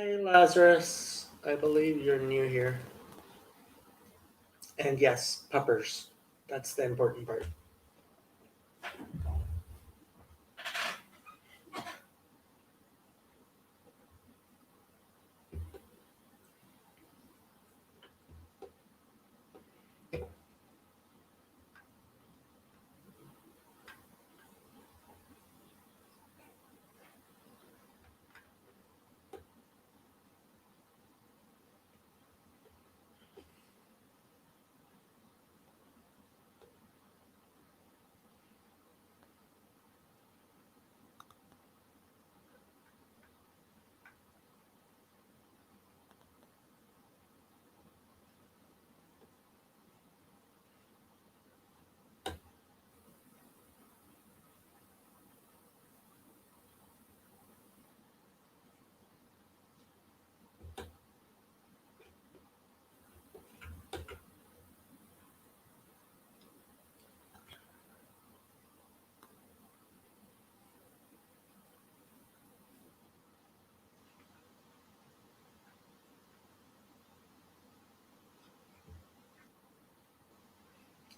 Hey, Lazarus. I believe you're new here. And yes, puppers. That's the important part.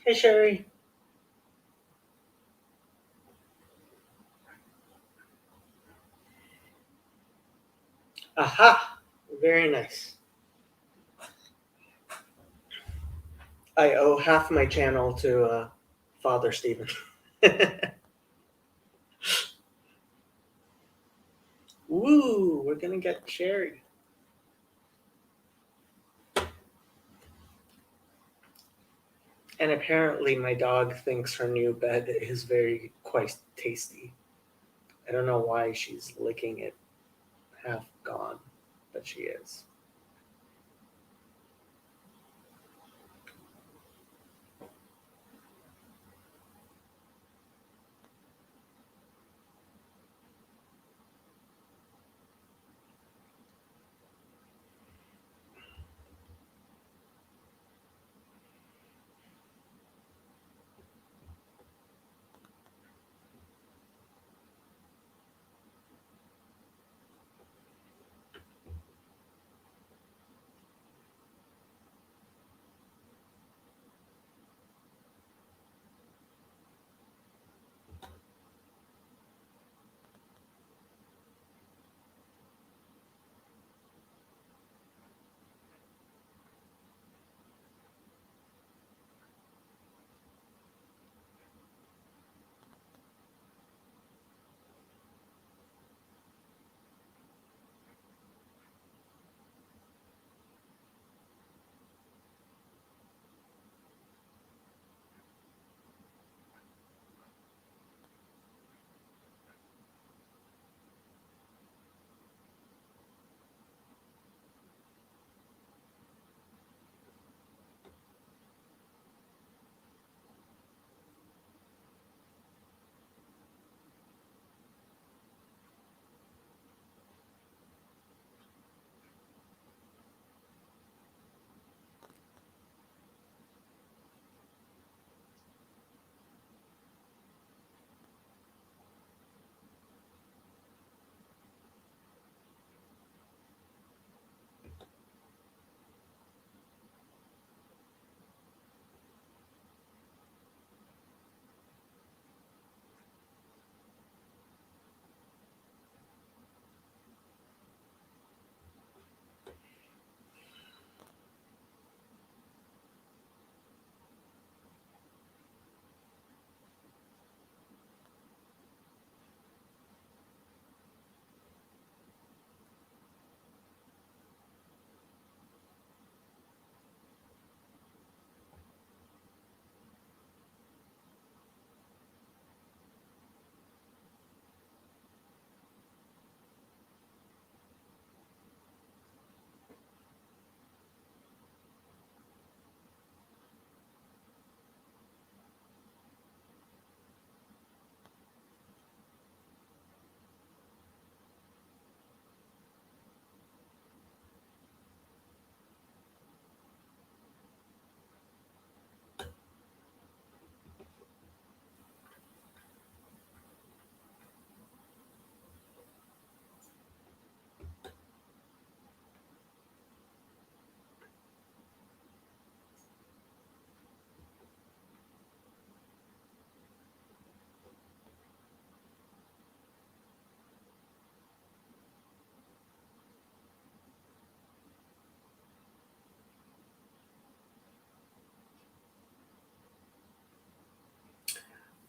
Hey, Sherry. Aha! Very nice. I owe half my channel to Father Stephen. Woo! We're gonna get Sherry. And apparently, my dog thinks her new bed is very quite tasty. I don't know why she's licking it half gone, but she is.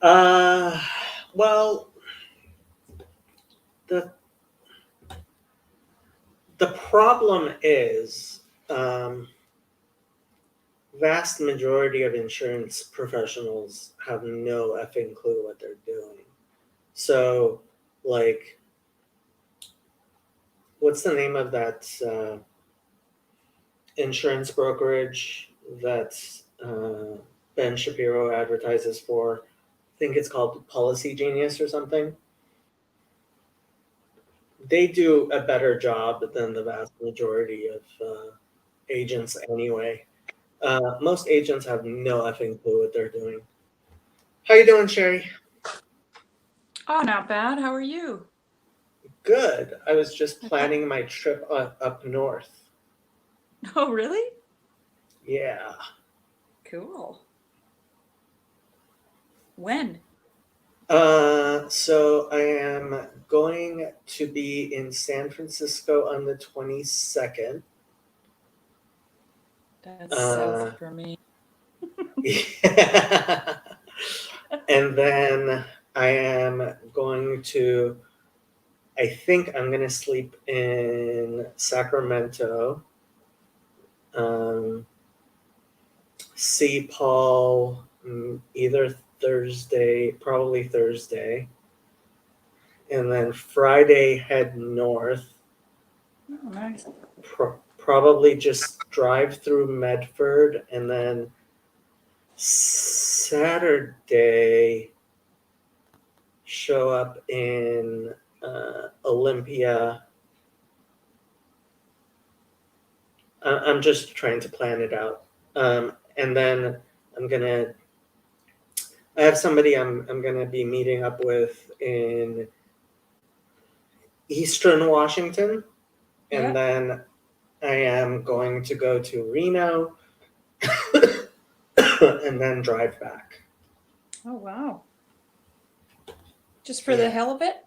Uh, well, the the problem is, vast majority of insurance professionals have no effing clue what they're doing. So, like, what's the name of that insurance brokerage that Ben Shapiro advertises for? I think it's called Policy Genius or something. They do a better job than the vast majority of agents anyway. Most agents have no effing clue what they're doing. How you doing, Sherry? Oh, not bad. How are you? Good. I was just I thought, planning my trip up north. oh, really? Yeah. Cool. When? So I am going to be in San Francisco on the 22nd. That's south Uh, for me. yeah. And then I am going to, I think I'm going to sleep in Sacramento, um, see Paul either Thursday, probably Thursday, and then Friday head north. Oh, nice. Probably just drive through Medford, and then Saturday show up in Olympia. I'm just trying to plan it out. And then I'm gonna. I have somebody I'm gonna be meeting up with in Eastern Washington, and Yeah. then I am going to go to Reno, and then drive back. Oh, wow. Just for the Yeah. hell of it?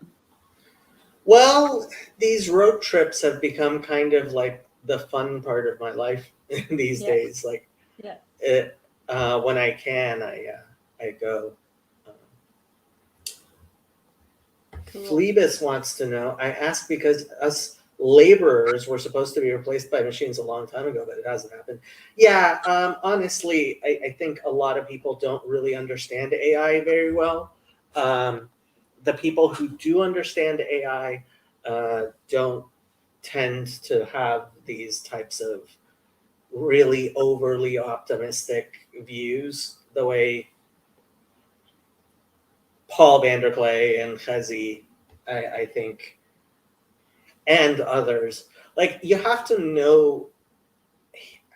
Well, these road trips have become kind of like the fun part of my life these Yeah. days. Like Yeah. it, when I can, I go. Um, Cool. Phlebas wants to know. I asked because us laborers were supposed to be replaced by machines a long time ago, but it hasn't happened. Yeah, honestly, I think a lot of people don't really understand AI very well. Um, the people who do understand AI don't tend to have these types of really overly optimistic views the way Paul Vanderklay and Chazi, I think, and others. Like, you have to know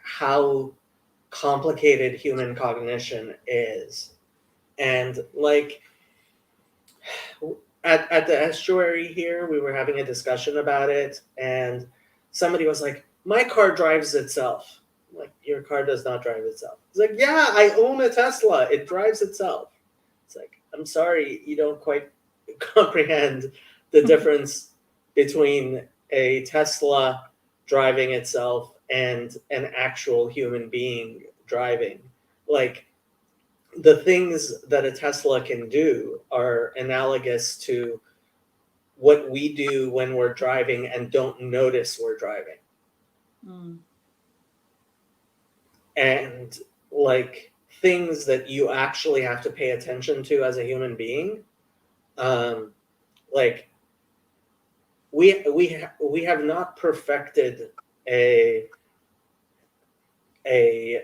how complicated human cognition is. And, like, at the estuary here, we were having a discussion about it, and somebody was like, "My car drives itself." I'm like, your car does not drive itself. It's like, yeah, I own a Tesla. It drives itself. It's like, I'm sorry, you don't quite comprehend the difference between a Tesla driving itself and an actual human being driving. Like, the things that a Tesla can do are analogous to what we do when we're driving and don't notice we're driving. Mm. And like things that you actually have to pay attention to as a human being, um, like we have not perfected a a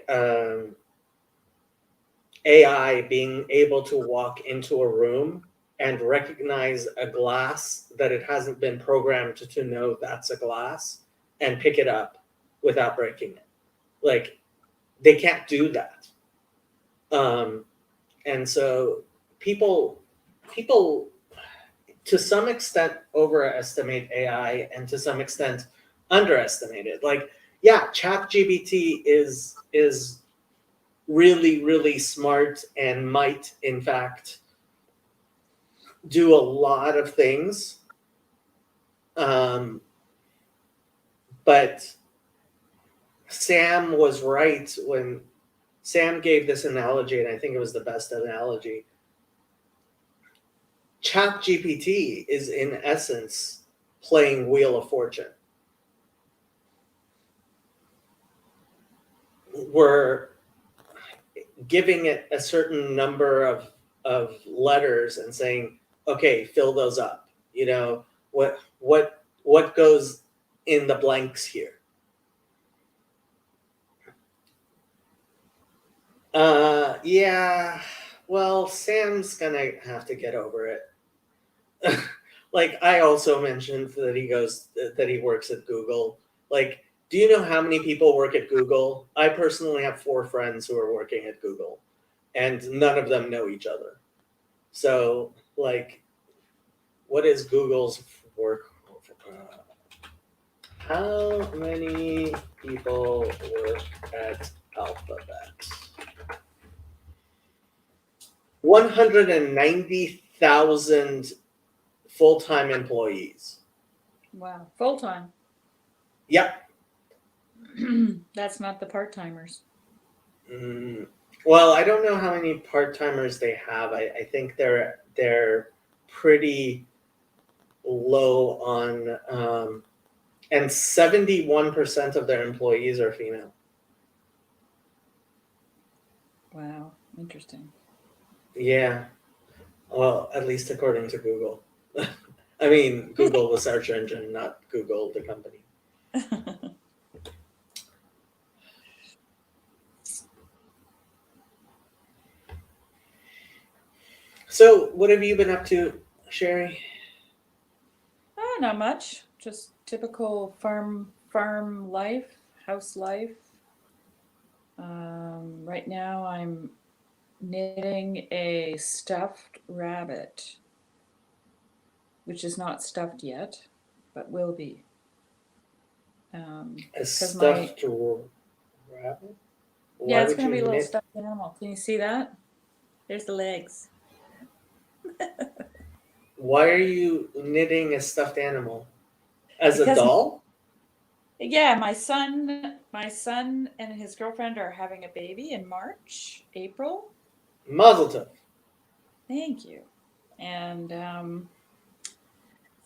AI being able to walk into a room and recognize a glass that it hasn't been programmed to know that's a glass and pick it up without breaking it. Like, they can't do that. Um, and so people people to some extent overestimate AI and to some extent underestimate it. Like, yeah, ChatGPT is really, really smart and might in fact do a lot of things. But Sam was right when Sam gave this analogy, and I think it was the best analogy. ChatGPT is in essence playing Wheel of Fortune. We're giving it a certain number of letters and saying, okay, fill those up. You know, what goes in the blanks here? Yeah. Well, Sam's gonna have to get over it. Like I also mentioned that he works at Google. Like, do you know how many people work at Google? I personally have 4 friends who are working at Google, and none of them know each other. So, like, what is Google's work? How many people work at Alphabet? 190,000 full-time employees. Wow, full time. Yep. That's not the part timers. Well, I don't know how many part-timers they have. I think they're pretty low on, and 71% of their employees are female. Wow, interesting. Yeah. Well, at least according to Google. I mean, Google, the search engine, not Google, the company. So, what have you been up to, Sherry? Oh, not much. Just typical farm life, house life. Right now I'm knitting a stuffed rabbit, which is not stuffed yet, but will be. A 'Cause my stuffed rabbit? yeah, Why it's would gonna you be a little knit? stuffed animal. Can you see that? There's the legs. Why are you knitting a stuffed animal? As a Because doll? yeah, my son and his girlfriend are having a baby in March, April. Mazel tov. Thank you. And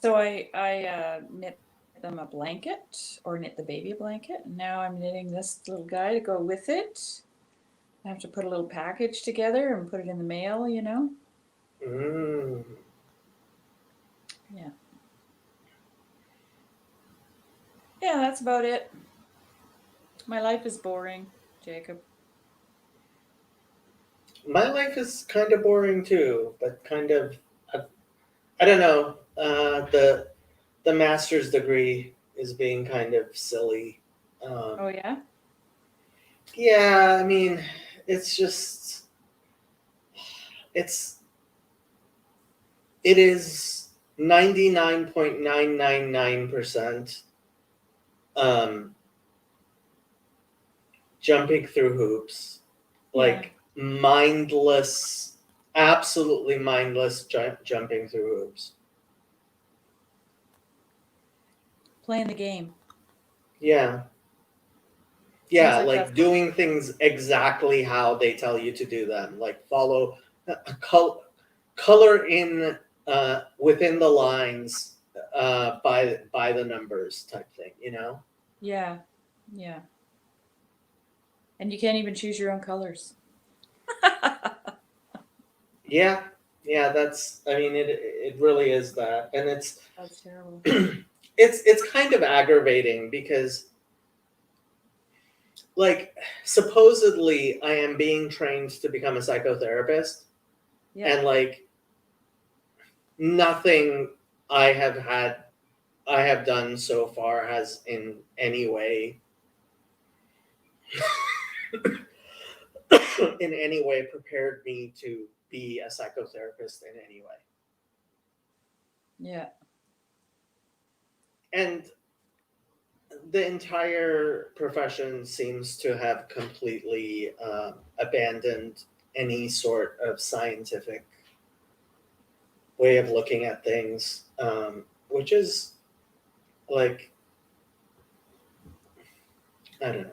so I knit them a blanket or knit the baby a blanket. And now I'm knitting this little guy to go with it. I have to put a little package together and put it in the mail, you know? Mm. Yeah. Yeah, that's about it. My life is boring, Jacob. My life is kind of boring too, but kind of, I don't know. The master's degree is being kind of silly. Oh yeah? Yeah, I mean, it's just it's it is 99.999% um, jumping through hoops, Yeah. like mindless, absolutely mindless jumping through hoops. Playing the game. Yeah. Seems Yeah, like that's like doing things exactly how they tell you to do them. Like follow, color in within the lines by the numbers type thing. You know. yeah. Yeah. And you can't even choose your own colors. Yeah, yeah. That's. I mean, it really is that, and That's terrible. it's kind of aggravating because like supposedly I am being trained to become a psychotherapist, Yeah. and like nothing I have had I have done so far has in any way in any way prepared me to be a psychotherapist in any way. Yeah. And the entire profession seems to have completely abandoned any sort of scientific way of looking at things, which is like, I don't know.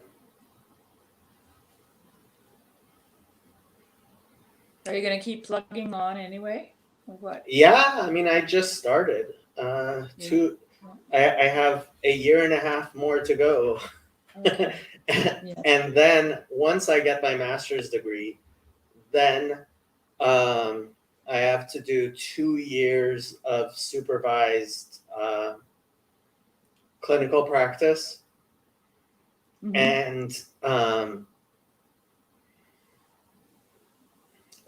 Are you going to keep plugging on anyway? Or what? Yeah, I mean, I just started. Yeah. I have a year and a half more to go. Okay. Yeah. And then once I get my master's degree, then um, I have to do 2 years of supervised clinical practice. Hmm. And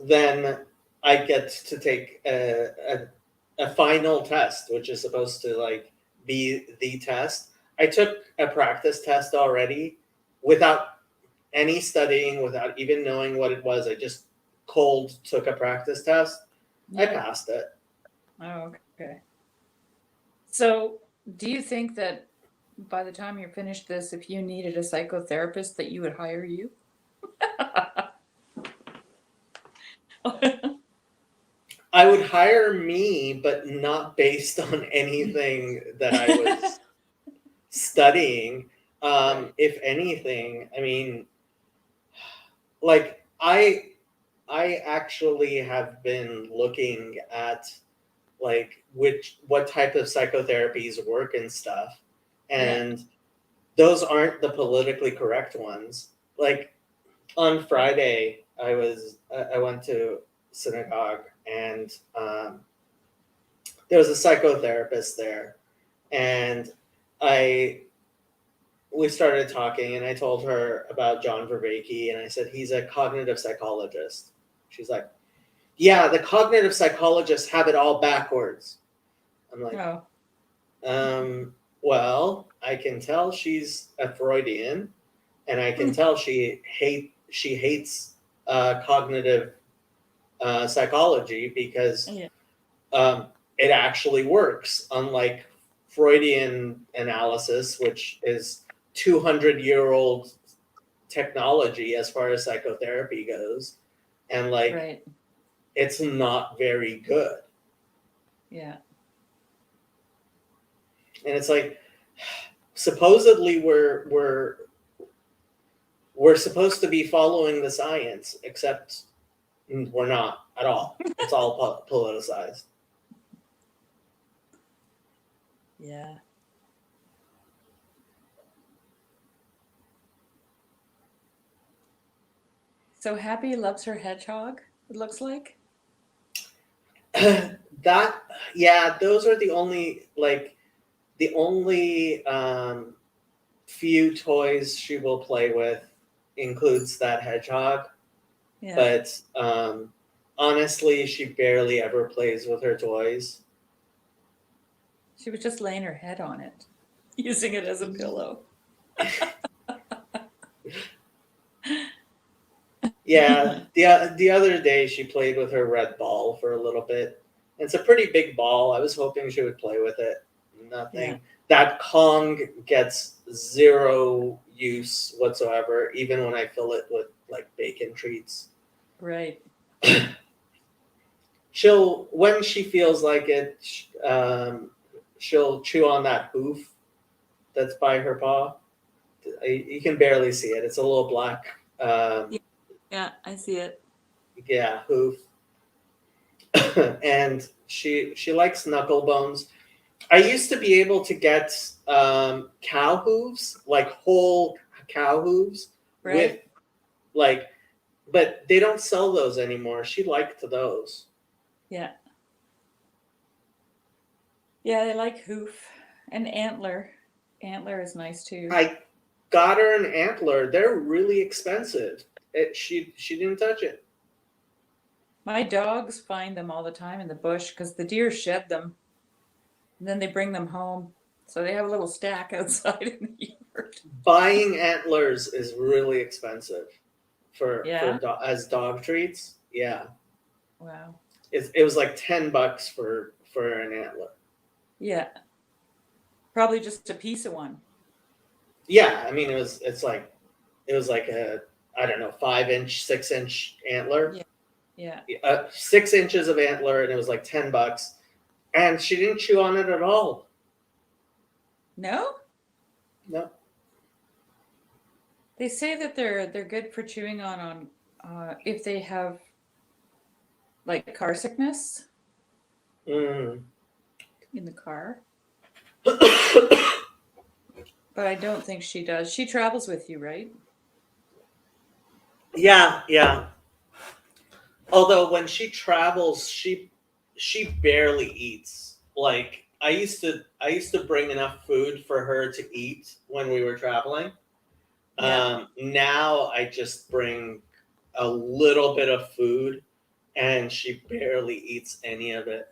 then I get to take a final test, which is supposed to like be the test. I took a practice test already without any studying, without even knowing what it was. I just cold took a practice test. I Yeah. passed it. Oh, okay. So, do you think that by the time you're finished this, if you needed a psychotherapist, that you would hire you? I would hire me, but not based on anything that I was studying. Right. If anything, I mean, like I actually have been looking at like what type of psychotherapies work and stuff, Yeah. and those aren't the politically correct ones. Like on Friday, I went to synagogue, and there was a psychotherapist there, and I we started talking, and I told her about John Vervaeke, and I said he's a cognitive psychologist. She's like, yeah, the cognitive psychologists have it all backwards. I'm like, Oh. well, I can tell she's a Freudian, and I can tell she hates cognitive psychology because Yeah. um, it actually works, unlike Freudian analysis, which is 200-year-old technology as far as psychotherapy goes, and like Right. it's not very good. Yeah. And it's like supposedly we're supposed to be following the science, except we're not at all. It's all politicized. Yeah. So Happy loves her hedgehog, it looks like. That yeah, those are the only few toys she will play with includes that hedgehog. Yeah. But honestly, she barely ever plays with her toys. She was just laying her head on it, using it as a pillow. Yeah, the other day she played with her red ball for a little bit. It's a pretty big ball. I was hoping she would play with it. Yeah. Nothing. That Kong gets zero use whatsoever, even when I fill it with like bacon treats. Right. She'll, when she feels like it, she'll chew on that hoof that's by her paw. You can barely see it. It's a little black, Yeah. Yeah, I see it. yeah, hoof. And she likes knuckle bones. I used to be able to get cow hooves, like whole cow hooves, with Right. like, but they don't sell those anymore. She liked those. Yeah. Yeah, they like hoof and antler. Antler is nice too. I got her an antler. They're really expensive. She didn't touch it. My dogs find them all the time in the bush because the deer shed them and then they bring them home. So they have a little stack outside in the yard. Buying antlers is really expensive Yeah. as dog treats. Yeah, Wow. it was like $10 for an antler. Yeah. Probably just a piece of one. Yeah, I mean it was like a, I don't know, 5 inch, 6 inch antler, Yeah. Yeah. 6 inches of antler, and it was like $10. And she didn't chew on it at all. No? No, They say that they're good for chewing on if they have like car sickness. Mm. in the car. But I don't think she does. She travels with you, right? Yeah, yeah. Although when she travels, she barely eats. Like I used to bring enough food for her to eat when we were traveling. Yeah. Now I just bring a little bit of food, and she barely eats any of it.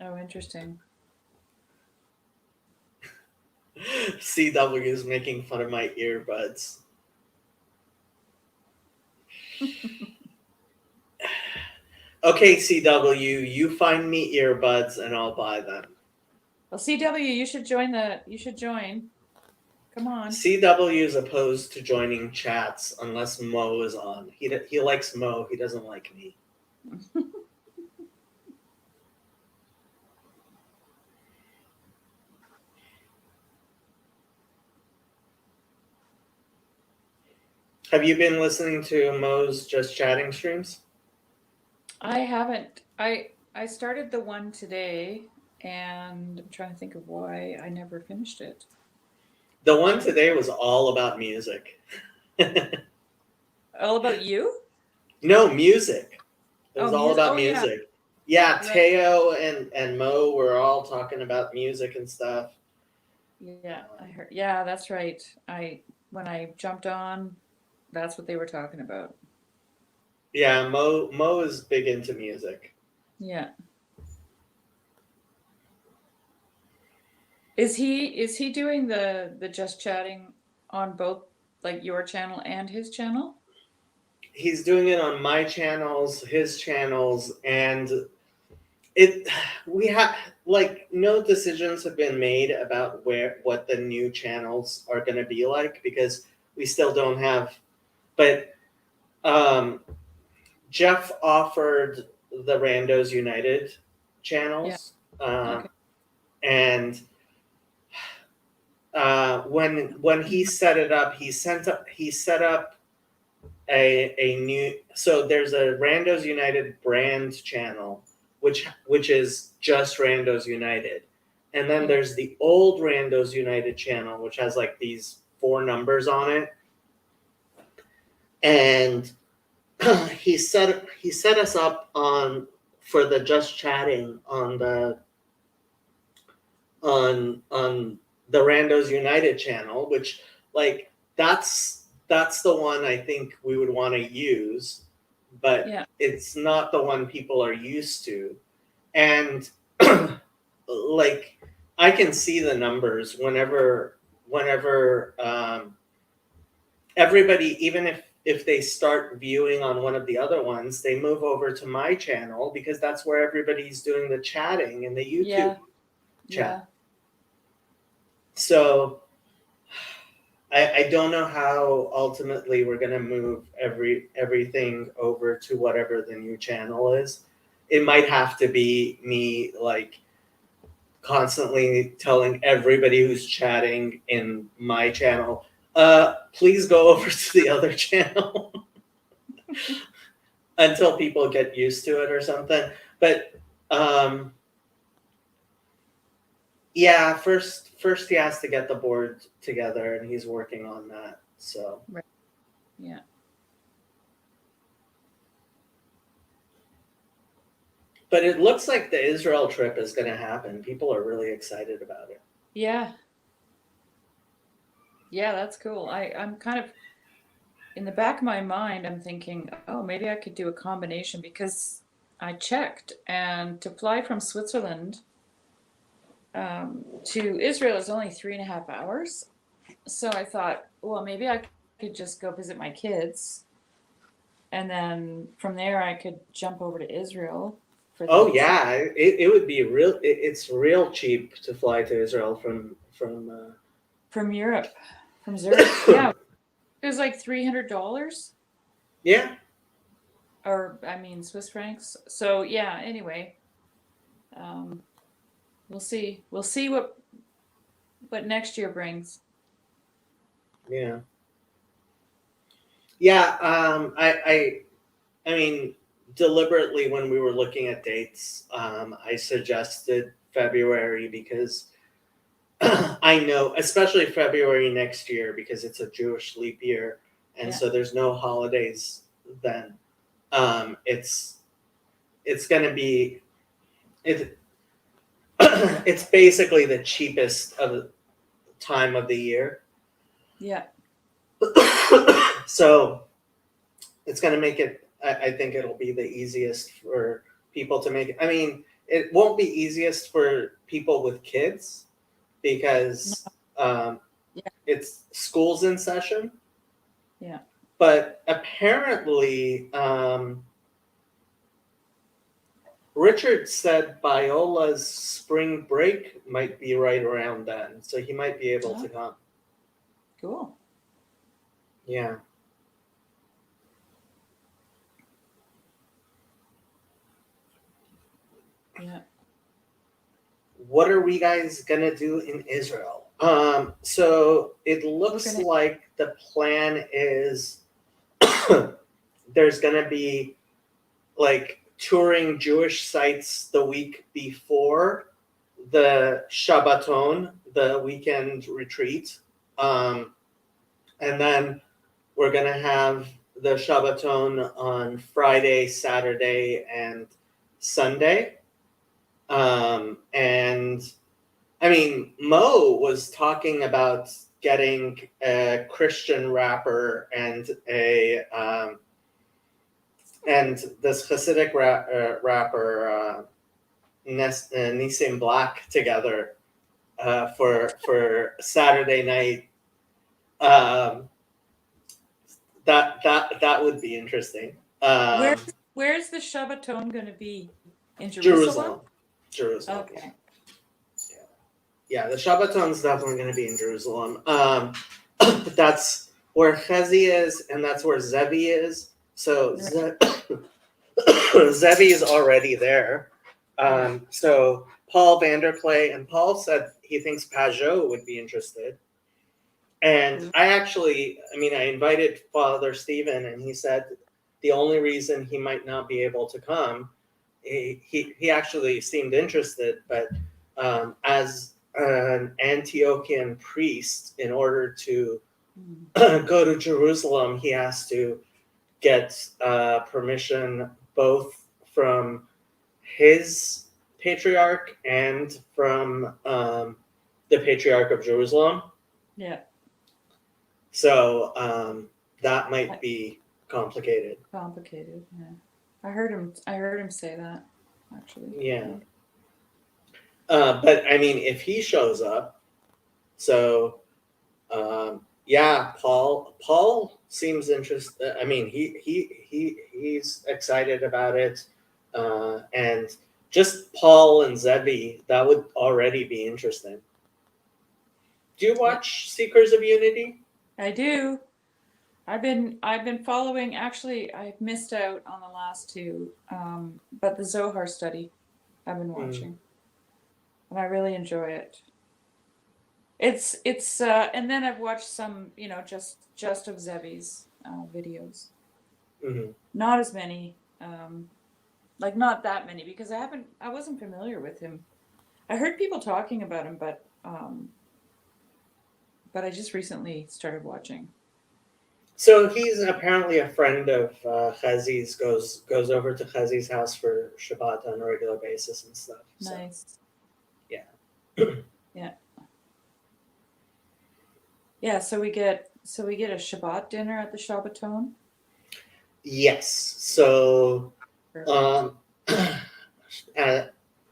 Oh, interesting. CW is making fun of my earbuds. Okay, CW, you find me earbuds and I'll buy them. Well, CW, you should join the. You should join. Come on. CW is opposed to joining chats unless Mo is on. He likes Mo. He doesn't like me. Have you been listening to Mo's Just Chatting streams? I haven't. I started the one today, and I'm trying to think of why I never finished it. The one today was all about music. All about you? No, music. It was Oh, all music. about Oh, yeah. music. Yeah, Right. Teo and Mo were all talking about music and stuff. Yeah, I heard. Yeah, that's right. I when I jumped on, that's what they were talking about. Yeah, Mo is big into music. Yeah. Is he doing the just chatting on both like your channel and his channel? He's doing it on my channels, his channels, and it we have like no decisions have been made about what the new channels are going to be like because we still don't have. But um, Jeff offered the Randos United Yeah. channels, Okay. and when he set it up, he set up a new. So there's a Randos United brand channel, which is just Randos United, and then Yeah. there's the old Randos United channel, which has like these four numbers on it, and he set us up on for the just chatting on the Randos United channel, which like that's the one I think we would want to use, but Yeah. it's not the one people are used to. And like I can see the numbers whenever everybody, even if they start viewing on one of the other ones, they move over to my channel because that's where everybody's doing the chatting in the YouTube Yeah. chat. Yeah. So I don't know how ultimately we're gonna move everything over to whatever the new channel is. It might have to be me like constantly telling everybody who's chatting in my channel, please go over to the other channel until people get used to it or something. But um, yeah, first he has to get the board together, and he's working on that. So, Right. Yeah. but it looks like the Israel trip is going to happen. People are really excited about it. Yeah. Yeah, that's cool. I'm kind of in the back of my mind, I'm thinking, oh, maybe I could do a combination because I checked and to fly from Switzerland to Israel is only 3.5 hours. So I thought, well, maybe I could just go visit my kids, and then from there I could jump over to Israel for Oh the trip yeah, it would be real. It's real cheap to fly to Israel from. from Europe, from Zurich. Yeah, it was like $300, Yeah, or I mean Swiss francs. So yeah. Anyway, um, we'll see. We'll see what next year brings. yeah. Yeah, I mean, deliberately, when we were looking at dates, I suggested February because I know, especially February next year, because it's a Jewish leap year, and Yeah. so there's no holidays then. It's going to be it. It's basically the cheapest of the time of the year, Yeah. so it's going to make it. I think it'll be the easiest for people to make. I mean, it won't be easiest for people with kids because Yeah. it's school's in session. Yeah. But apparently, Richard said Biola's spring break might be right around then, so he might be able to come. Cool. Yeah. Yeah. What are we guys gonna do in Israel? So it looks gonna- like the plan is there's gonna be like touring Jewish sites the week before the Shabbaton, the weekend retreat. And then we're going to have the Shabbaton on Friday, Saturday, and Sunday. And I mean, Mo was talking about getting a Christian rapper and and this Hasidic rapper Nissim Black together for Saturday night. That would be interesting. Where's the Shabbaton going to be? In Jerusalem. Okay. Yeah, the Shabbaton's definitely going to be in Jerusalem. But that's where Chezi is, and that's where Zevi is. So Zevi is already there. So Paul Vanderklay, and Paul said he thinks Pajot would be interested. And I invited Father Stephen, and he said the only reason he might not be able to come, he actually seemed interested, but as an Antiochian priest, in order to go to Jerusalem, he has to get permission both from his patriarch and from the Patriarch of Jerusalem. Yeah. So that might be complicated. Yeah. I heard him say that, actually. Yeah. But I mean, if he shows up, so yeah, Paul seems interested. I mean, he's excited about it, and just Paul and Zevi, that would already be interesting. Do you watch Seekers of Unity? I do. I've been following. Actually, I've missed out on the last two, but the Zohar study I've been watching, and I really enjoy it. It's and then I've watched some, just of Zevi's videos. Mm-hmm. Not as many, like not that many, because I wasn't familiar with him. I heard people talking about him, but I just recently started watching. So he's apparently a friend of Chazi's, goes over to Chazi's house for Shabbat on a regular basis and stuff. So. Nice. Yeah. Yeah. Yeah, so we get a Shabbat dinner at the Shabbaton. Yes. So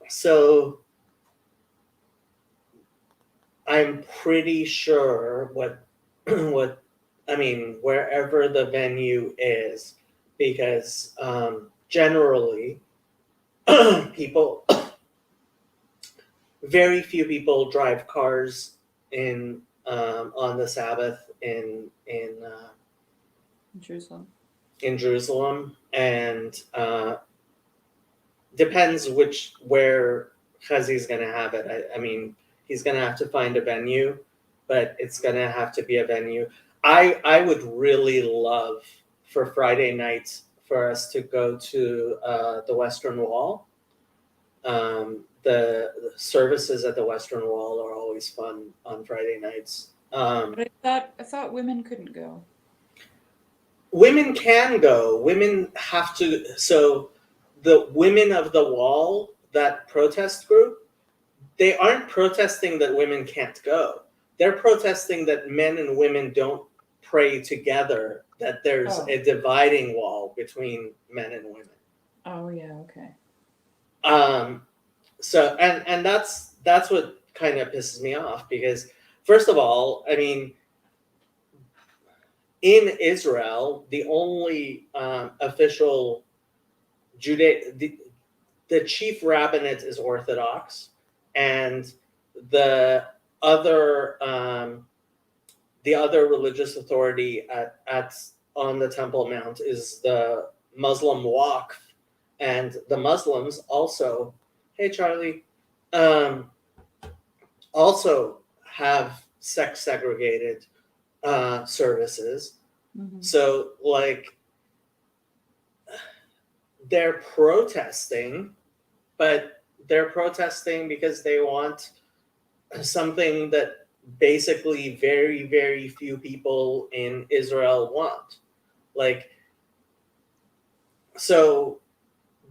so I'm pretty sure what I mean, wherever the venue is, because generally people, very few people drive cars in on the Sabbath in Jerusalem. In Jerusalem, and depends where Chazi's going to have it. I mean, he's going to have to find a venue, but it's going to have to be a venue. I would really love for Friday nights for us to go to the Western Wall. The services at the Western Wall are always fun on Friday nights. But I thought women couldn't go. Women can go. Women have to. So the Women of the Wall, that protest group, they aren't protesting that women can't go. They're protesting that men and women don't pray together, that there's Oh. a dividing wall between men and women. Oh yeah, okay. So and that's what kind of pisses me off, because first of all, I mean, in Israel, the only official the chief rabbinate is Orthodox, and the other religious authority at on the Temple Mount is the Muslim Waqf, and the Muslims also, hey Charlie, also have sex segregated services. Mm-hmm. So like they're protesting, but they're protesting because they want something that basically very, very few people in Israel want. Like, so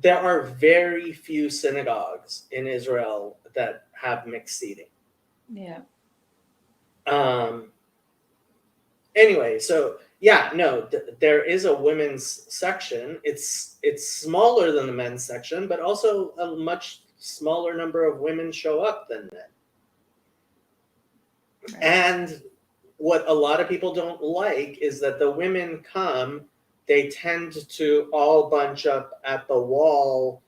there are very few synagogues in Israel that have mixed seating. Yeah. Anyway, so yeah, no, there is a women's section. It's smaller than the men's section, but also a much smaller number of women show up than men. Right. And what a lot of people don't like is that the women come, they tend to all bunch up at the wall,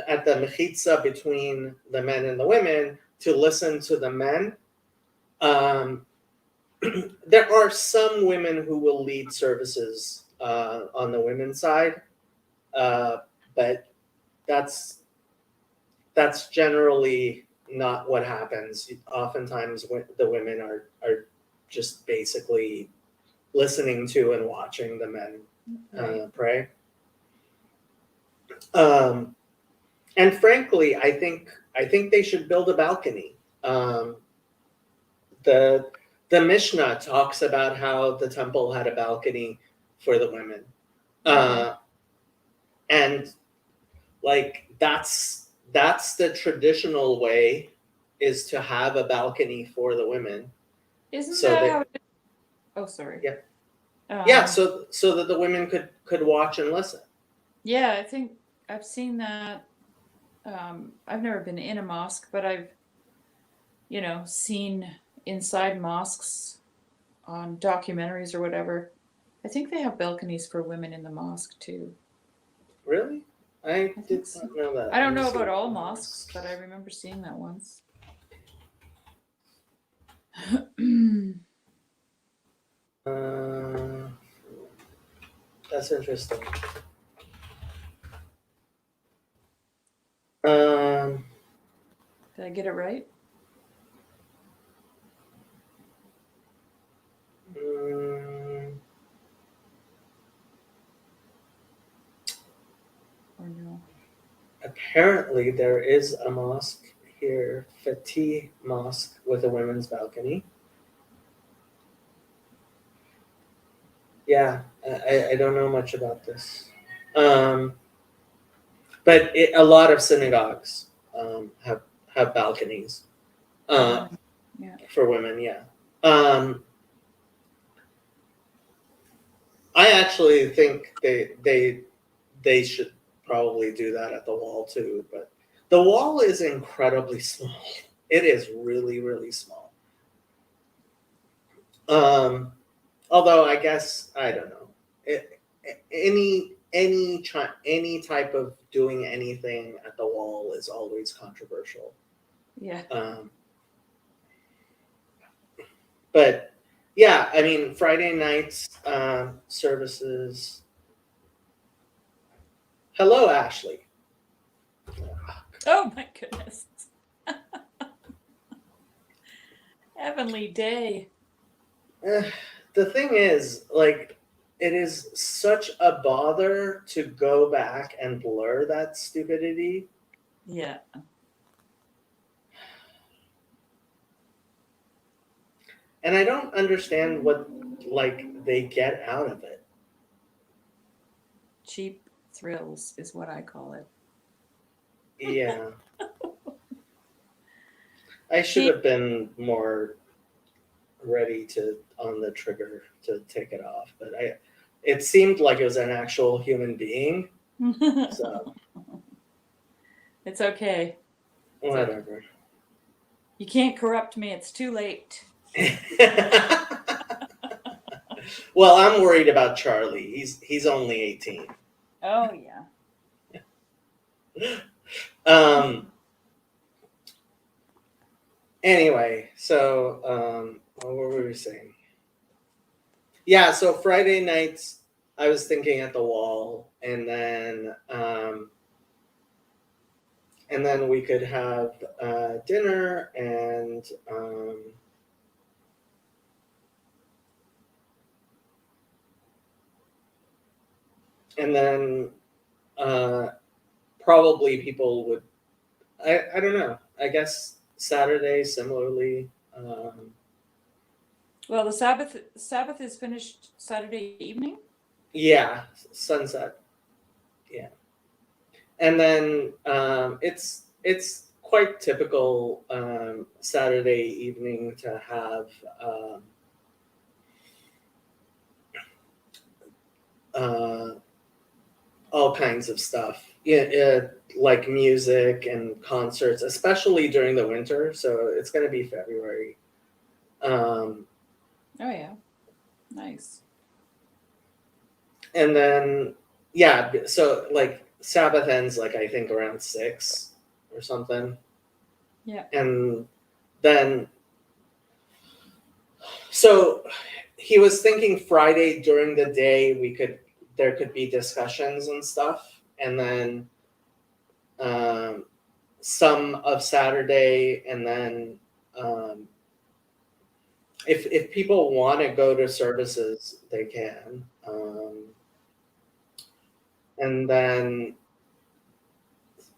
at the mechitza between the men and the women, to listen to the men. There are some women who will lead services on the women's side, but that's generally not what happens. Oftentimes, the women are just basically listening to and watching the men Right. pray. And frankly, I think they should build a balcony. The Mishnah talks about how the temple had a balcony for the women, and like that's the traditional way, is to have a balcony for the women. Isn't So that they, how? Oh, sorry. yeah, yeah, so that the women could watch and listen. Yeah, I think I've seen that. I've never been in a mosque, but I've, seen inside mosques on documentaries or whatever. I think they have balconies for women in the mosque too. Really? I think did so. not know that. I don't Let me know see. about all mosques, but I remember seeing that once. That's interesting. Did I get it right? Or no? Apparently, there is a mosque here, Fatih Mosque, with a women's balcony. Yeah, I don't know much about this. But a lot of synagogues have balconies Yeah. for women. Yeah. I actually think they should probably do that at the wall too. But the wall is incredibly small. It is really, really small. Although I guess I don't know. Any type of doing anything at the wall is always controversial. Yeah. But yeah, I mean, Friday nights services. Hello, Ashley. Oh my goodness. Heavenly day. The thing is, like, it is such a bother to go back and blur that stupidity. Yeah. And I don't understand what like they get out of it. Cheap thrills is what I call it. Yeah. I should Cheap. have been more ready to on the trigger to take it off, but it seemed like it was an actual human being, so It's okay. whatever. You can't corrupt me. It's too late. Well, I'm worried about Charlie. He's only 18. Oh yeah. Anyway, so what were we saying? Yeah, so Friday nights I was thinking at the wall, and then we could have dinner and then uh, probably people would I don't know. I guess Saturday similarly. Well, the Sabbath is finished Saturday evening. Yeah, sunset. Yeah, and then it's quite typical Saturday evening to have uh, all kinds of stuff. Yeah, like music and concerts, especially during the winter. So it's going to be February. Um, Oh yeah. Nice. and then, yeah, so like Sabbath ends like I think around 6 or something. Yeah. And then, so he was thinking Friday during the day there could be discussions and stuff. And then um, some of Saturday, and then um, if people want to go to services, they can. And then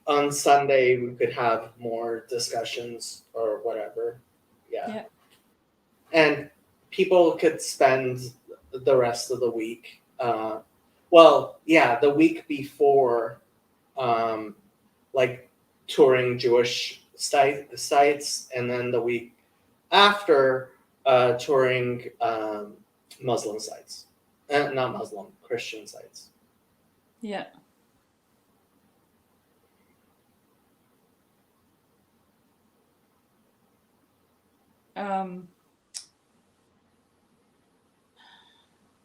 on Sunday we could have more discussions or whatever. Yeah, Yeah. and people could spend the rest of the week. Well, yeah, the week before, um, like touring Jewish sites, and then the week after touring Muslim sites, not Muslim, Christian sites. Yeah. Um,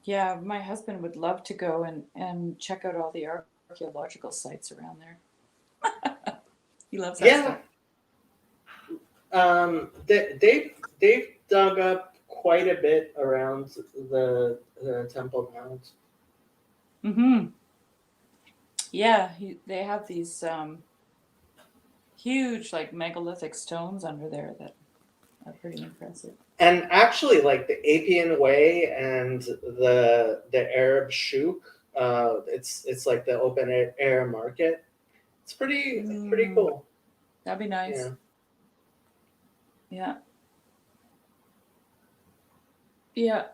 yeah, my husband would love to go and check out all the archaeological sites around there. He loves that Yeah, stuff. they've dug up quite a bit around the Temple Mount. Mm-hmm. Yeah, they have these huge, like megalithic stones under there that are pretty impressive. And actually, like the Appian Way and the Arab Shuk, it's like the open air market. It's pretty Mm, cool. that'd be nice. Yeah. Yeah. Yeah.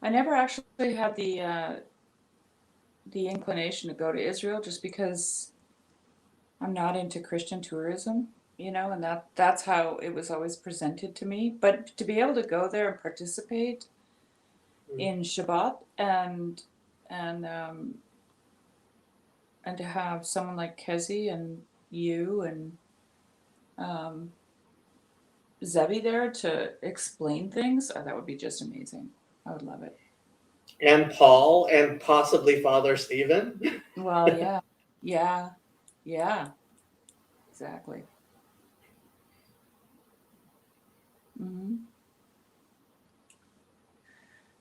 I never actually had the inclination to go to Israel just because I'm not into Christian tourism, and that's how it was always presented to me. But to be able to go there and participate Mm. in Shabbat and and to have someone like Kezi and you and um, Zebi there to explain things, that would be just amazing. I would love it. And Paul and possibly Father Stephen. Well, yeah, yeah, yeah, exactly. Hmm.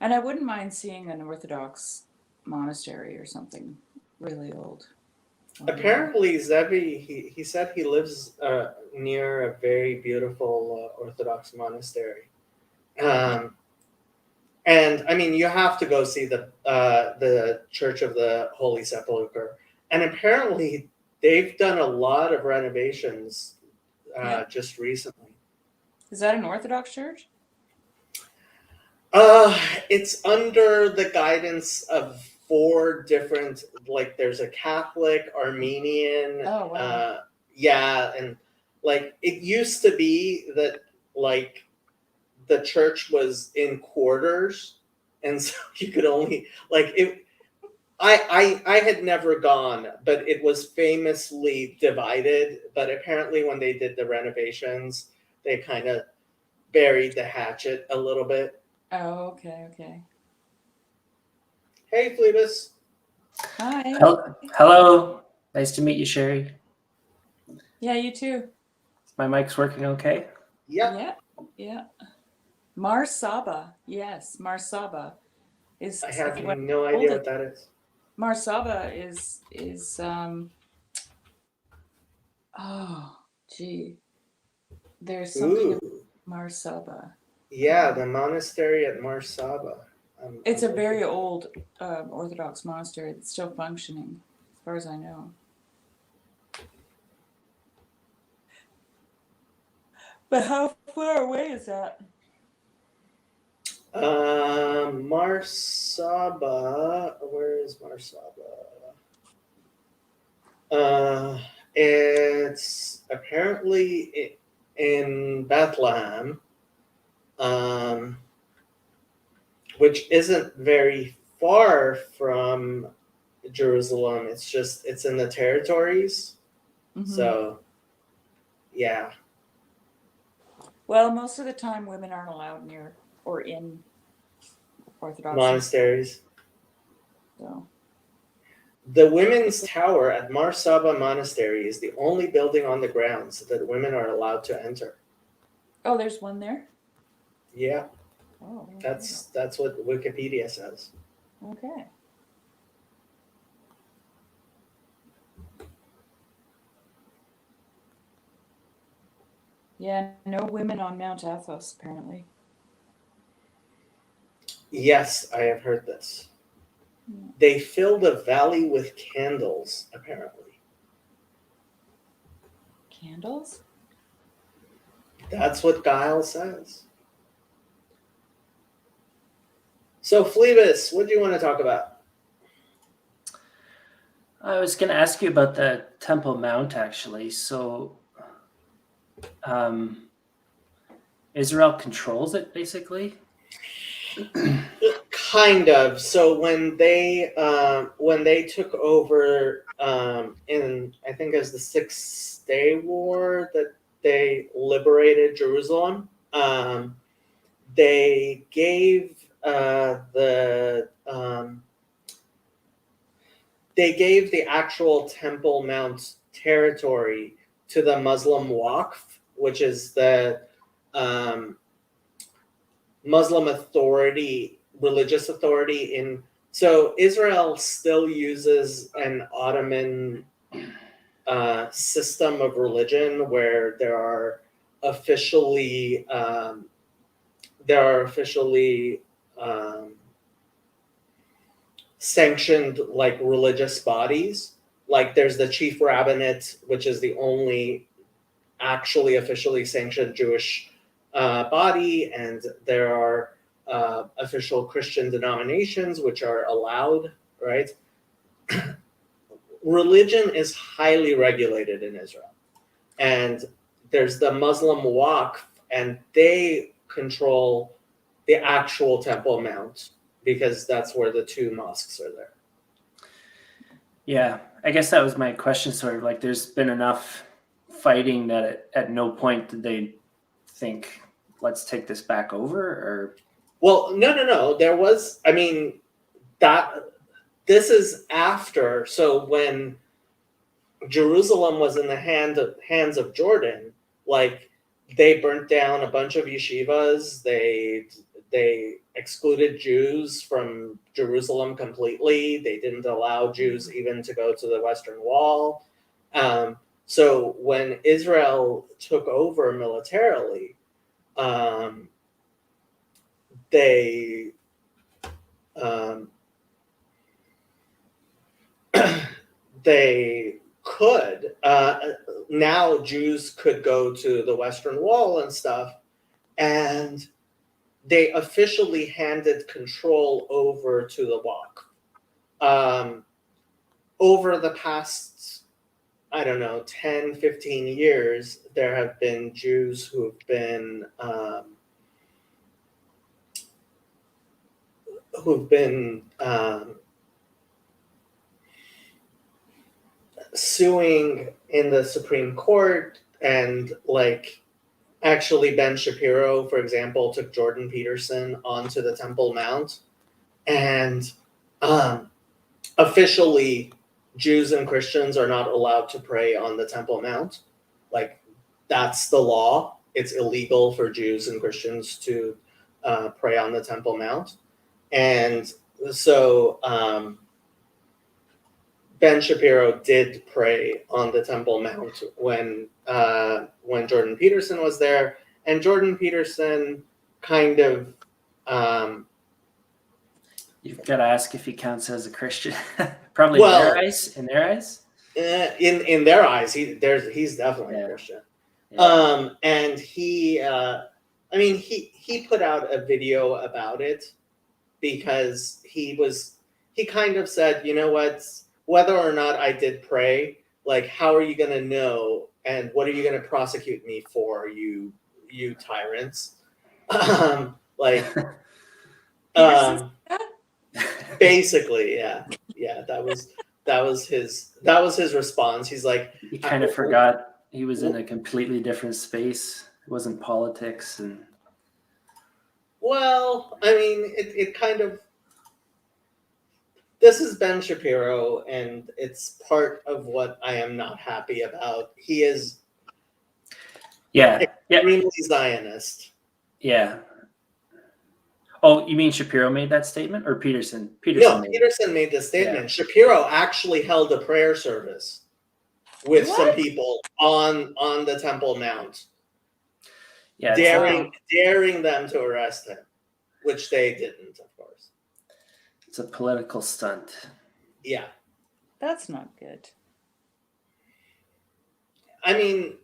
And I wouldn't mind seeing an Orthodox monastery or something really old. Apparently, Zevi, he said he lives near a very beautiful Orthodox monastery. Um, and I mean, you have to go see the Church of the Holy Sepulchre. And apparently, they've done a lot of renovations Yeah. just recently. Is that an Orthodox church? It's under the guidance of four different, like there's a Catholic, Armenian, Oh, wow. yeah, and like it used to be that like the church was in quarters, and so you could only like it. I had never gone, but it was famously divided. But apparently, when they did the renovations, they kind of buried the hatchet a little bit. Oh, okay. Hey, Phlebas. Hi. Hello. Nice to meet you, Sherry. Yeah, you too. My mic's working okay? Yep. Yeah. Mars Saba. Yes, Mars Saba is. I have if you want no to hold idea it, what that is. Mars Saba is oh gee. There's something about Ooh, Mars Saba. yeah, the monastery at Marsaba. It's I'm a very looking. old Orthodox monastery that's still functioning, as far as I know. But how far away is that? Marsaba. Where is Marsaba? It's apparently in Bethlehem, um, which isn't very far from Jerusalem. It's in the territories. Mm-hmm. So, yeah. Well, most of the time, women aren't allowed near or in Orthodox. Monasteries. So. The Women's Tower at Marsaba Monastery is the only building on the grounds that women are allowed to enter. Oh, there's one there? Yeah, Oh, okay. that's what Wikipedia says. Okay. Yeah, no women on Mount Athos, apparently. Yes, I have heard this. Yeah. They fill the valley with candles, apparently. Candles? That's what Guile says. So, Phlebas, what do you want to talk about? I was going to ask you about the Temple Mount, actually. So, Israel controls it, basically? Kind of. So when they took over in I think it was the 6 Day War that they liberated Jerusalem, they gave the actual Temple Mount territory to the Muslim Waqf, which is the Muslim authority, religious authority in. So Israel still uses an Ottoman system of religion where there are officially sanctioned like religious bodies. Like there's the chief rabbinate, which is the only actually officially sanctioned Jewish body, and there are official Christian denominations which are allowed, right? Religion is highly regulated in Israel. And there's the Muslim Waqf, and they control the actual Temple Mount because that's where the two mosques are there. Yeah, I guess that was my question, sort of like there's been enough fighting that at no point did they think, let's take this back over, or? Well, no. There was, I mean, this is after, so when Jerusalem was in the hands of Jordan, like they burnt down a bunch of yeshivas, they they excluded Jews from Jerusalem completely. They didn't allow Jews even to go to the Western Wall. So when Israel took over militarily, they they could now Jews could go to the Western Wall and stuff, and they officially handed control over to the Waqf. Over the past, I don't know, 10, 15 years, there have been Jews who've been suing in the Supreme Court, and like actually Ben Shapiro, for example, took Jordan Peterson onto the Temple Mount, and officially Jews and Christians are not allowed to pray on the Temple Mount. Like, that's the law. It's illegal for Jews and Christians to pray on the Temple Mount. And so Ben Shapiro did pray on the Temple Mount when Jordan Peterson was there. And Jordan Peterson kind of You've got to ask if he counts as a Christian. Probably Well, in their eyes. In their eyes. in their eyes, he's definitely a Christian. Yeah. And he put out a video about it because he kind of said, you know what, whether or not I did pray, like, how are you going to know, and what are you going to prosecute me for, you tyrants? Basically, yeah, that was his response. He's like, He kind of forgot he was in a completely different space. It wasn't politics and. Well, I mean, it kind of. This is Ben Shapiro, and it's part of what I am not happy about. He is extremely Zionist. Yeah. Oh, you mean Shapiro made that statement, or Peterson? Peterson made the statement. Yeah. Shapiro actually held a prayer service with some people on the Temple Mount. Yeah, daring them to arrest him, which they didn't, of course. It's a political stunt. Yeah. That's not good. I mean,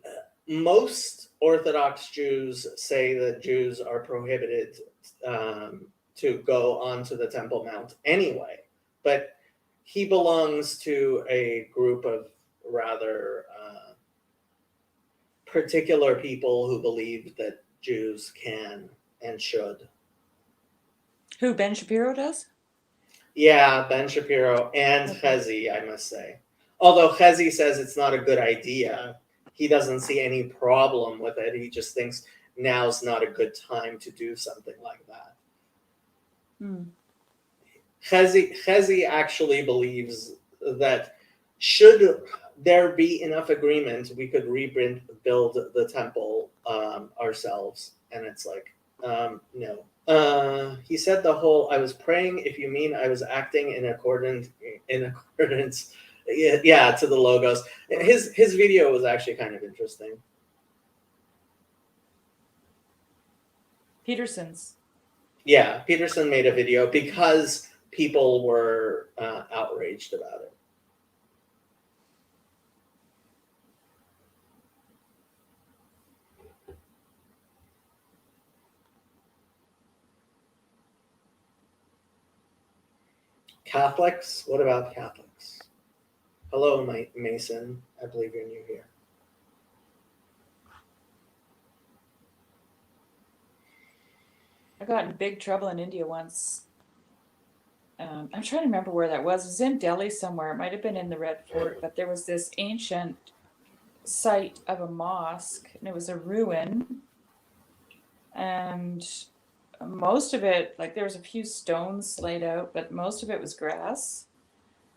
most Orthodox Jews say that Jews are prohibited to go onto the Temple Mount anyway, but he belongs to a group of rather particular people who believe that Jews can and should. Who, Ben Shapiro does? Yeah, Ben Shapiro and Chezi, I must say. Although Chezi says it's not a good idea, he doesn't see any problem with it. He just thinks now's not a good time to do something like that. Chezi actually believes that should there be enough agreement, we could build the temple ourselves. And it's like, no. He said I was praying, if you mean I was acting in accordance, yeah, to the logos. His video was actually kind of interesting. Peterson's. Yeah, Peterson made a video because people were outraged about it. Catholics? What about Catholics? Hello, Mason. I believe you're new here. I got in big trouble in India once. I'm trying to remember where that was. It was in Delhi somewhere. It might have been in the Red Fort, but there was this ancient site of a mosque, and it was a ruin. And most of it, like, there was a few stones laid out, but most of it was grass.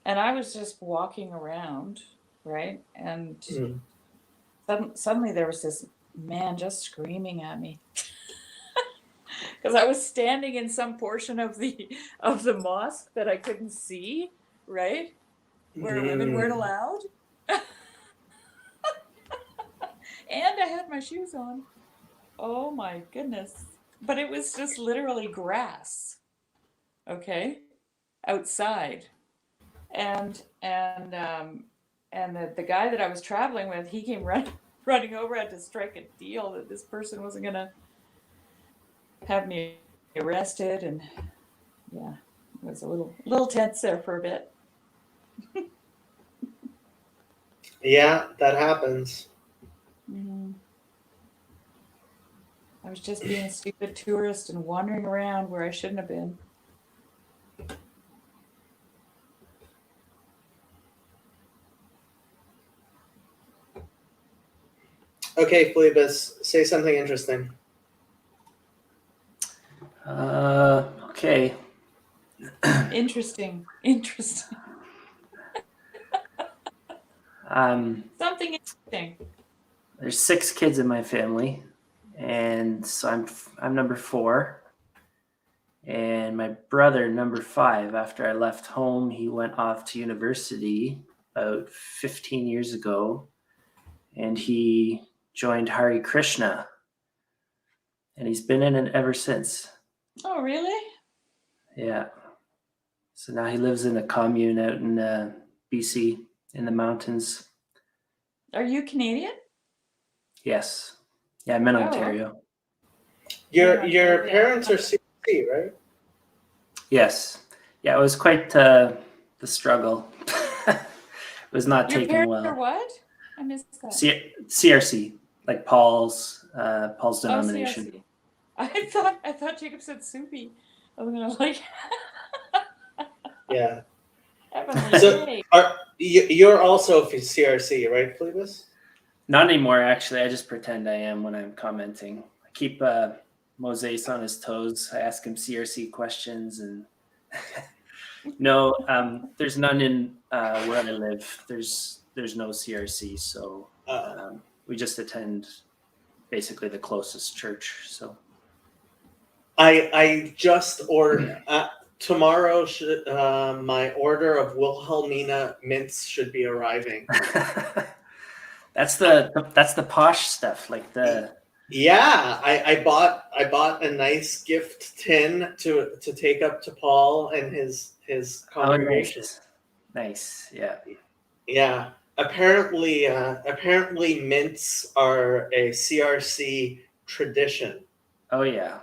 And I was just walking around, right? And suddenly there was this man just screaming at me. because I was standing in some portion of the mosque that I couldn't see, right? Where women weren't allowed. And I had my shoes on. Oh my goodness. But it was just literally grass. Okay? Outside. And the guy that I was traveling with, he came running over. I had to strike a deal that this person wasn't gonna have me arrested, and yeah, it was a little tense there for a bit. Yeah, that happens. Mm-hmm. I was just being a stupid tourist and wandering around where I shouldn't have been. Okay, Phoebus, say something interesting. Okay. Interesting. Something interesting. There's 6 kids in my family, and so I'm number 4. And my brother, number 5, after I left home, he went off to university about 15 years ago, and he joined Hare Krishna, and he's been in it ever since. Oh, really? Yeah. So now he lives in a commune out in BC in the mountains. Are you Canadian? Yes. Yeah, I'm in Oh. Ontario. Your parents are CRC, right? Yes. Yeah, it was quite the struggle. It was not Your taken parents well. are what? I missed that. CRC, like Paul's Oh, denomination. CRC. I thought Jacob said soupy. I was gonna like. Yeah. Heavenly So day. you're also CRC, right, Phoebus? Not anymore, actually. I just pretend I am when I'm commenting. I keep Moses on his toes. I ask him CRC questions, and no, there's none in where I live. There's no CRC, so we just attend basically the closest church. So I just ordered tomorrow. My order of Wilhelmina mints should be arriving. that's the posh stuff, like the. Yeah, I bought a nice gift tin to take up to Paul and his congregation. Nice, yeah. Yeah, apparently mints are a CRC tradition. Oh yeah.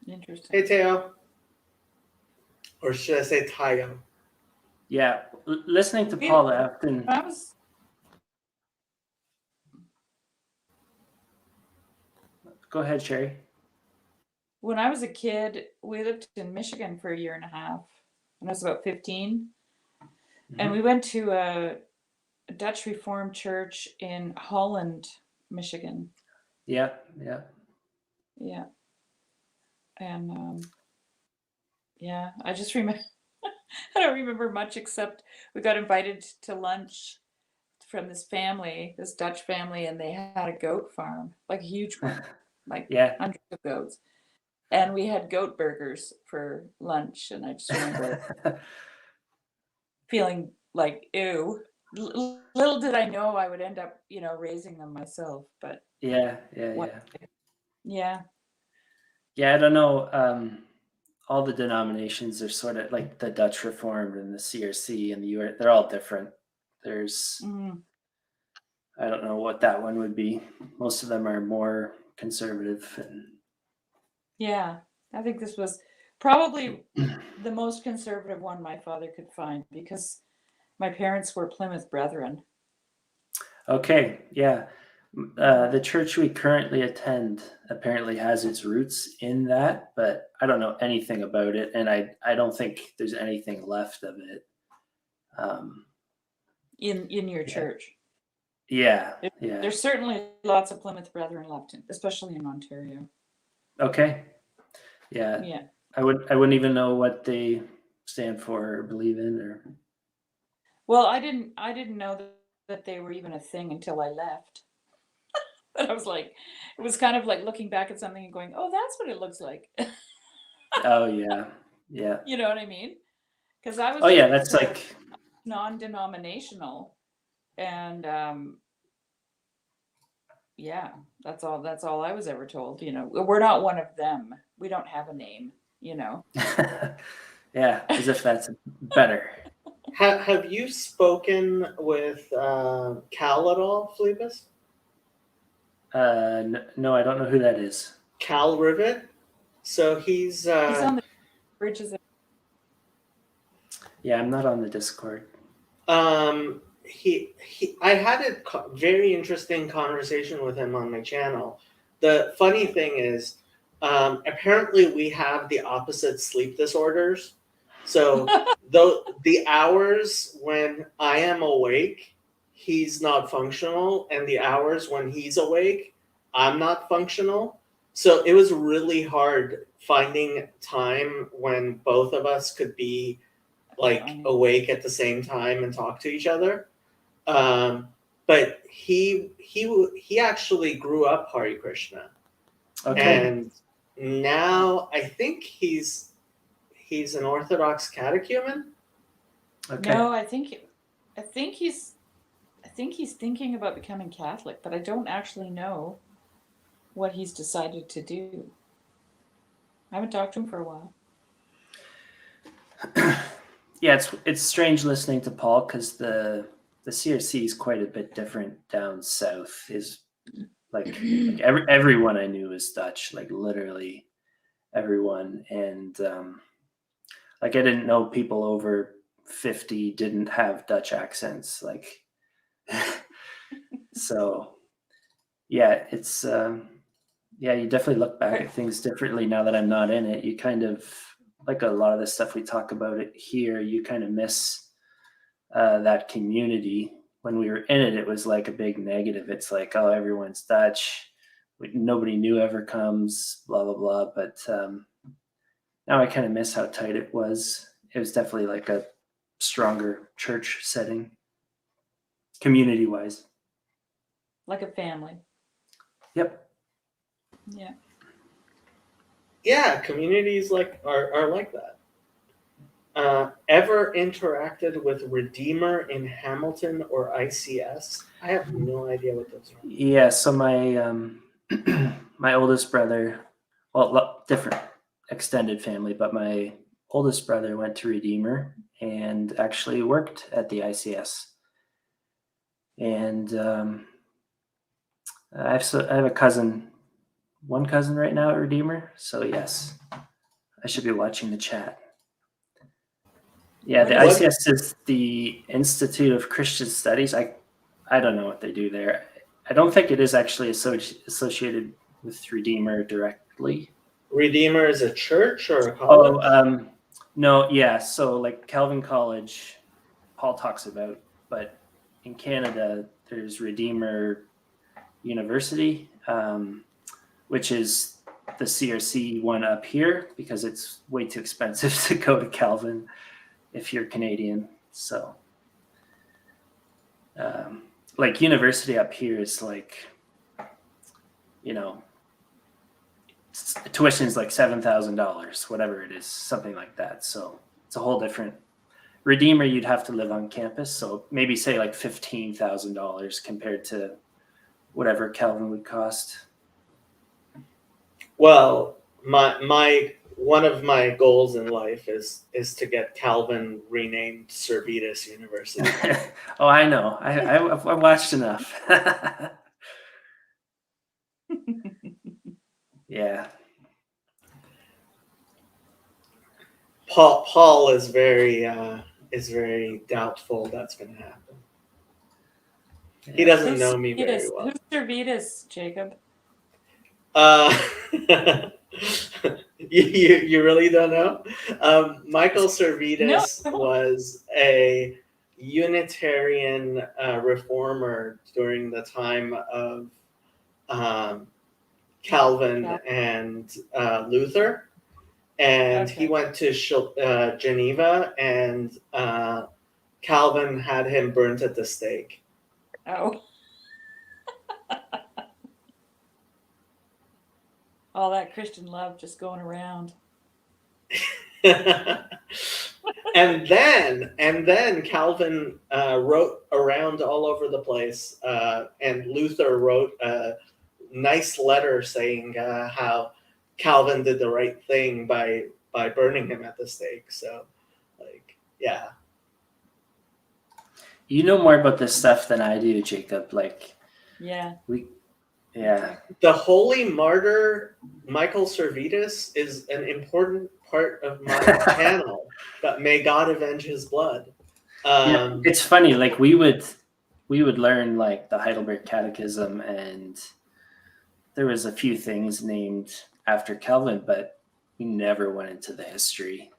Interesting. Hey Teo, or should I say Tayo? Yeah, listening to Paul often. I was. Go ahead, Sherry. When I was a kid, we lived in Michigan for a year and a half. When I was about 15, and we went to a Dutch Reformed church in Holland, Michigan. Yeah. And yeah, I just remember. I don't remember much except we got invited to lunch from this Dutch family, and they had a goat farm, like a huge one, like hundreds of goats. And we had goat burgers for lunch, and I just remember feeling like, ew. Little did I know I would end up, raising them myself. But yeah. I don't know. All the denominations are sort of like the Dutch Reformed and the CRC and the US. They're all different. There's, I don't know what that one would be. Most of them are more conservative. Yeah, I think this was probably the most conservative one my father could find, because my parents were Plymouth Brethren. Okay, yeah. The church we currently attend apparently has its roots in that, but I don't know anything about it, and I don't think there's anything left of it. In your church. Yeah. There's certainly lots of Plymouth Brethren left, especially in Ontario. Okay. Yeah. I wouldn't even know what they stand for or believe in, or. Well, I didn't know that they were even a thing until I left. But I was like, it was kind of like looking back at something and going, oh, that's what it looks like. Oh yeah, yeah. You know what I mean? Because I Oh was yeah, just that's told like non-denominational, and yeah, that's all I was ever told. We're not one of them. We don't have a name. yeah, as if that's better. Have you spoken with Cal at all, Phlebas? No, I don't know who that is. Cal Rivet? So he's He's on the bridges. Yeah, I'm not on the Discord. I had a very interesting conversation with him on my channel. The funny thing is, apparently we have the opposite sleep disorders. So the hours when I am awake, he's not functional, and the hours when he's awake, I'm not functional. So it was really hard finding time when both of us could be like awake at the same time and talk to each other. But he actually grew up Hare Krishna, Okay. and now I think he's an Orthodox catechumen. Okay. No, I think he's thinking about becoming Catholic, but I don't actually know what he's decided to do. I haven't talked to him for a while. Yeah, it's strange listening to Paul because the CRC is quite a bit different down south. Is like everyone I knew is Dutch, like literally everyone, and like I didn't know people over 50 didn't have Dutch accents, like so. Yeah, it's yeah, you definitely look back at things differently now that I'm not in it. You kind of like a lot of the stuff we talk about it here. You kind of miss that community. When we were in it, it was like a big negative. It's like, oh, everyone's Dutch. Nobody new ever comes, blah, blah, blah. But now I kind of miss how tight it was. It was definitely like a stronger church setting, community-wise. Like a family. Yep. Yeah. Yeah, communities are like that. Ever interacted with Redeemer in Hamilton or ICS? I have no idea what those are. Yeah, so my my oldest brother, well, different extended family, but my oldest brother went to Redeemer and actually worked at the ICS. And I have a cousin, one cousin right now at Redeemer. So yes, I should be watching the chat. Yeah, the ICS is the Institute of Christian Studies. I don't know what they do there. I don't think it is actually associated with Redeemer directly. Redeemer is a church or a college? Oh, no, yeah. So like Calvin College, Paul talks about, but in Canada, there's Redeemer University, which is the CRC one up here because it's way too expensive to go to Calvin if you're Canadian. So like university up here is like, tuition is like $7,000, whatever it is, something like that. So it's a whole different. Redeemer, you'd have to live on campus, so maybe say like $15,000 compared to whatever Calvin would cost. Well, my one of my goals in life is to get Calvin renamed Servetus University. Oh, I know. I've watched enough. Yeah. Paul is very doubtful that's going to happen. Yeah. He doesn't know me very well. Who's Servetus, Jacob? You really don't know? Michael Servetus was a Unitarian reformer during the time of Calvin and Luther. And he went to Geneva, and Calvin had him burnt at the stake. Oh. All that Christian love just going around. and then Calvin wrote around all over the place, and Luther wrote a nice letter saying how Calvin did the right thing by burning him at the stake. So, like, yeah. You know more about this stuff than I do, Jacob. Like, Yeah. yeah. The holy martyr Michael Servetus is an important part of my channel, but may God avenge his blood. Yeah, it's funny. Like we would learn like the Heidelberg Catechism, and there was a few things named after Calvin, but we never went into the history,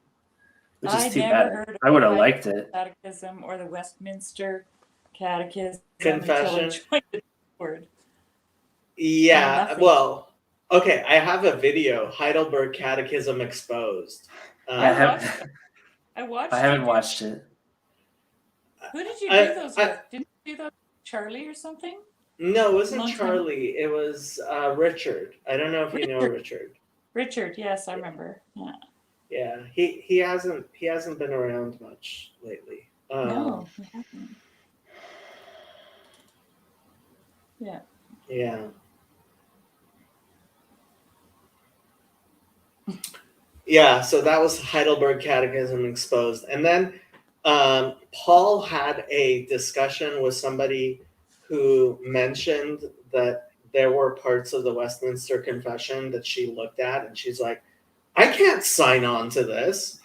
which is too bad. heard of I would have the liked it. Catechism or the Westminster Catechism Confession. until I joined the word. Yeah, Nothing. well, okay, I have a video, Heidelberg Catechism Exposed. I watched. I haven't watched it. Who did you do those with? Didn't you do those with Charlie or something? No, it wasn't Long time. Charlie. It was Richard. I don't know if you know Richard. Richard, yes, I remember. Yeah. Yeah, he hasn't been around much lately. No, he hasn't. Yeah. Yeah. Yeah, so that was Heidelberg Catechism Exposed. And then Paul had a discussion with somebody who mentioned that there were parts of the Westminster Confession that she looked at, and she's like, I can't sign on to this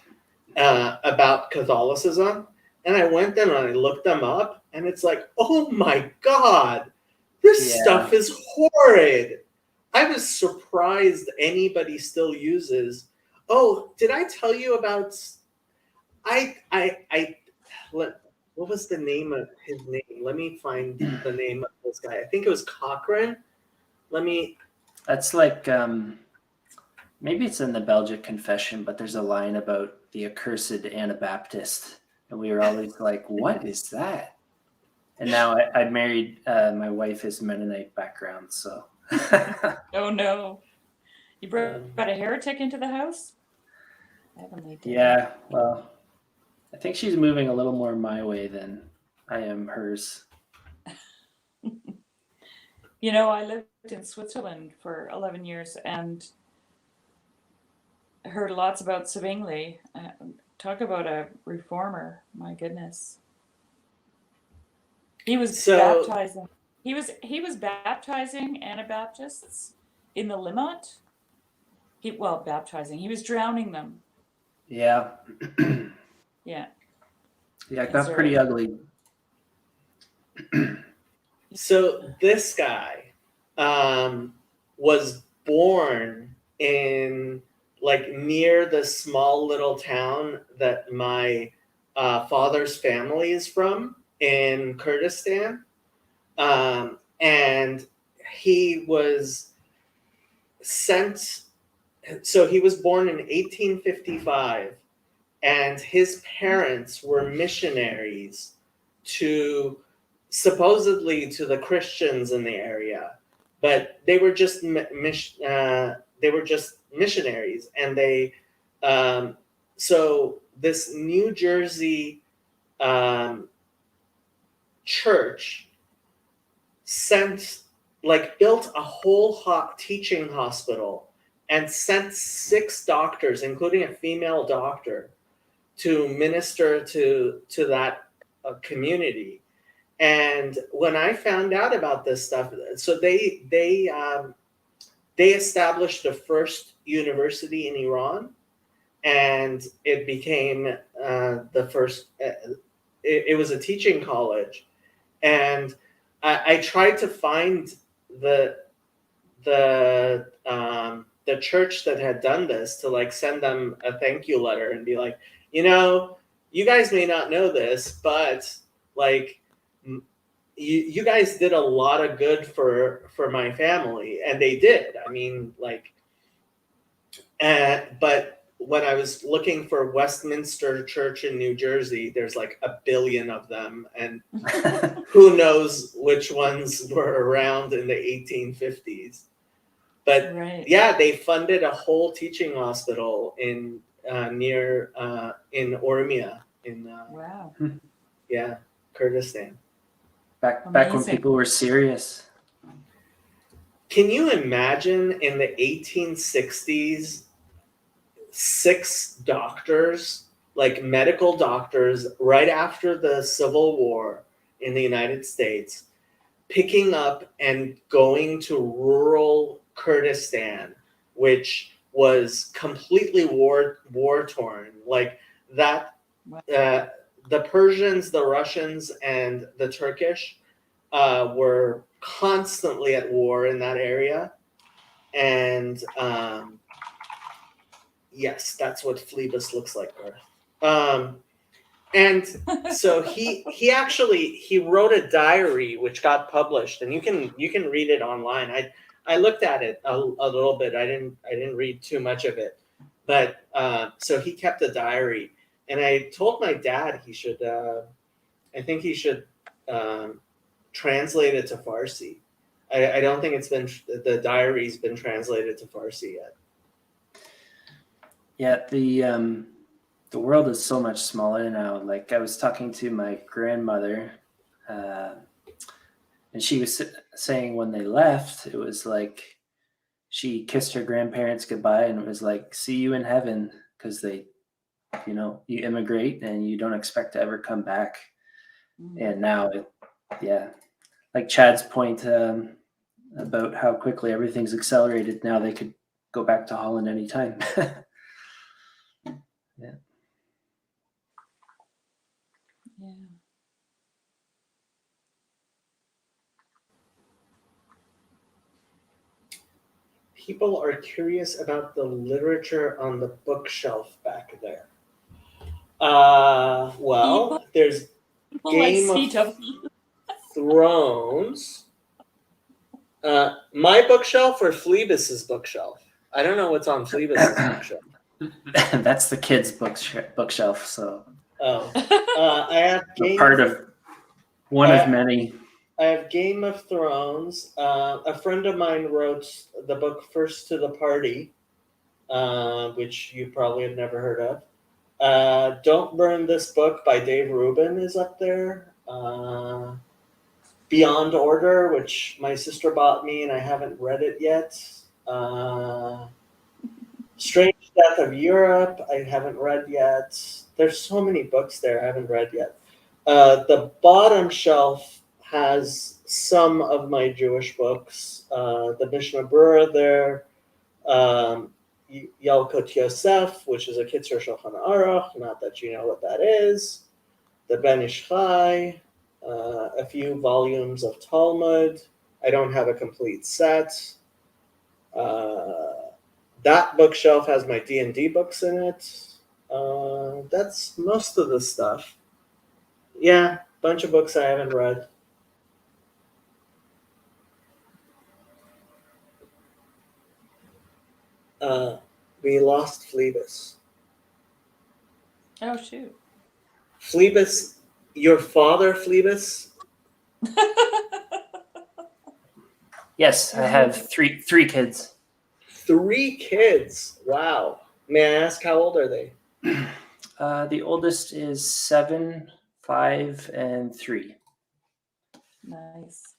about Catholicism. And I went and I looked them up, and it's like, oh my God, this stuff is horrid. I was surprised anybody still uses. Oh, did I tell you about? What was the name of his name? Let me find the name of this guy. I think it was Cochrane. That's like maybe it's in the Belgic Confession, but there's a line about the accursed Anabaptist, and we were always like, "What is that?" And now I married my wife is Mennonite background, so. Oh no! You brought a heretic into the house? Yeah, well, I think she's moving a little more my way than I am hers. You know, I lived in Switzerland for 11 years and heard lots about Zwingli. Talk about a reformer! My goodness, he was baptizing. He was baptizing Anabaptists in the Limmat. He was drowning them. Yeah. Yeah. Yeah, it got pretty ugly. So this guy was born in like near the small little town that my father's family is from in Kurdistan. And he was sent, so he was born in 1855, and his parents were missionaries supposedly to the Christians in the area, but they were just missionaries, and they so this New Jersey church built a whole teaching hospital and sent 6 doctors, including a female doctor, to minister to that community. And when I found out about this stuff, so they established the first university in Iran, and it became the first. It was a teaching college, and I tried to find the church that had done this to like send them a thank you letter and be like, you guys may not know this, but like you guys did a lot of good for my family, and they did. I mean, like, but when I was looking for Westminster Church in New Jersey, there's like 1 billion of them, and who knows which ones were around in the 1850s. But Right. yeah, they funded a whole teaching hospital in near in Oromia in Wow. yeah, Kurdistan. Back when Amazing. people were serious. Can you imagine in the 1860s, 6 doctors, like medical doctors, right after the Civil War in the United States, picking up and going to rural Kurdistan, which was completely war torn, like that. Wow. The Persians, the Russians, and the Turkish were constantly at war in that area, and yes, that's what Phlebas looks like, Garth. And so he wrote a diary which got published, and you can read it online. I looked at it a little bit. I didn't read too much of it, but so he kept a diary, and I told my dad he should. I think he should translate it to Farsi. I don't think the diary's been translated to Farsi yet. Yeah, the world is so much smaller now. Like I was talking to my grandmother, and she was saying when they left, it was like she kissed her grandparents goodbye, and it was like, "See you in heaven," because they, you immigrate and you don't expect to ever come back. And now, yeah, like Chad's point about how quickly everything's accelerated. Now they could go back to Holland anytime. Yeah. Yeah. People are curious about the literature on the bookshelf back there. Well, there's People like Game of CW. Thrones. My bookshelf or Phlebas's bookshelf? I don't know what's on Phlebas's bookshelf. That's the kids' bookshelf. So Oh, I have part of one of many. I have Game of Thrones. A friend of mine wrote the book First to the Party, which you probably have never heard of. Don't Burn This Book by Dave Rubin is up there. Beyond Order, which my sister bought me and I haven't read it yet. Strange Death of Europe, I haven't read yet. There's so many books there I haven't read yet. The bottom shelf has some of my Jewish books. The Mishnah Berurah there, Yalkut Yosef, which is a Kitzur Shulchan Aruch, not that you know what that is. The Ben Ish Chai, a few volumes of Talmud. I don't have a complete set. That bookshelf has my D&D books in it. That's most of the stuff. Yeah, bunch of books I haven't read. We lost Phlebas. Oh shoot. Phlebas, your father, Phlebas? Yes, I have three kids. 3 kids. Wow. May I ask how old are they? The oldest is 7, 5, and 3. Nice.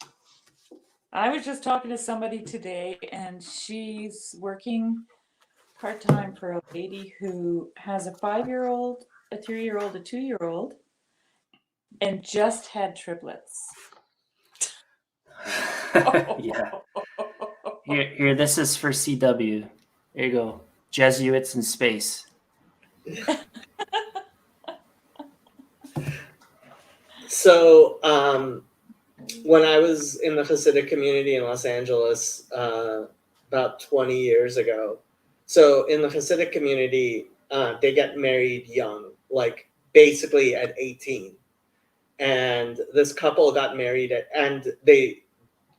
I was just talking to somebody today, and she's working part-time for a lady who has a 5-year-old, a 3-year-old, a 2-year-old, and just had triplets. Yeah. Here, this is for CW. There you go. Jesuits in space. So, when I was in the Hasidic community in Los Angeles about 20 years ago, so in the Hasidic community, they get married young, like basically at 18. And this couple got married and they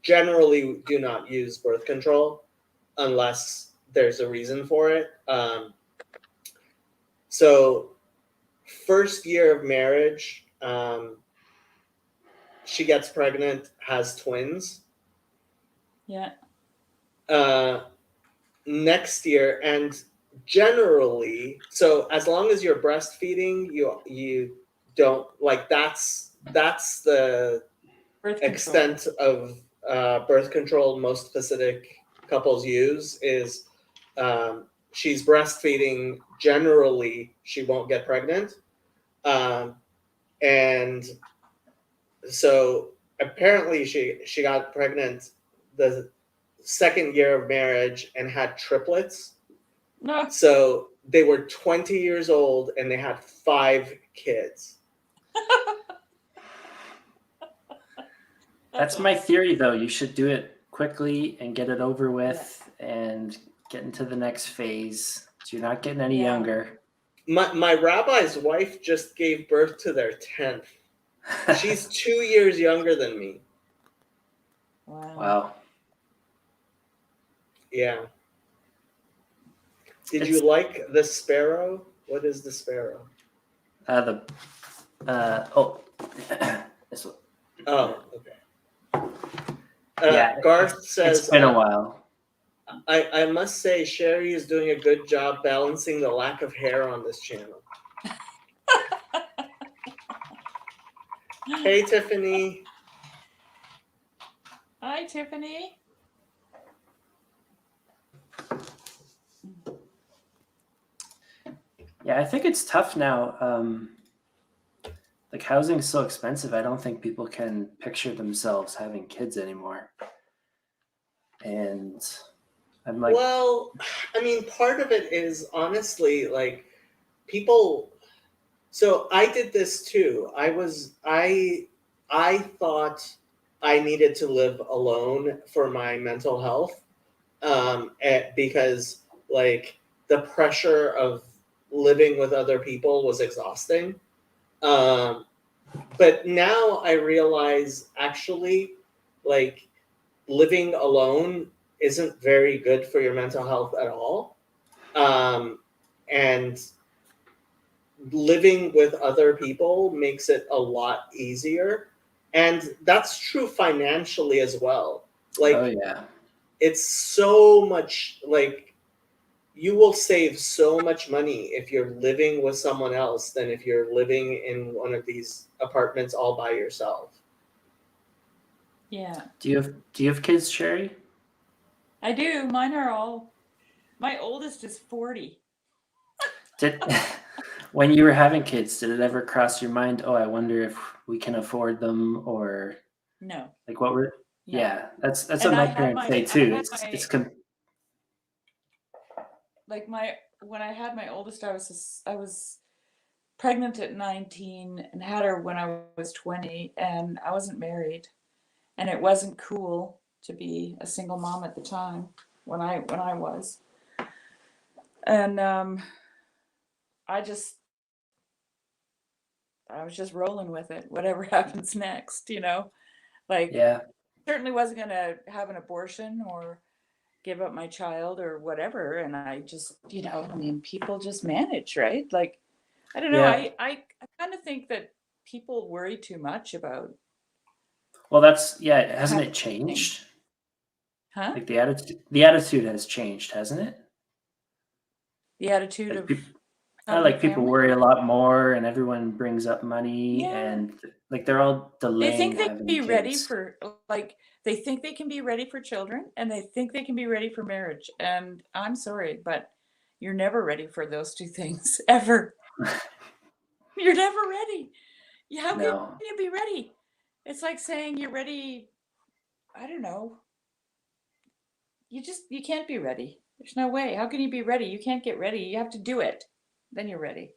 generally do not use birth control unless there's a reason for it. So first year of marriage, she gets pregnant, has twins. Yeah. next year, and generally, so as long as you're breastfeeding, you don't like that's the Birth control. extent of birth control most Pacific couples use is she's breastfeeding. Generally, she won't get pregnant, and so apparently she got pregnant the second year of marriage and had triplets. No. So they were 20 years old and they had 5 kids. That's my theory, though. You should do it quickly and get it over with and get into the next phase. So you're not getting any Yeah. younger. My rabbi's wife just gave birth to their 10th. She's 2 years younger than me. Wow. Wow. Yeah. Did you like the sparrow? What is the sparrow? This one. Oh, okay. Yeah, Garth says, It's been a while. I must say Sherry is doing a good job balancing the lack of hair on this channel. Hey, Tiffany. Hi, Tiffany. Yeah, I think it's tough now. Like housing is so expensive. I don't think people can picture themselves having kids anymore. And I'm like, Well, I mean, part of it is honestly like people. So I did this too. I thought I needed to live alone for my mental health, because like the pressure of living with other people was exhausting. But now I realize actually, like living alone isn't very good for your mental health at all. And living with other people makes it a lot easier. And that's true financially as well. Like, oh yeah, it's so much like you will save so much money if you're living with someone else than if you're living in one of these apartments all by yourself. Yeah, do you have kids, Sherry? I do. Mine are all. My oldest is 40. Did when you were having kids, did it ever cross your mind? Oh, I wonder if we can afford them, or No. like what were? No. Yeah, that's And what I my had parents my- say I too. had It's like when I had my oldest, I was pregnant at 19 and had her when I was 20, and I wasn't married, and it wasn't cool to be a single mom at the time when I was, and I was just rolling with it, whatever happens next, like yeah. certainly wasn't gonna have an abortion or give up my child or whatever, and I just, I mean, people just manage, right? Like, I don't know. Yeah. I kind of think that people worry too much about, Well, hasn't it changed? huh? Like the attitude has changed, hasn't it? The attitude Like of people, having a like people family. worry a lot more, and everyone brings up money, Yeah. and like they're all They delaying think they can having be ready kids. for, like, they think they can be ready for children, and they think they can be ready for marriage. And I'm sorry, but you're never ready for those two things ever. You're never ready. How can No. you be ready? It's like saying you're ready. I don't know. You can't be ready. There's no way. How can you be ready? You can't get ready. You have to do it. Then you're ready.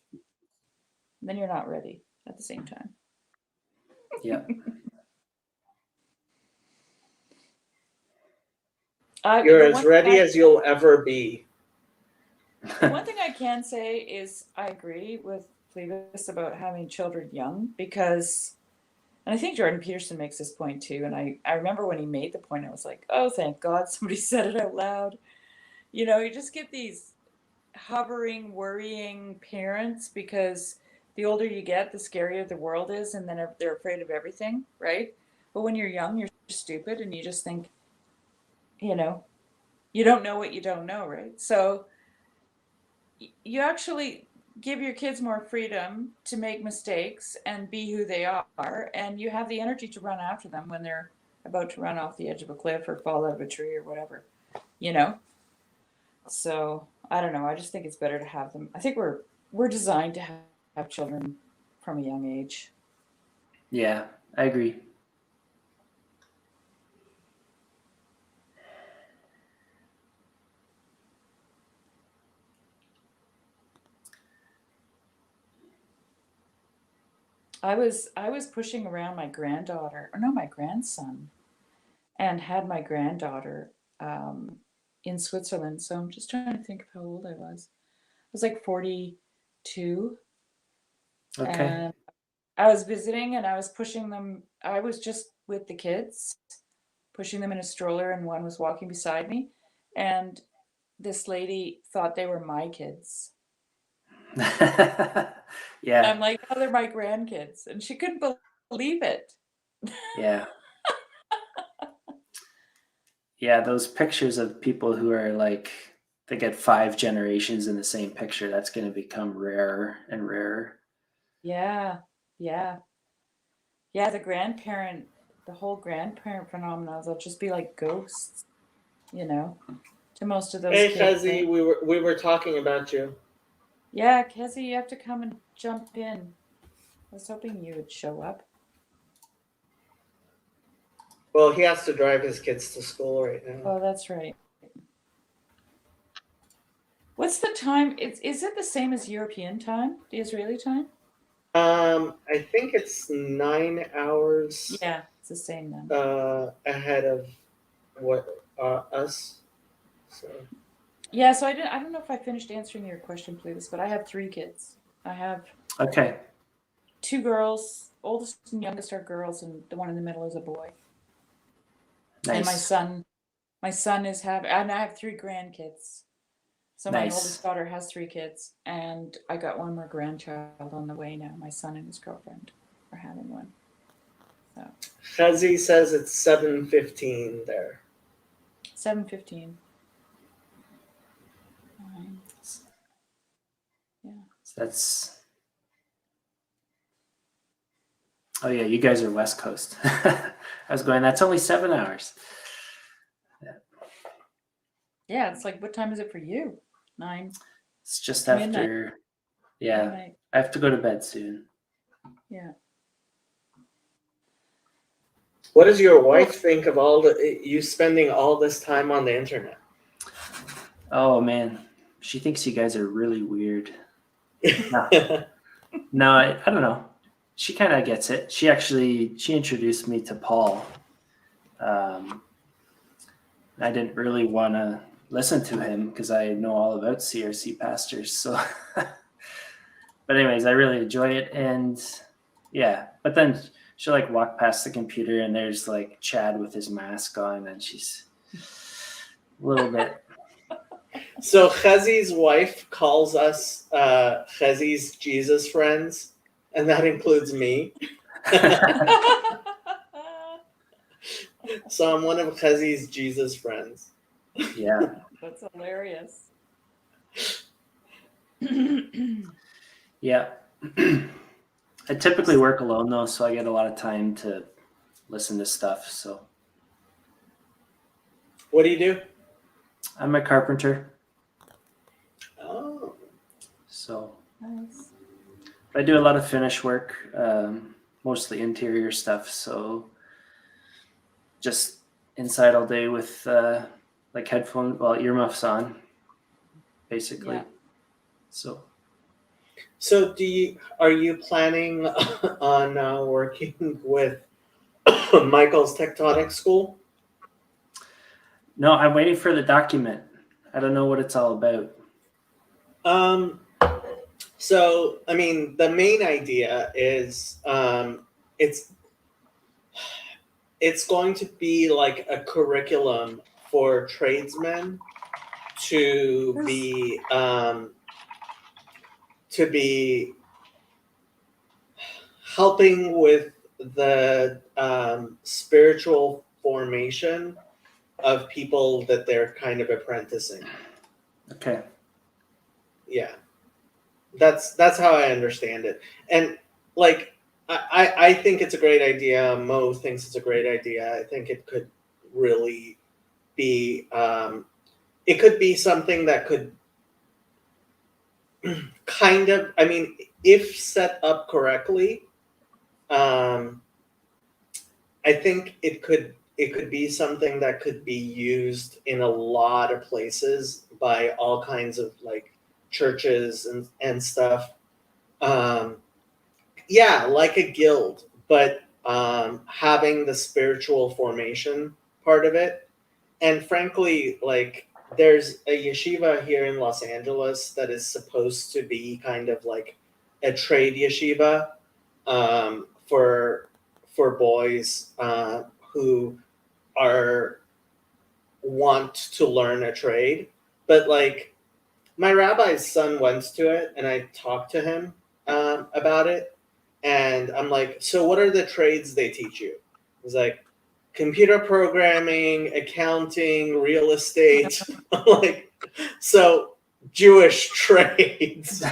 Then you're not ready at the same time. Yeah. You're as ready as you'll ever be. The one thing I can say is I agree with Flevis about having children young, because, and I think Jordan Peterson makes this point too, and I remember when he made the point, I was like, oh, thank God somebody said it out loud. You just get these hovering, worrying parents, because the older you get, the scarier the world is, and then they're afraid of everything, right? But when you're young, you're stupid, and you just think, you don't know what you don't know, right? So you actually give your kids more freedom to make mistakes and be who they are, and you have the energy to run after them when they're about to run off the edge of a cliff or fall out of a tree or whatever, you know? So I don't know. I just think it's better to have them. I think we're designed to have children from a young age. Yeah, I agree. I was pushing around my granddaughter, or no, my grandson, and had my granddaughter in Switzerland. So I'm just trying to think of how old I was. I was like 42, Okay. and I was visiting, and I was pushing them. I was just with the kids, pushing them in a stroller, and one was walking beside me, and this lady thought they were my kids. Yeah, I'm like, oh, they're my grandkids, and she couldn't believe it. yeah. Yeah, those pictures of people who are like they get 5 generations in the same picture, that's going to become rarer and rarer. Yeah, yeah. Yeah, the whole grandparent phenomena, they'll just be like ghosts, you know, to most of those Hey, kids, Fezzy, right? we were talking about you. Yeah, Kezzy, you have to come and jump in. I was hoping you would show up. Well, he has to drive his kids to school right now. Oh, that's right. What's the time? Is it the same as European time, the Israeli time? I think it's 9 hours Yeah, it's the same then. ahead of what us. So Yeah, so I don't know if I finished answering your question, please, but I have 3 kids. I have Okay, 2 girls, oldest and youngest are girls, and the one in the middle is a boy. And nice, my son is having, and I have 3 grandkids. So my nice. oldest daughter has 3 kids, and I got one more grandchild on the way now. My son and his girlfriend are having one. So Fezzy says it's 7:15 there. 7:15. Yeah. So that's oh yeah, you guys are West Coast. I was going. That's only 7 hours. Yeah, it's like, what time is it for you? 9 It's just midnight. after. Yeah, Midnight. I have to go to bed soon. Yeah. What does your wife think of you spending all this time on the internet? Oh man, she thinks you guys are really weird. No, I don't know. She kind of gets it. She introduced me to Paul. I didn't really want to listen to him because I know all about CRC pastors. So, but anyways, I really enjoy it, and yeah. But then she'll like walk past the computer, and there's like Chad with his mask on, and she's a little bit. So Chezi's wife calls us Chezi's Jesus friends, and that includes me. So I'm one of Chezi's Jesus friends. Yeah. That's hilarious. Yeah. I typically work alone though, so I get a lot of time to listen to stuff. So What do you do? I'm a carpenter, Oh, so Nice. I do a lot of finish work, mostly interior stuff. So just inside all day with like earmuffs on, basically. Yeah. So so are you planning on working with Michael's Tectonic School? no, I'm waiting for the document. I don't know what it's all about. So I mean, the main idea is it's going to be like a curriculum for tradesmen to be helping with the spiritual formation of people that they're kind of apprenticing. Okay. Yeah, that's how I understand it. And like I think it's a great idea. Mo thinks it's a great idea. I think it could really be it could be something that could kind of, I mean, if set up correctly, I think it could be something that could be used in a lot of places by all kinds of like churches and stuff. Yeah, like a guild, but having the spiritual formation part of it. And frankly, like there's a yeshiva here in Los Angeles that is supposed to be kind of like a trade yeshiva for boys who are want to learn a trade. But like my rabbi's son went to it, and I talked to him about it, and I'm like, so what are the trades they teach you? He's like, computer programming, accounting, real estate. I'm like, so Jewish trades.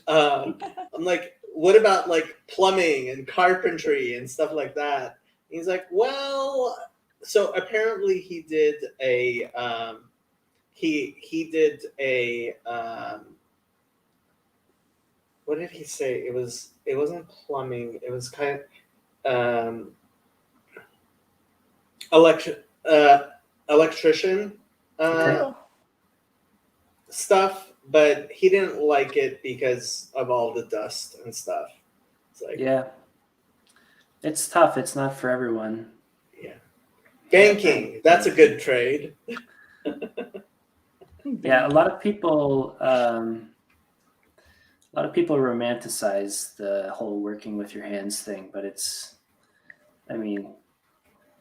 I'm like, what about like plumbing and carpentry and stuff like that? He's like, well, so apparently he did a he did a what did he say? It wasn't plumbing. It was kind of electrician Okay. stuff, but he didn't like it because of all the dust and stuff. It's like, Yeah. It's tough. It's not for everyone. yeah. Banking, that's a good trade. Yeah, a lot of people romanticize the whole working with your hands thing, but it's, I mean,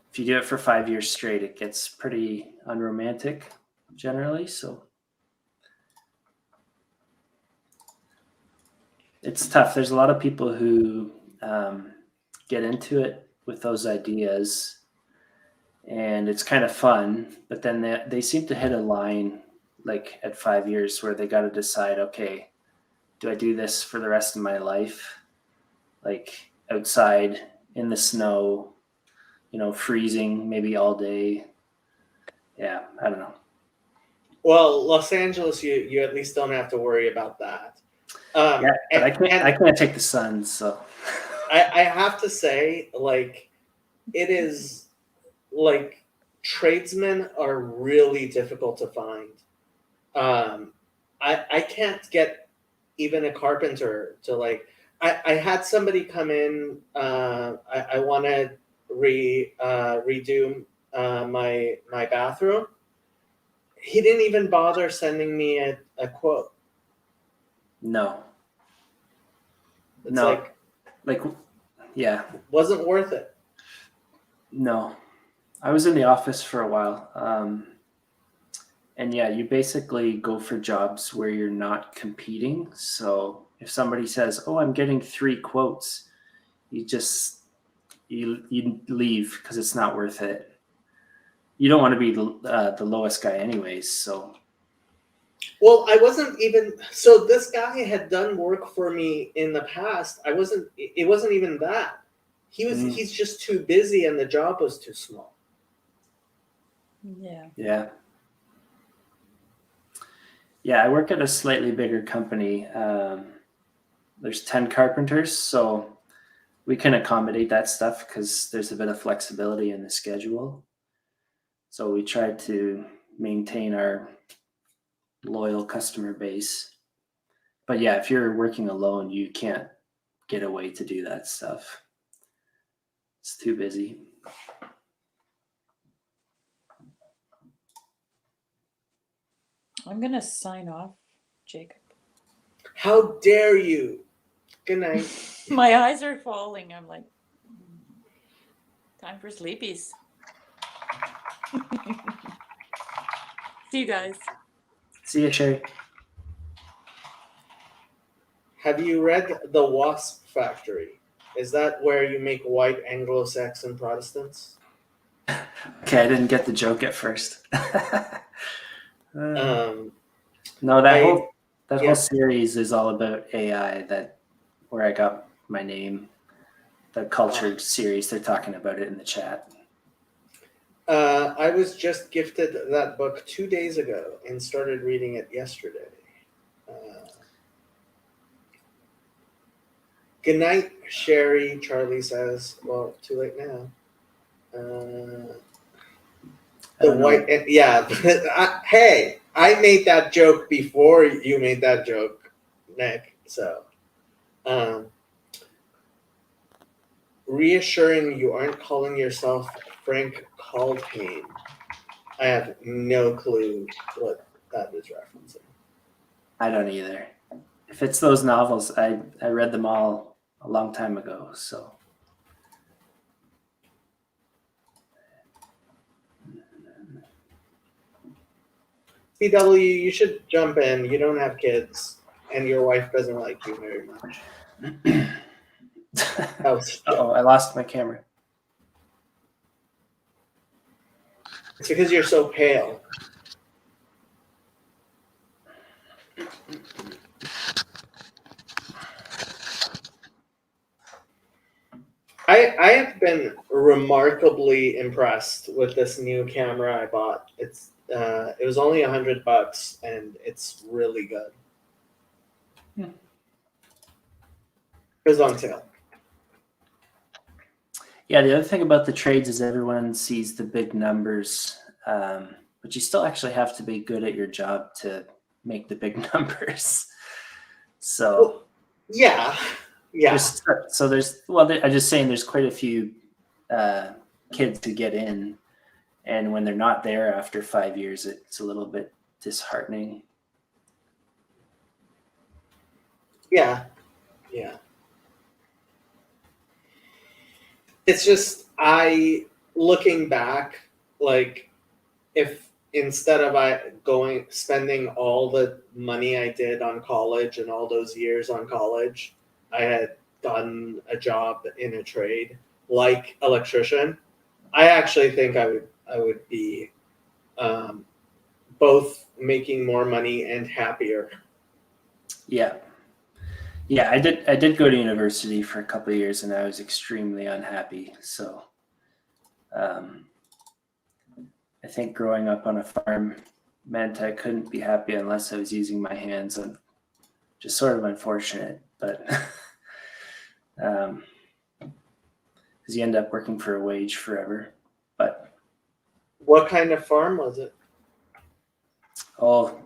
if you do it for 5 years straight, it gets pretty unromantic generally. So it's tough. There's a lot of people who get into it with those ideas, and it's kind of fun, but then they seem to hit a line like at 5 years where they got to decide, okay, do I do this for the rest of my life? Like outside in the snow, freezing maybe all day. Yeah, I don't know. Well, Los Angeles, you at least don't have to worry about that. Yeah, but and I can't take the sun, so I have to say, like, it is like tradesmen are really difficult to find. I can't get even a carpenter to like. I had somebody come in. I want to redo my bathroom. He didn't even bother sending me a quote. no. It's No. Like, yeah, wasn't worth it. no. I was in the office for a while. And yeah, you basically go for jobs where you're not competing. So if somebody says, "Oh, I'm getting 3 quotes," you leave because it's not worth it. You don't want to be the lowest guy anyways. So Well, I wasn't even so. This guy had done work for me in the past. I wasn't. It wasn't even that. He's just too busy, and the job was too small. Yeah. Yeah, I work at a slightly bigger company. There's 10 carpenters, so we can accommodate that stuff because there's a bit of flexibility in the schedule. So we try to maintain our loyal customer base. But yeah, if you're working alone, you can't get away to do that stuff. It's too busy. I'm going to sign off, Jacob. How dare you? Good night. My eyes are falling. I'm like, time for sleepies. See you guys. See ya, Sherry. Have you read The Wasp Factory? Is that where you make white Anglo-Saxon Protestants? Okay, I didn't get the joke at first. Um, No, that I- whole yeah. series is all about AI. That where I got my name. The cultured series. They're talking about it in the chat. I was just gifted that book 2 days ago and started reading it yesterday. Good night, Sherry. Charlie says, "Well, too late now." I The don't know. white, yeah. Hey, I made that joke before you made that joke, Nick. So, reassuring you aren't calling yourself Frank Caldane. I have no clue what that is referencing. I don't either. If it's those novels, I read them all a long time ago. So CW, you should jump in. You don't have kids, and your wife doesn't like you very much. That was a joke. Oh, I lost my camera. It's because you're so pale. I have been remarkably impressed with this new camera I bought. It was only $100 and it's really good. Hmm. It was on sale. Yeah, the other thing about the trades is everyone sees the big numbers, but you still actually have to be good at your job to make the big numbers. So Yeah. I'm just saying there's quite a few kids to get in, and when they're not there after 5 years, it's a little bit disheartening. Yeah. It's just looking back, like if instead of spending all the money I did on college and all those years on college, I had done a job in a trade like electrician, I actually think I would be both making more money and happier. Yeah, I did go to university for a couple of years, and I was extremely unhappy. So, I think growing up on a farm meant I couldn't be happy unless I was using my hands, and just sort of unfortunate. But because you end up working for a wage forever. But What kind of farm was it? oh,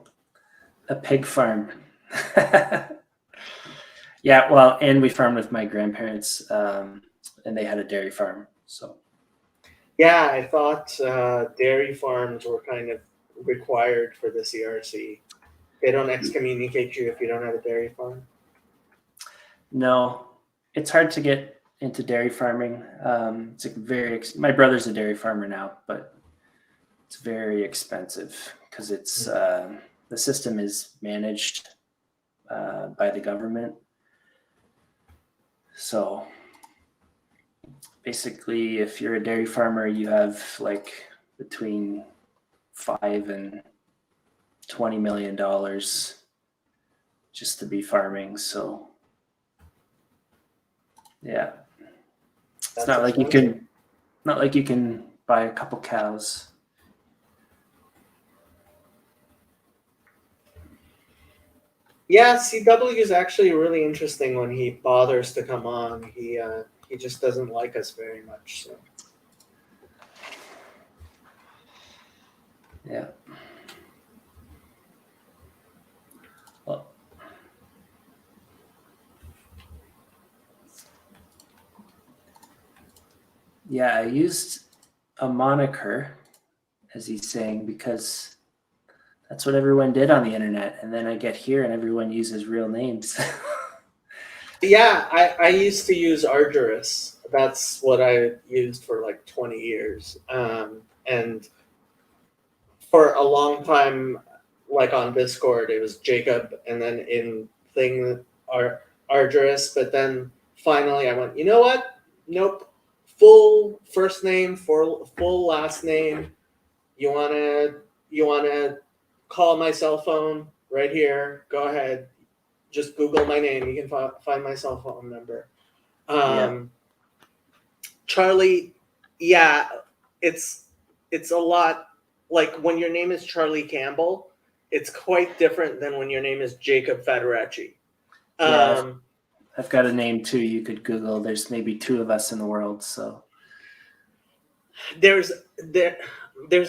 a pig farm. Yeah, well, and we farmed with my grandparents, and they had a dairy farm. So Yeah, I thought dairy farms were kind of required for the CRC. They don't excommunicate you if you don't have a dairy farm. no, it's hard to get into dairy farming. It's like my brother's a dairy farmer now, but it's very expensive because it's the system is managed by the government. So basically, if you're a dairy farmer, you have like between $5 and $20 million just to be farming. So yeah, it's not like you can buy a couple cows. Yeah, CW is actually really interesting when he bothers to come on. He just doesn't like us very much. So. Yeah. Well, yeah, I used a moniker, as he's saying, because that's what everyone did on the internet. And then I get here and everyone uses real names. Yeah, I used to use Arduous. That's what I used for like 20 years. And for a long time, like on Discord, it was Jacob, and then in Arduous. But then finally I went, you know what? Nope. Full first name, full last name. You wanna call my cell phone right here? Go ahead. Just Google my name. You can find my cell phone number. Charlie, yeah, it's a lot like when your name is Charlie Campbell, it's quite different than when your name is Jacob Federacci. Yeah, I've got a name too. You could Google. There's maybe 2 of us in the world. So There's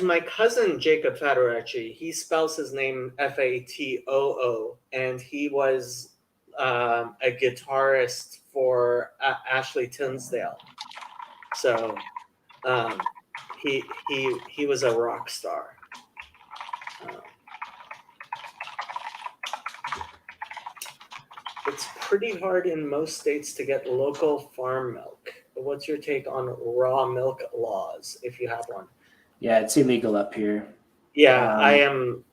my cousin Jacob Federacci. He spells his name Fatoo, and he was a guitarist for Ashley Tisdale. So he was a rock star. It's pretty hard in most states to get local farm milk. What's your take on raw milk laws, if you have one? yeah, it's illegal up here. Yeah, I am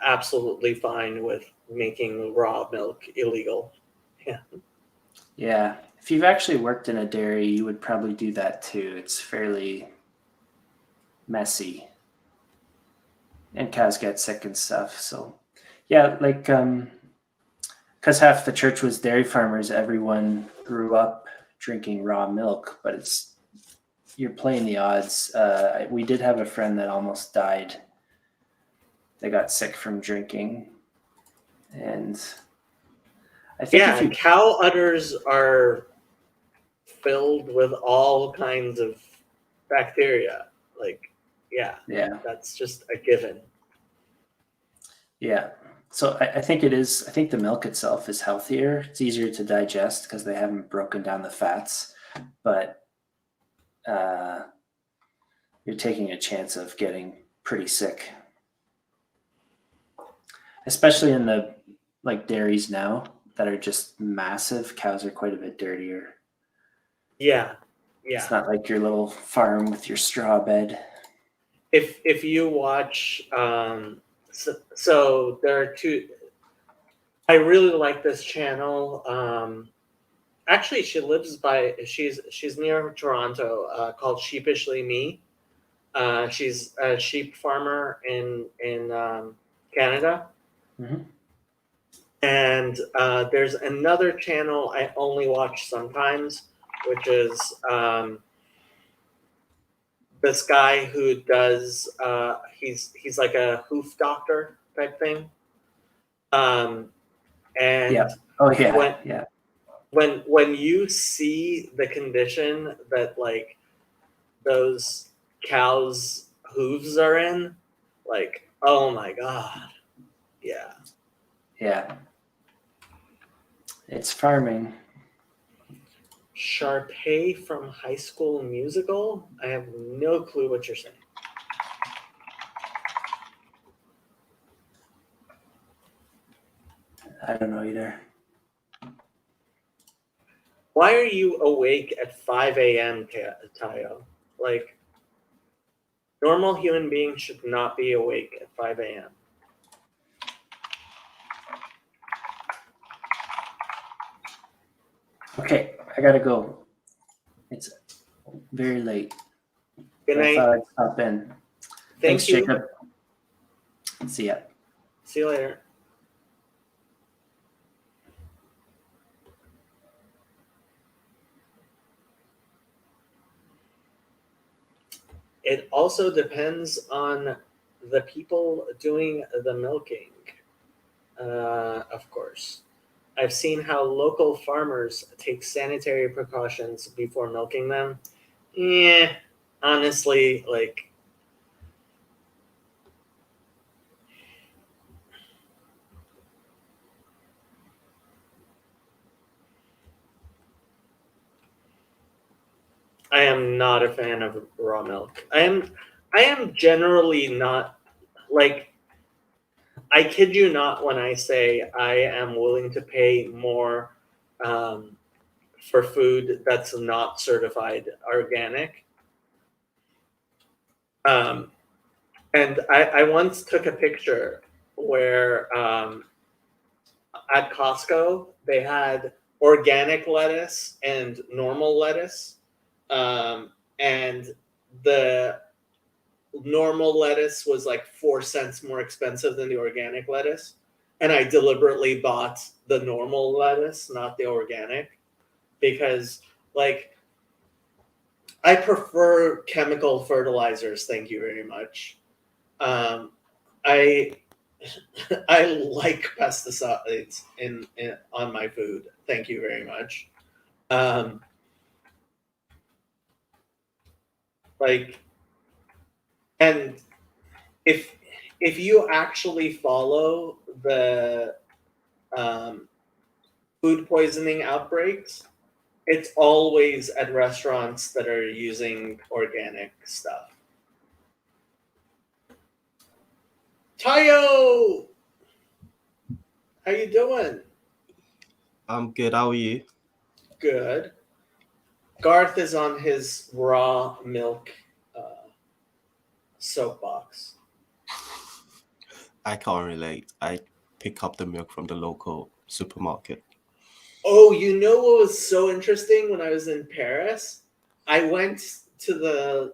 absolutely fine with making raw milk illegal. Yeah. Yeah, if you've actually worked in a dairy, you would probably do that too. It's fairly messy, and cows get sick and stuff. So, yeah, like because half the church was dairy farmers, everyone grew up drinking raw milk. But you're playing the odds. We did have a friend that almost died. They got sick from drinking, and I think Yeah, if you cow udders are filled with all kinds of bacteria. Like, yeah, yeah. that's just a given. Yeah. So I think it is. I think the milk itself is healthier. It's easier to digest because they haven't broken down the fats. But you're taking a chance of getting pretty sick, especially in the like dairies now that are just massive. Cows are quite a bit dirtier. Yeah, It's yeah. not like your little farm with your straw bed. If you watch, so there are two. I really like this channel. Actually, she's near Toronto, called Sheepishly Me. She's a sheep farmer in Canada. Mm-hmm. And there's another channel I only watch sometimes, which is this guy who does he's like a hoof doctor type thing. And Yeah. Oh yeah. when Yeah. when you see the condition that like those cows' hooves are in, like, oh my god, yeah. Yeah. It's farming. Sharpay from High School Musical? I have no clue what you're saying. I don't know either. Why are you awake at 5 a.m., Tayo? Like, normal human beings should not be awake at 5 a.m. Okay, I gotta go. It's very late. Good I night. thought I'd stop in. Thanks, Thank you. Jacob. See ya. See you later. It also depends on the people doing the milking, of course. I've seen how local farmers take sanitary precautions before milking them. Yeah, honestly, like, I am not a fan of raw milk. I am generally not like, I kid you not when I say I am willing to pay more for food that's not certified organic. And I once took a picture where at Costco they had organic lettuce and normal lettuce, and the normal lettuce was like 4 cents more expensive than the organic lettuce, and I deliberately bought the normal lettuce, not the organic, because like I prefer chemical fertilizers. Thank you very much. I I like pesticides in on my food. Thank you very much. Um, like, and if if you actually follow the um, food poisoning outbreaks, it's always at restaurants that are using organic stuff. Tayo, how you doing? I'm good. How are you? Good. Garth is on his raw milk soapbox. I can't relate. I pick up the milk from the local supermarket. Oh, you know what was so interesting when I was in Paris? I went to the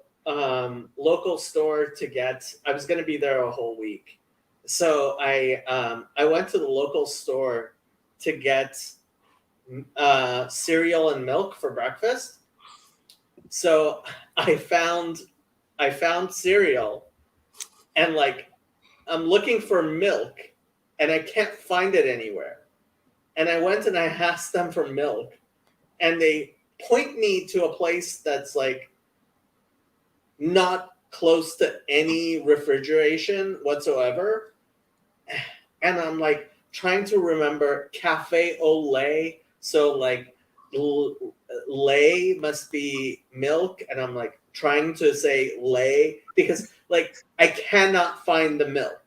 local store to get. I was going to be there a whole week, so I went to the local store to get cereal and milk for breakfast. So I found cereal, and like I'm looking for milk, and I can't find it anywhere. And I went and I asked them for milk, and they point me to a place that's like not close to any refrigeration whatsoever. And I'm like trying to remember cafe au lait. So like lait must be milk, and I'm like trying to say lait because like I cannot find the milk.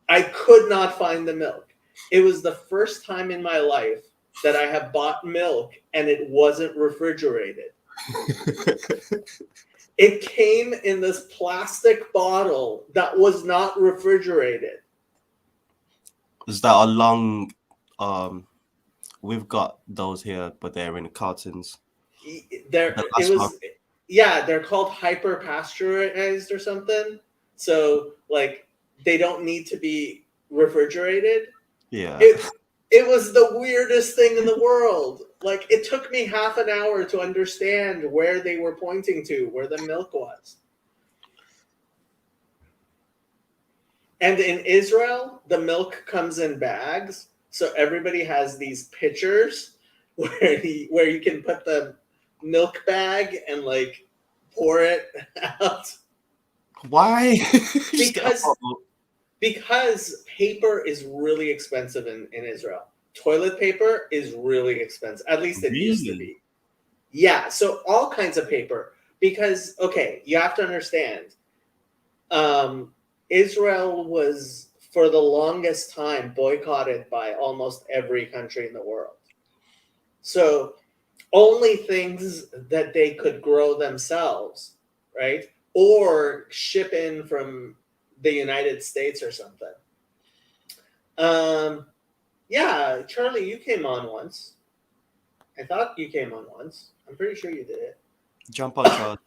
I could not find the milk. It was the first time in my life that I have bought milk and it wasn't refrigerated. It came in this plastic bottle that was not refrigerated. Is that a long? We've got those here, but they're in cartons. There, The it last was, one. yeah, they're called hyper pasteurized or something. So like they don't need to be refrigerated. Yeah. It was the weirdest thing in the world. Like it took me half an hour to understand where they were pointing to, where the milk was. And in Israel, the milk comes in bags, so everybody has these pitchers where you can put the milk bag and like pour it out Why? because paper is really expensive in Israel. Toilet paper is really expensive. At least it used to Really? be. Yeah, so all kinds of paper. Because, okay, you have to understand, Israel was, for the longest time, boycotted by almost every country in the world. So only things that they could grow themselves, right? Or ship in from the United States or something. Yeah, Charlie, you came on once. I thought you came on once. I'm pretty sure you did it. Jump on, Charles.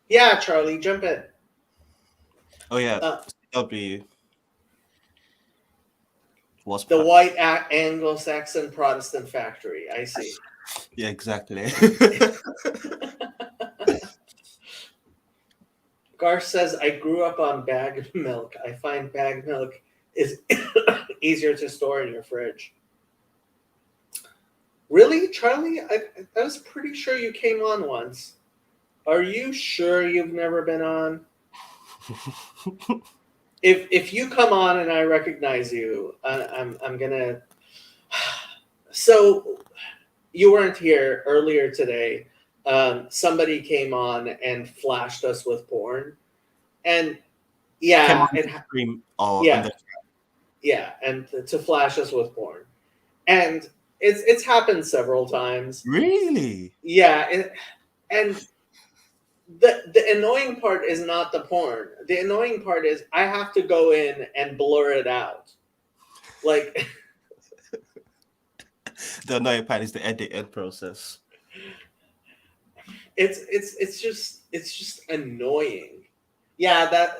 Yeah, Charlie, jump in. Oh yeah, CW. What's The white Anglo-Saxon Protestant factory. I see. Yeah, exactly. Garth says, I grew up on bagged milk. I find bagged milk is easier to store in your fridge. Really, Charlie? I was pretty sure you came on once. Are you sure you've never been on? If you come on and I recognize you, I'm gonna. So you weren't here earlier today. Somebody came on and flashed us with porn, and yeah, Stream or yeah, on the yeah, and to flash us with porn, and it's happened several times. Really? Yeah, and the annoying part is not the porn. The annoying part is I have to go in and blur it out. Like The annoying part is the editing process. It's just annoying. Yeah,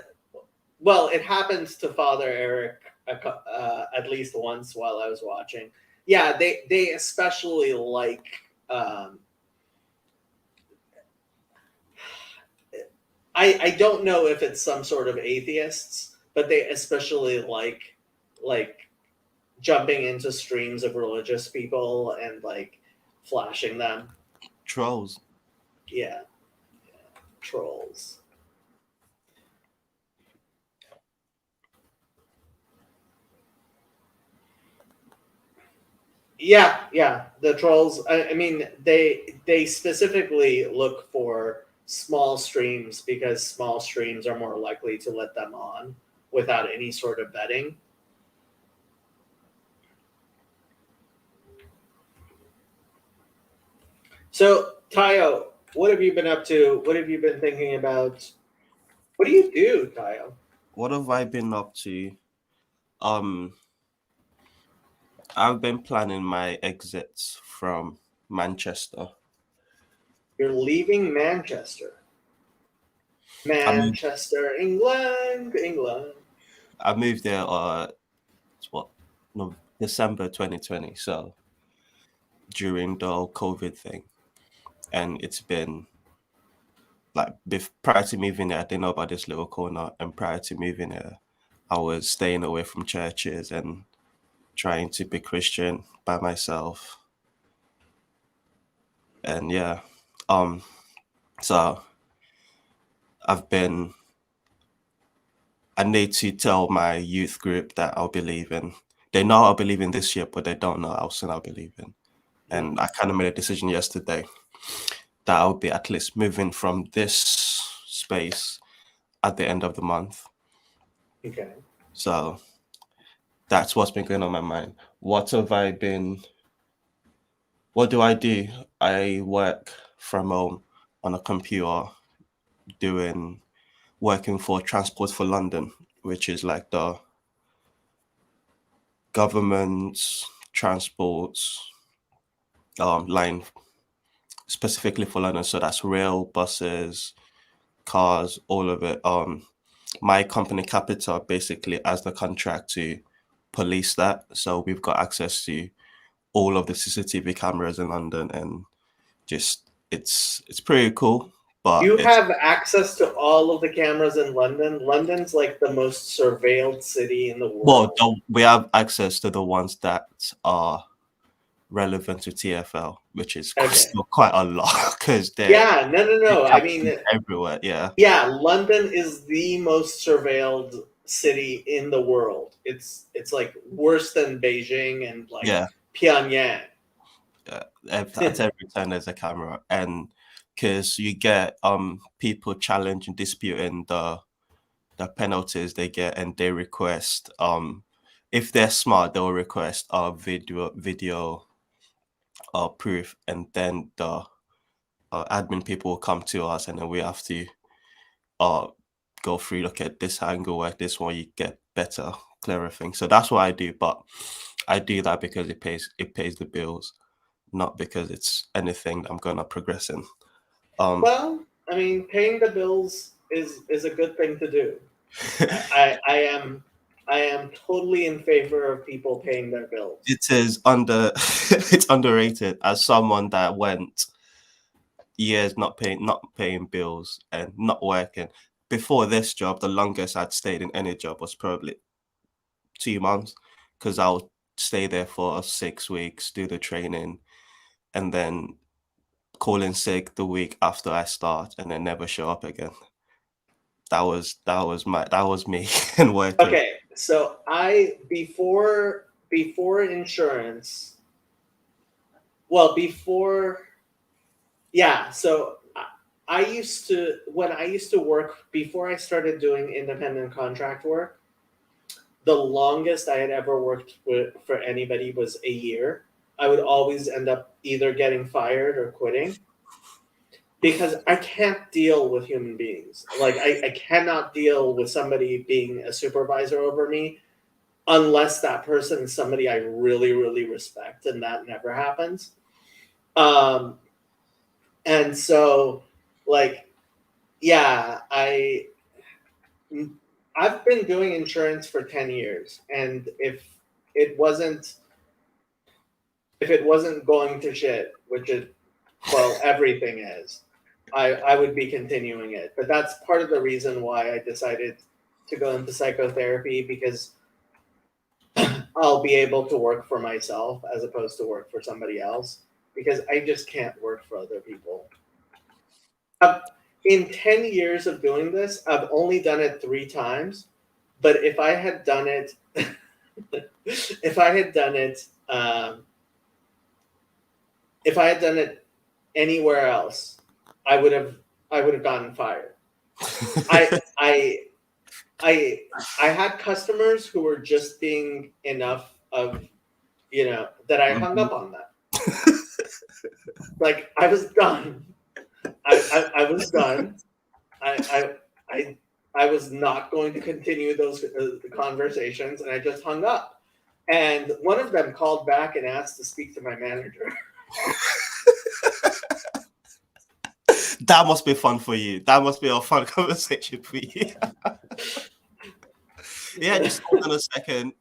well, it happens to Father Eric at least once while I was watching. Yeah, they especially like. I don't know if it's some sort of atheists, but they especially like jumping into streams of religious people and like flashing them. Trolls. Yeah, trolls. Yeah, the trolls. I mean, they specifically look for small streams because small streams are more likely to let them on without any sort of vetting. So, Tayo, what have you been up to? What have you been thinking about? What do you do, Tayo? What have I been up to? Um, I've been planning my exits from Manchester. You're leaving Manchester. I moved, Manchester, England. I moved there. It's what? No, December 2020. So during the whole COVID thing, and it's been like prior to moving there, I didn't know about this little corner, and prior to moving there, I was staying away from churches and trying to be Christian by myself. And yeah, um, so I've been. I need to tell my youth group that I'll be leaving. They know I'll be leaving this year, but they don't know how soon I'll be leaving. And I kind of made a decision yesterday that I'll be at least moving from this space at the end of the month. Okay. So that's what's been going on my mind. What do I do? I work from home on a computer working for Transport for London, which is like the government's transports line specifically for London. So that's rail, buses, cars, all of it. My company Capita basically has the contract to police that. So we've got access to all of the CCTV cameras in London, and just it's pretty cool. But You it's have access to all of the cameras in London. London's like the most surveilled city in the world. we have access to the ones that are relevant to TFL, which is Okay. still quite a lot because they're Yeah, no. I mean, everywhere. Yeah, London is the most surveilled city in the world. It's like worse than Beijing and like yeah. Pyongyang. At every turn there's a camera, and because you get people challenging, disputing the penalties they get, and they request if they're smart they'll request video proof, and then the admin people will come to us, and then we have to go through, look at this angle, like this one, you get better, clearer things. So that's what I do, but I do that because it pays the bills, not because it's anything I'm gonna progress in. Well, I mean, paying the bills is a good thing to do. I am totally in favor of people paying their bills. It is it's underrated. As someone that went years not paying bills and not working. Before this job, the longest I'd stayed in any job was probably 2 months, because I'll stay there for 6 weeks, do the training, and then call in sick the week after I start, and then never show up again. That was me and working. Okay, so before insurance, well, so I used to work before I started doing independent contract work. The longest I had ever worked for anybody was a year. I would always end up either getting fired or quitting because I can't deal with human beings. Like I cannot deal with somebody being a supervisor over me unless that person is somebody I really, really respect, and that never happens. Um, and so, like, yeah, I've been doing insurance for 10 years, and it wasn't if it wasn't going to shit, which is, well, everything is, I would be continuing it. But that's part of the reason why I decided to go into psychotherapy, because I'll be able to work for myself as opposed to work for somebody else, because I just can't work for other people. In 10 years of doing this, I've only done it 3 times. But if I had done it, if I had done it, if I had done it anywhere else, I would have gotten fired. I had customers who were just being enough of, that I hung up on them. Like, I was done. I was done. I was not going to continue those conversations, and I just hung up. And one of them called back and asked to speak to my manager. That must be fun for you. That must be a fun conversation for you. Yeah, just hold on a second.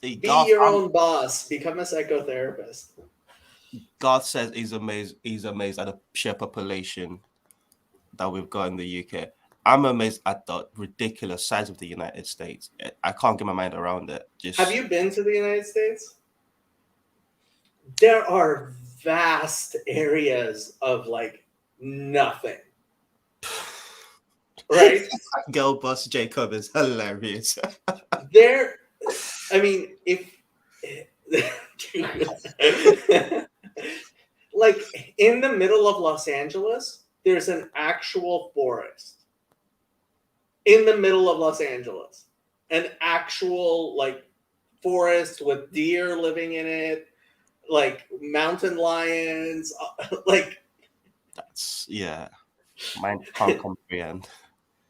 Be your own boss. Become a psychotherapist. God says he's amazed. He's amazed at the sheer population that we've got in the UK. I'm amazed at the ridiculous size of the United States. I can't get my mind around it. Have you been to the United States? There are vast areas of like nothing. Right? Girl boss Jacob is hilarious. There, I mean, like in the middle of Los Angeles, there's an actual forest. In the middle of Los Angeles, an actual like forest with deer living in it, like mountain lions, like That's mind can't comprehend.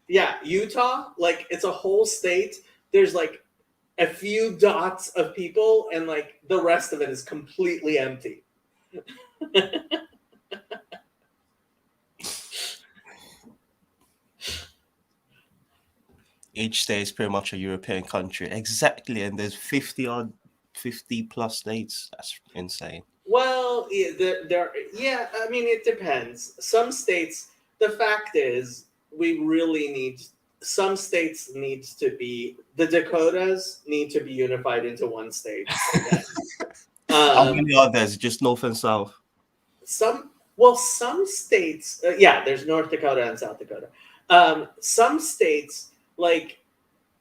Yeah, Utah, like it's a whole state. There's like a few dots of people, and like the rest of it is completely empty. Each state is pretty much a European country. Exactly, and there's 50 plus states. That's insane. Well, yeah, I mean, it depends. Some states, the fact is, we really need, some states needs to be, the Dakotas need to be unified into one state. How many others? Just north and south? Some states, there's North Dakota and South Dakota. Some states, like,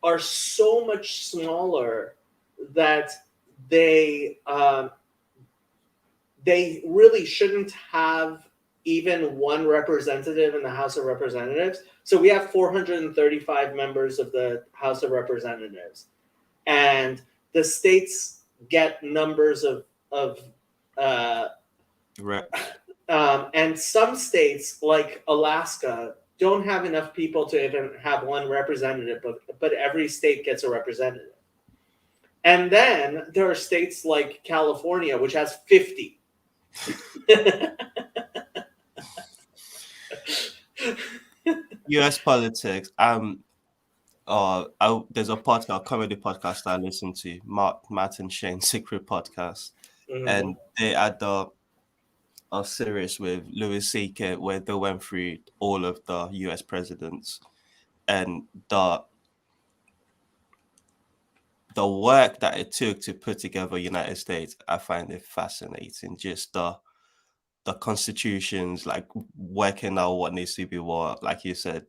are so much smaller that they really shouldn't have even one representative in the House of Representatives. So we have 435 members of the House of Representatives, and the states get numbers of and some states like Alaska don't have enough people to even have one representative, but every state gets a representative. And then there are states like California, which has 50. US politics. There's a comedy podcast I listen to, Matt and Shane's Secret Podcast, and they had a series with Louis C.K. where they went through all of the US presidents, and the work that it took to put together United States. I find it fascinating. Just the constitutions, like working out what needs to be what. Like you said,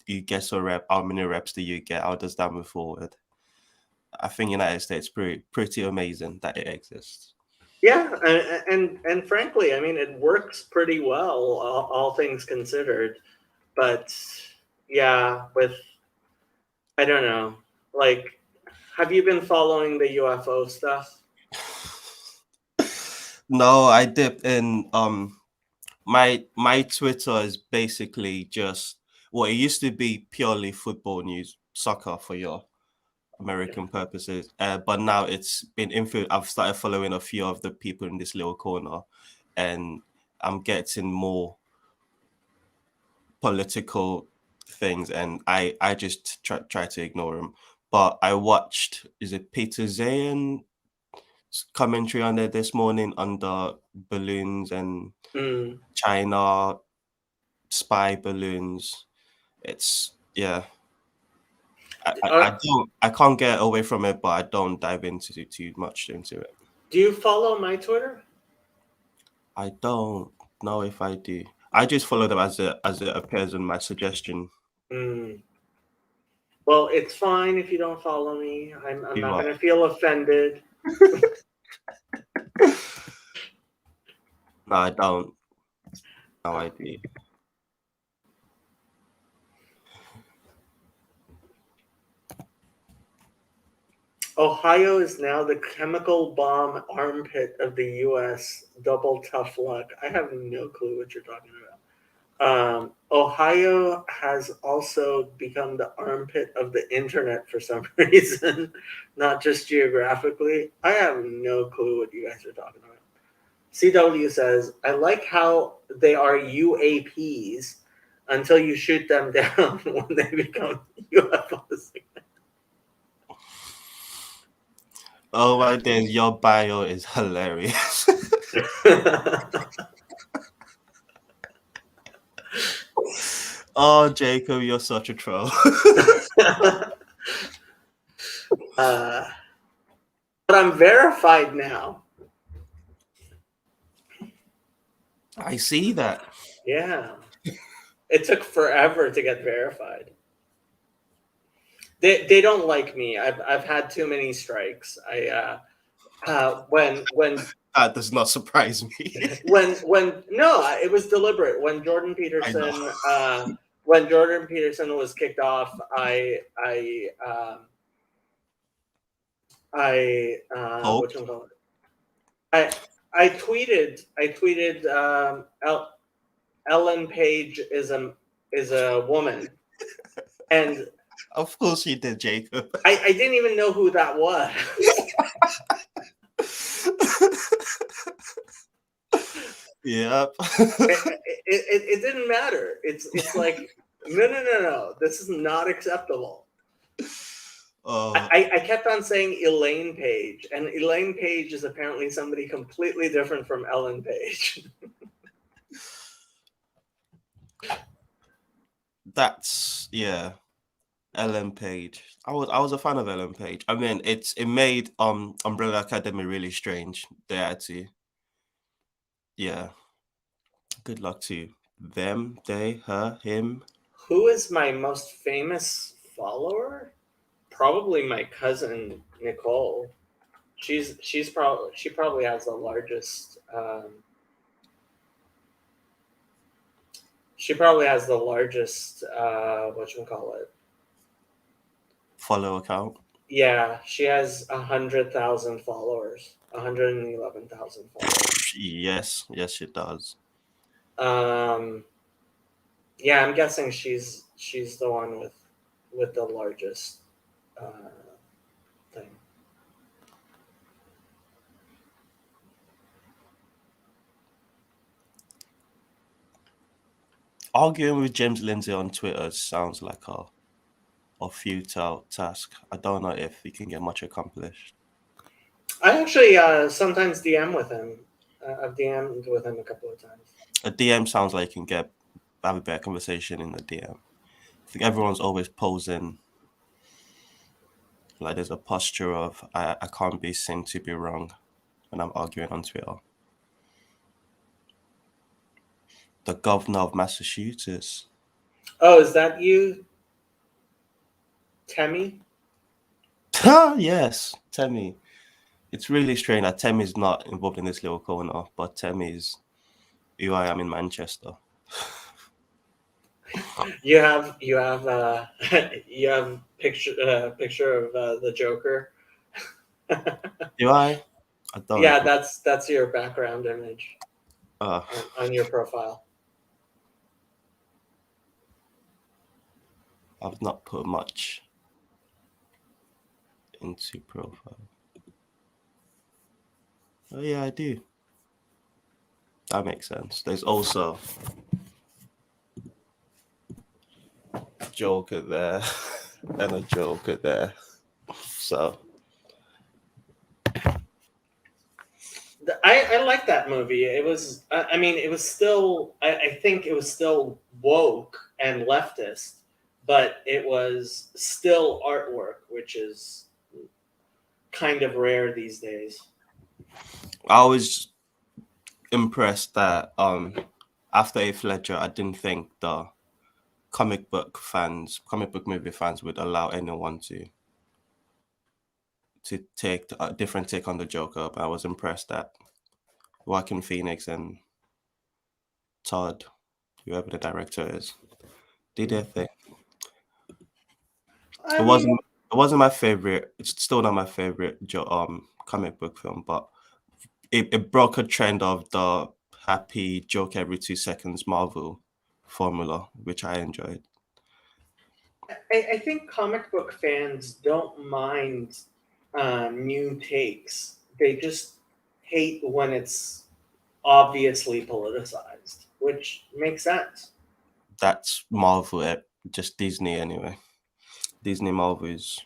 you get a rep. How many reps do you get? How does that move forward? I think United States pretty amazing that it exists. Yeah, and frankly, I mean, it works pretty well, all things considered. But yeah, I don't know. Like, have you been following the UFO stuff? No, I dip in. My Twitter is basically just, well, it used to be purely football news, soccer for your American purposes. But now it's been I've started following a few of the people in this little corner, and I'm getting more political things, and I just try to ignore them. But I watched, is it Peter Zayan commentary on there this morning on the balloons and Mm. China spy balloons. It's yeah. Are, I can't get away from it, but I don't dive into too much into it. do you follow my Twitter? I don't know if I do. I just follow them as it appears in my suggestion. Mm. Well, it's fine if you don't follow me. I'm You not are. going to feel offended. No, I don't. No, I do. Ohio is now the chemical bomb armpit of the U.S. Double tough luck. I have no clue what you're talking about. Ohio has also become the armpit of the internet for some reason, not just geographically. I have no clue what you guys are talking about. CW says, I like how they are UAPs until you shoot them down when they become UFOs. Oh my days, your bio is hilarious. Oh, Jacob, you're such a troll. But I'm verified now. I see that. Yeah. It took forever to get verified. They don't like me. I've had too many strikes. When That does not surprise me. when no, it was deliberate. When Jordan Peterson was kicked off, Hope. I tweeted Ellen Page is a woman, and Of course you did, Jacob. I didn't even know who that was. Yep. It didn't matter. It's like no. This is not acceptable. Oh, I kept on saying Elaine Page, and Elaine Page is apparently somebody completely different from Ellen Page. that's yeah. Ellen Page. I was a fan of Ellen Page. I mean, it made Umbrella Academy really strange. They had to, yeah. Good luck to them, they, her, him. Who is my most famous follower? Probably my cousin Nicole. She probably has the largest. She probably has the largest. Whatchamacallit. Follow account. Yeah, she has 100,000 followers. 111,000 followers. Yes, it does. Yeah, I'm guessing she's the one with the largest thing. Arguing with James Lindsay on Twitter sounds like a futile task. I don't know if he can get much accomplished. I actually sometimes DM with him. I've DM'd with him a couple of times. A DM sounds like you can have a better conversation in the DM. I think everyone's always posing like there's a posture of I can't be seen to be wrong when I'm arguing on Twitter. The governor of Massachusetts. Oh, is that you, Temi? Yes, Temi. It's really strange that Temi's not involved in this little corner, but Temi's who I am in Manchester. You have you picture of the Joker. Do I? I don't. Yeah, remember. that's your background image Uh, on your profile. I've not put much into profile. Oh yeah, I do. That makes sense. There's also Joker there and a Joker there. So I like that movie. It was, I mean, it was still, I think it was still woke and leftist, but it was still artwork, which is kind of rare these days. I was impressed that after Heath Ledger, I didn't think the comic book movie fans would allow anyone to take a different take on the Joker. But I was impressed that Joaquin Phoenix and Todd, whoever the director is, did their thing. I It mean, wasn't it wasn't my favorite. It's still not my favorite comic book film, but it broke a trend of the happy joke every 2 seconds Marvel formula, which I enjoyed. I think comic book fans don't mind new takes. They just hate when it's obviously politicized, which makes sense. That's Marvel, just Disney anyway. Disney Marvel is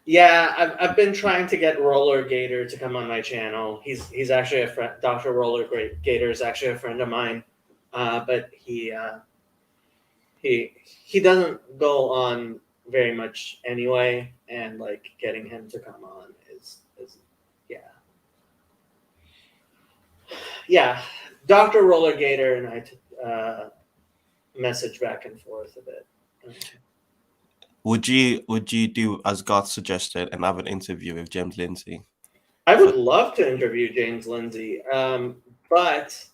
Yeah, I've been trying to get Roller Gator to come on my channel. He's actually a friend. Dr. Roller Gator is actually a friend of mine, but he doesn't go on very much anyway, and like getting him to come on is yeah. Dr. Roller Gator and I message back and forth a bit. Would you do as God suggested and have an interview with James Lindsay? I would love to interview James Lindsay, but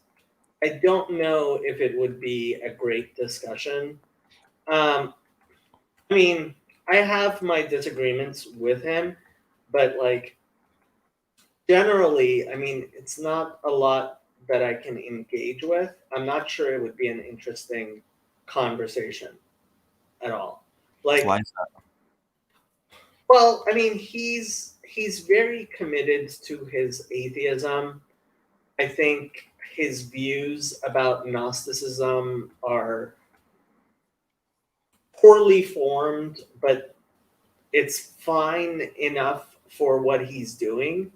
I don't know if it would be a great discussion. I mean, I have my disagreements with him, but like generally, I mean, it's not a lot that I can engage with. I'm not sure it would be an interesting conversation at all. Like, Why is that? well, I mean, he's very committed to his atheism. I think his views about Gnosticism are poorly formed, but it's fine enough for what he's doing.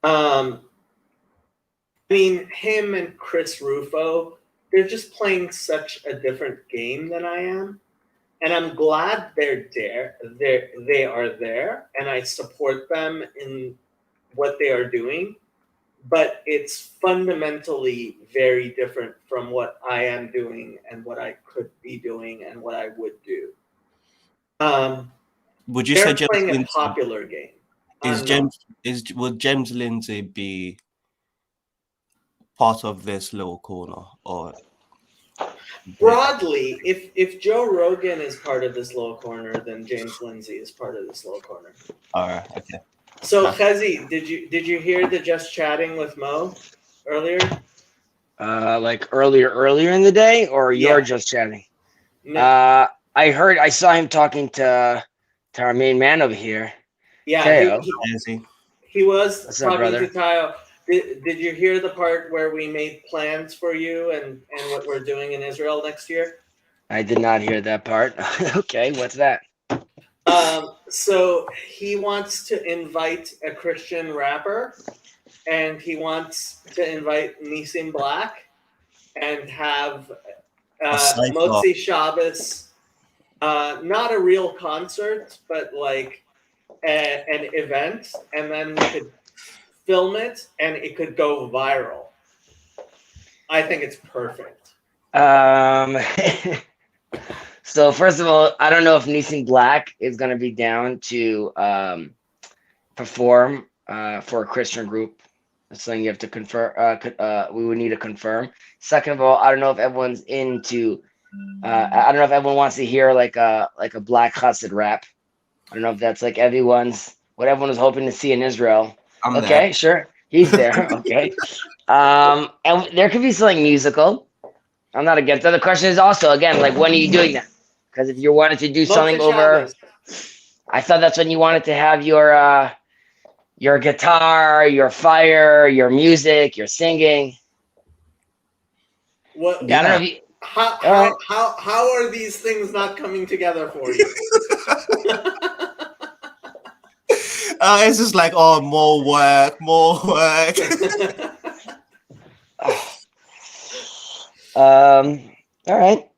I mean, him and Chris Rufo, they're just playing such a different game than I am. And I'm glad they're there. They are there, and I support them in what they are doing. But it's fundamentally very different from what I am doing and what I could be doing and what I would do. Would you They're say James playing a Lindsay popular game. is I'm not. would James Lindsay be part of this little corner or Broadly, if Joe Rogan is part of this little corner, then James Lindsay is part of this little corner. all right, okay. So Khezi, did you hear the Just Chatting with Mo earlier? Like earlier in the day, or you're Yeah. just chatting? No. I saw him talking to our main man over here. Yeah, Teo. he was What's up, talking brother? to Tayo. Did you hear the part where we made plans for you and what we're doing in Israel next year? I did not hear that part. Okay, what's that? So he wants to invite a Christian rapper, and he wants to invite Nissim Black and have cypher. Motzi Shabbos, not a real concert, but like an event, and then we could film it and it could go viral. I think it's perfect. So first of all, I don't know if Nissan Black is gonna be down to perform for a Christian group. That's something you have to confirm. We would need to confirm. Second of all, I don't know if everyone's into. I don't know if everyone wants to hear like a Black Chassid rap. I don't know if that's like what everyone was hoping to see in Israel. I'm Okay, sure. He's there. Okay. And there could be something musical. I'm not against that. The question is also, again, like, when are you doing that? Because if you wanted to do something Motzei over, Shabbos. I thought that's when you wanted to have your guitar, your fire, your music, your singing. What? I don't know Yeah. if you. How All right. how are these things not coming together for you? It's just like, oh, more work, more work. All right.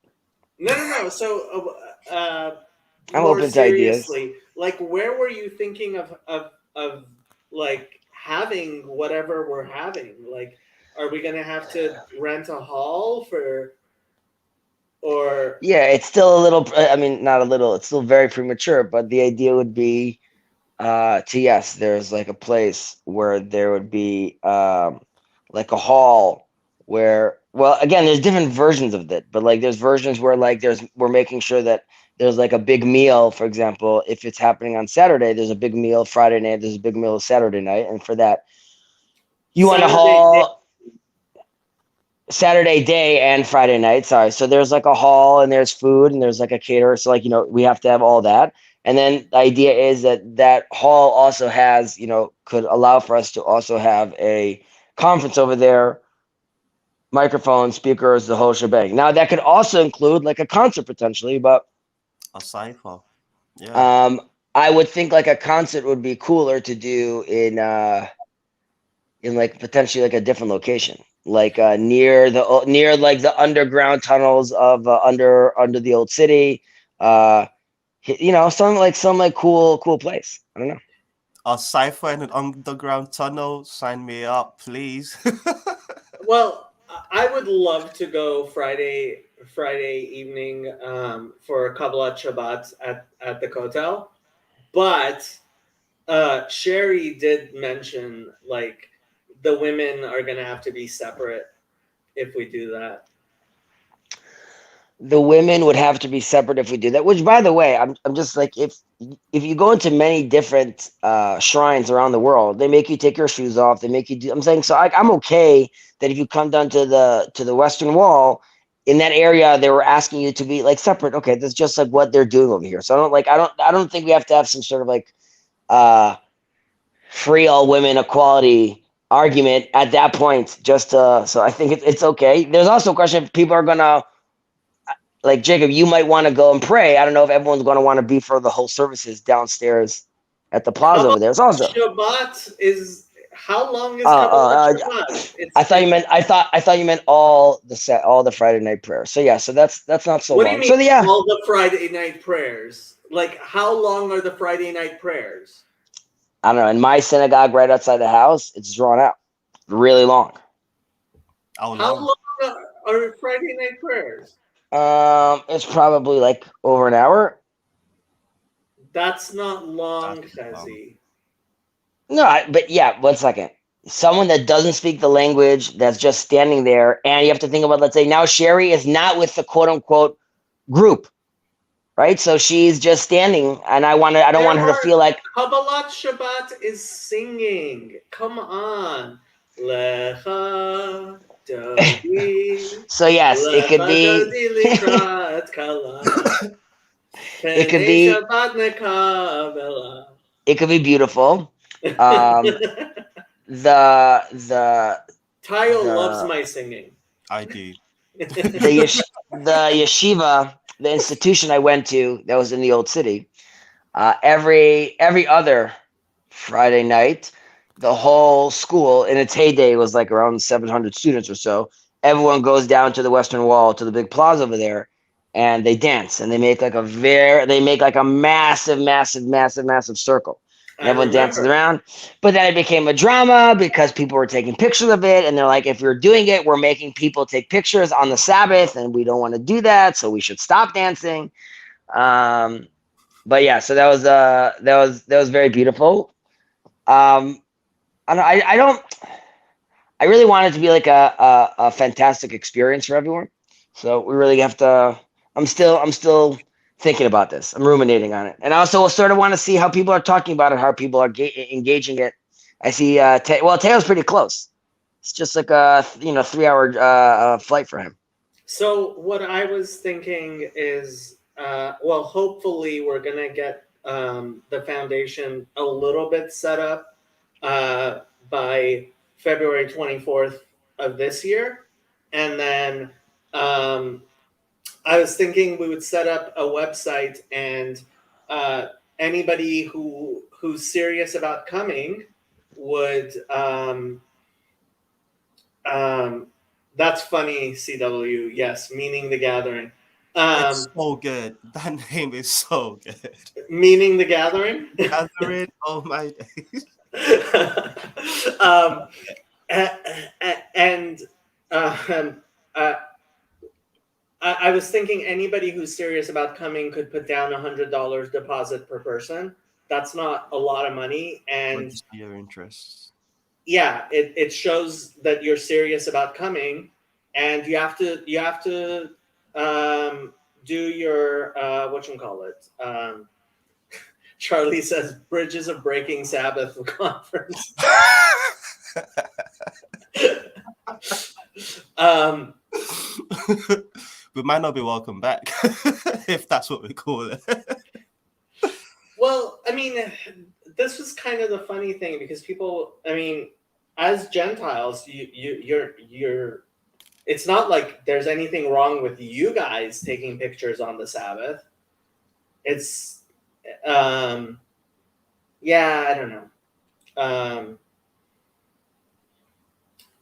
No. So, I'm more open to ideas. seriously, like, where were you thinking of like having whatever we're having? Like, are we gonna have to rent a hall for, or Yeah, it's still a little. I mean, not a little. It's still very premature. But the idea would be, yes, there's like a place where there would be like a hall where. Well, again, there's different versions of it, but like there's versions where like we're making sure that there's like a big meal. For example, if it's happening on Saturday, there's a big meal Friday night. There's a big meal Saturday night, and for that, you want a Saturday day? hall. Saturday day and Friday night. Sorry. So there's like a hall and there's food and there's like a caterer. So like, we have to have all that. And then the idea is that that hall also has, could allow for us to also have a conference over there, microphone, speakers, the whole shebang. Now that could also include like a concert potentially, but A cipher. Yeah. I would think like a concert would be cooler to do in like potentially like a different location, like near like the underground tunnels of under the old city, some like cool place. I don't know. A cipher in an underground tunnel. Sign me up, please. Well, I would love to go Friday evening for a Kabbalat Shabbat at the Kotel, but Sherry did mention, like, the women are gonna have to be separate if we do that. The women would have to be separate if we do that. Which, by the way, I'm just like, if you go into many different shrines around the world, they make you take your shoes off. They make you do. I'm saying so. I'm okay that if you come down to the Western Wall, in that area, they were asking you to be like separate. Okay, that's just like what they're doing over here. So I don't think we have to have some sort of like free all women equality argument at that point. So I think it's okay. There's also a question if people are gonna, like, Jacob, you might want to go and pray. I don't know if everyone's going to want to be for the whole services downstairs at the plaza over there. It's also. Shabbat is, how long is Uh, Kabbalat Shabbat? I thought you meant all the Friday night prayers. So yeah, so that's not so What do long. you So mean yeah, all the Friday night prayers? Like, how long are the Friday night prayers? I don't know. In my synagogue right outside the house, it's drawn out, really long. How How long? long are Friday night prayers? It's probably like over an hour. That's not long, That's long. Chezi. No, but yeah, 1 second. Someone that doesn't speak the language, that's just standing there, and you have to think about, let's say now Sherry is not with the quote unquote group, right? So she's just standing, and I don't want her to feel like. Kabbalat Shabbat is singing. Come on. Lecha Dodi. So yes, it could be. It could be. It could be beautiful. The Tayo the- loves my singing. I do. the yeshiva, the institution I went to that was in the old city, every other Friday night, the whole school in its heyday was like around 700 students or so. Everyone goes down to the Western Wall to the big plaza over there, and they dance and they make like a massive circle. And everyone dances around. But then it became a drama because people were taking pictures of it. And they're like, if we're doing it, we're making people take pictures on the Sabbath. And we don't want to do that. So we should stop dancing. But yeah, so that was very beautiful. I really want it to be like a fantastic experience for everyone. So we really have to, I'm still thinking about this. I'm ruminating on it, and I also sort of want to see how people are talking about it, how people are engaging it. I see. Teo's pretty close. It's just like a 3-hour flight for him. So what I was thinking is, hopefully we're gonna get the foundation a little bit set up by February 24th of this year, and then I was thinking we would set up a website, and anybody who's serious about coming would. That's funny, CW. Yes, meaning the gathering. It's so good. That name is so good. Meaning the gathering. Gathering. Oh my days. And I was thinking anybody who's serious about coming could put down $100 deposit per person. That's not a lot of money, and Register your interests. yeah, it shows that you're serious about coming, and you have to do your whatchamacallit. Charlie says Bridges of Breaking Sabbath conference. We might not be welcome back if that's what we call it. Well, I mean, this was kind of the funny thing because people, I mean, as Gentiles, you're. It's not like there's anything wrong with you guys taking pictures on the Sabbath. It's, I don't know.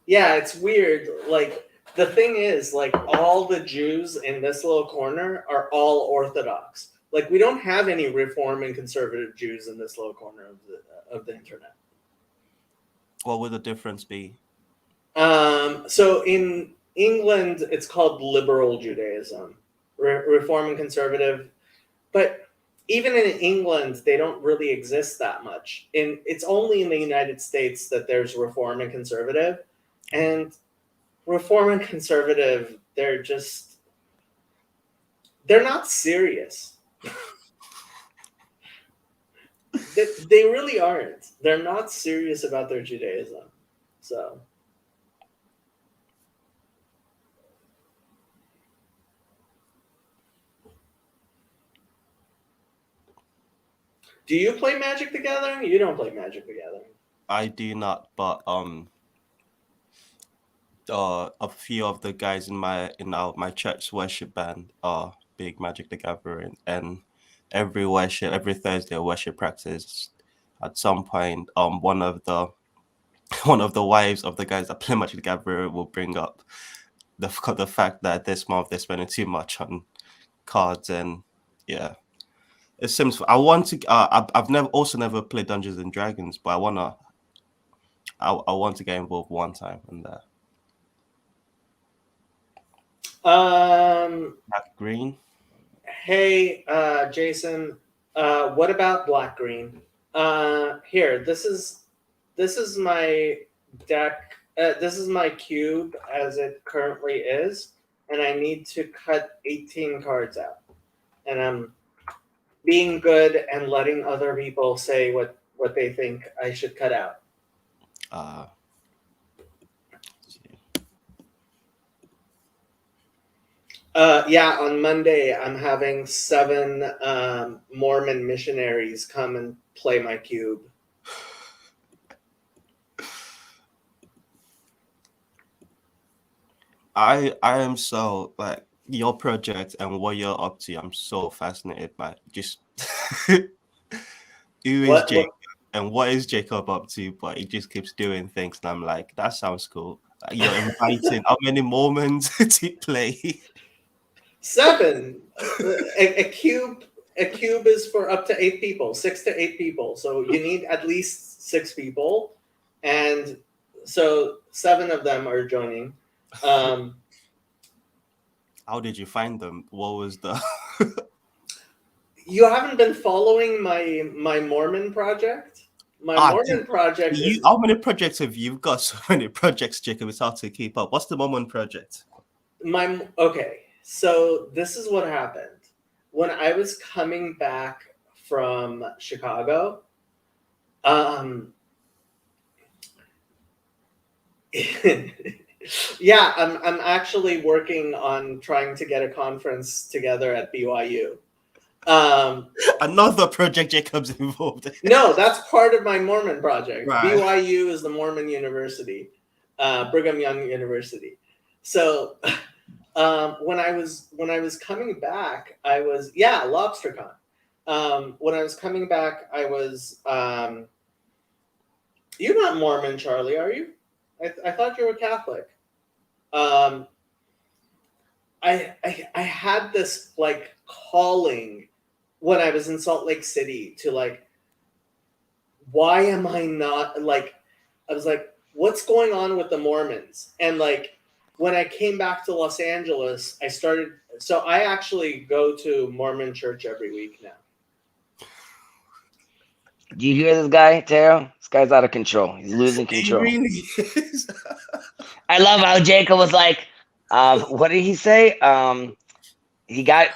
It's weird. Like, the thing is, like, all the Jews in this little corner are all Orthodox. Like, we don't have any Reform and conservative Jews in this little corner of the internet. What would the difference be? So in England, it's called liberal Judaism, Reform and conservative. But even in England, they don't really exist that much. It's only in the United States that there's Reform and conservative. And Reform and conservative, they're not serious. They really aren't. They're not serious about their Judaism. So. Do you play Magic the Gathering? You don't play Magic the Gathering. I do not, but a few of the guys in my church worship band are big Magic the Gathering, and every Thursday worship practice, at some point, one of the wives of the guys that play Magic the Gathering will bring up the fact that this month they're spending too much on cards, and yeah. It seems I want to. I've never played Dungeons and Dragons, but I want to get involved one time in that. Black green. Hey, Jason. What about black green? Here, this is my deck. This is my cube as it currently is, and I need to cut 18 cards out, and I'm being good and letting other people say what they think I should cut out. On Monday, I'm having 7 Mormon missionaries come and play my cube. I am so, like, your project and what you're up to. I'm so fascinated by just who is Jacob and what is Jacob up to, but he just keeps doing things, and I'm like, that sounds cool. You're inviting how many Mormons to play? 7. A cube is for up to 8 people, 6 to 8 people. So you need at least 6 people, and so 7 of them are joining. How did you find them? What was the? You haven't been following my Mormon project? Mormon project. How many projects have you got? So many projects, Jacob. It's hard to keep up. What's the Mormon project? Okay, so this is what happened. when I was coming back from Chicago, um, yeah, I'm actually working on trying to get a conference together at BYU. Another project Jacob's involved in. No, that's part of my Mormon project. Right. BYU is the Mormon university, Brigham Young University. So when I was coming back, I was LobsterCon. When I was coming back, I was you're not Mormon, Charlie, are you? I thought you were Catholic. I had this like calling when I was in Salt Lake City to like, why am I not like, I was like, what's going on with the Mormons? And like, when I came back to Los Angeles, so I actually go to Mormon church every week now. Do you hear this guy, Teo? This guy's out of control. He's losing He control. really is. I love how Jacob was like, what did he say? He got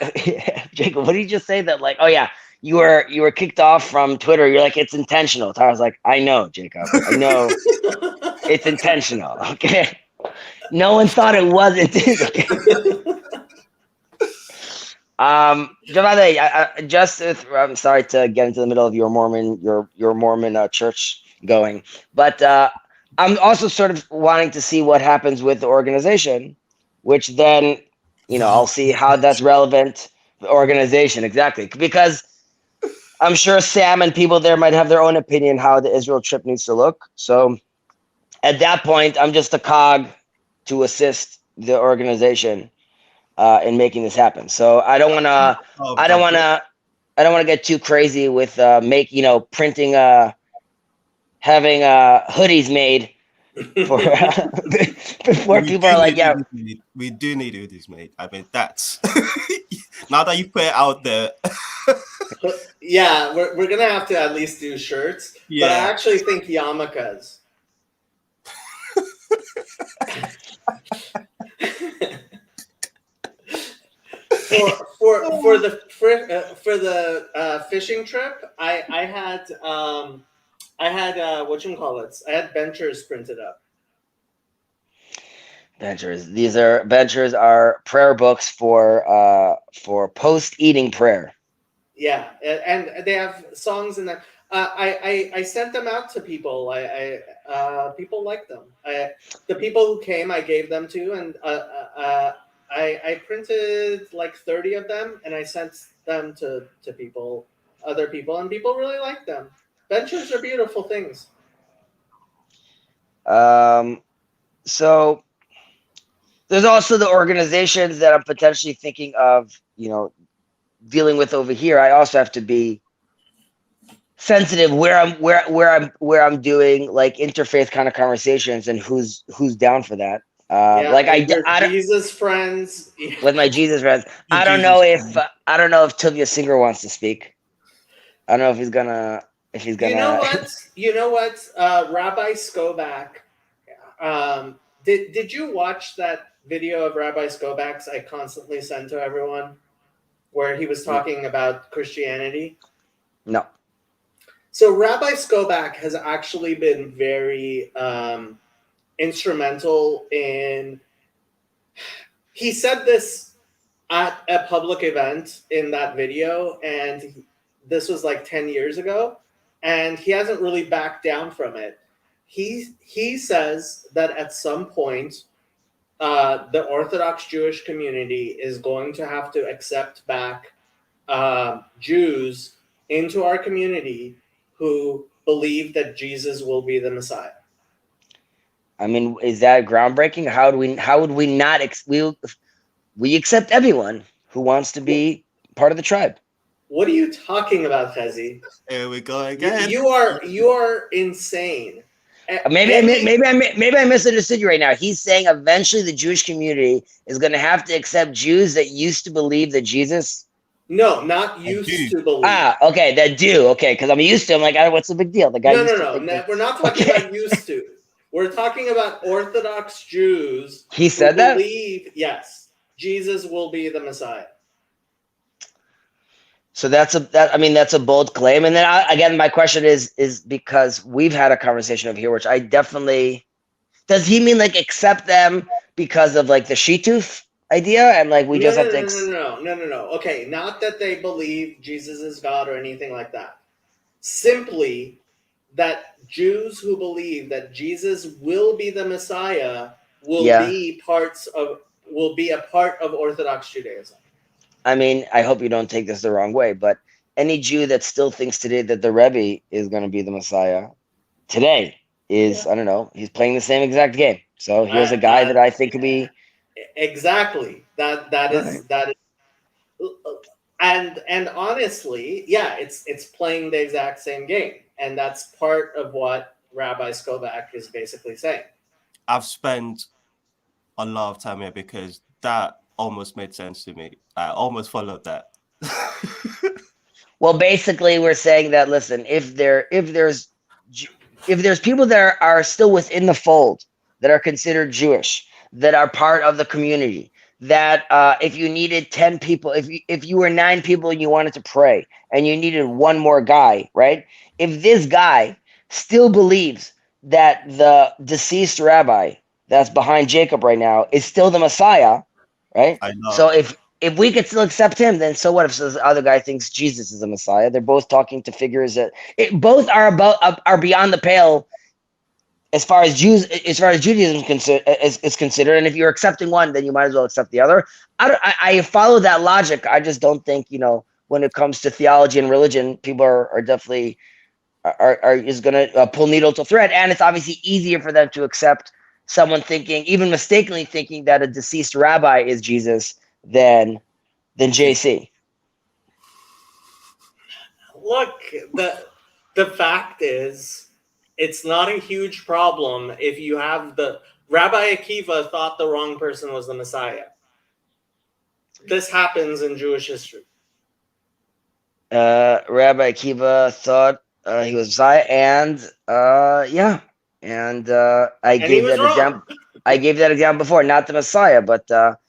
Jacob. What did he just say? That like, oh yeah, you were kicked off from Twitter. You're like, it's intentional. Tyler's like, I know, Jacob. I know it's intentional. Okay. No one thought it wasn't. Okay. Javade, I'm sorry to get into the middle of your Mormon church going, but I'm also sort of wanting to see what happens with the organization, which then, I'll see how that's relevant. The organization, exactly, because I'm sure Sam and people there might have their own opinion how the Israel trip needs to look. So at that point, I'm just a cog to assist the organization in making this happen. So I don't want to get too crazy with printing, having hoodies made for before people are like, yeah, we do need hoodies made. I mean, that's now that you put it out there. Yeah, we're gonna have to at least do shirts. Yeah. But I actually think yarmulkes. for the fishing trip, I had whatchamacallits. I had benchers printed up. Benchers. Benchers are prayer books for post-eating prayer. Yeah, and they have songs in there. I sent them out to people. People like them. The people who came, I gave them to, and I printed like 30 of them, and I sent them to people, other people, and people really like them. Benchers are beautiful things. So there's also the organizations that I'm potentially thinking of, dealing with over here. I also have to be sensitive where I'm doing like interfaith kind of conversations and who's down for that. Jesus friends with my Jesus friends. I don't know if Tovia Singer wants to speak. I don't know if he's gonna. You know what? Rabbi Skobac. Did you watch that video of Rabbi Skobac's I constantly send to everyone, where he was talking about Christianity? No. So Rabbi Skobac has actually been very instrumental in. He said this at a public event in that video, and this was like 10 years ago, and he hasn't really backed down from it. He says that at some point, the Orthodox Jewish community is going to have to accept back Jews into our community who believe that Jesus will be the Messiah. I mean, is that groundbreaking? How would we not we accept everyone who wants to be part of the tribe? What are you talking about, Hezi? Here we go again. You are insane. Maybe I misunderstood you right now. He's saying eventually the Jewish community is going to have to accept Jews that used to believe that Jesus. No, not used to believe. Okay, that do. Okay, because I'm used to. I'm like, what's the big deal? The guy. No. We're not talking about used to. We're talking about Orthodox Jews. He said that? Believe, yes, Jesus will be the Messiah. So that's a bold claim. And then again, my question is because we've had a conversation over here, which I definitely, does he mean like accept them because of like the Shituf idea and like we just have to No. Okay, not that they believe Jesus is God or anything like that. Simply that Jews who believe that Jesus will be the Messiah will Yeah. be a part of Orthodox Judaism. I mean, I hope you don't take this the wrong way, but any Jew that still thinks today that the Rebbe is going to be the Messiah today is, I don't know, he's playing the same exact game. So here's a guy that I think could be exactly that is and honestly, yeah, it's playing the exact same game, and that's part of what Rabbi Skovak is basically saying. I've spent a lot of time here because that almost made sense to me. I almost followed that. Well, basically, we're saying that listen, if there's people that are still within the fold that are considered Jewish, that are part of the community, that if you needed 10 people, if you were 9 people and you wanted to pray and you needed one more guy, right? If this guy still believes that the deceased rabbi that's behind Jacob right now is still the Messiah, right? I know. So if we could still accept him, then so what if the other guy thinks Jesus is the Messiah? They're both talking to figures that both are beyond the pale as far as Judaism is considered. And if you're accepting one, then you might as well accept the other. I follow that logic. I just don't think, when it comes to theology and religion, people are definitely is going to pull needle to thread. And it's obviously easier for them to accept someone thinking, even mistakenly thinking, that a deceased rabbi is Jesus than JC. Look, the fact is, it's not a huge problem if you have Rabbi Akiva thought the wrong person was the Messiah. This happens in Jewish history. Rabbi Akiva thought he was Messiah, and I gave that example. I gave that example before, not the Messiah, but I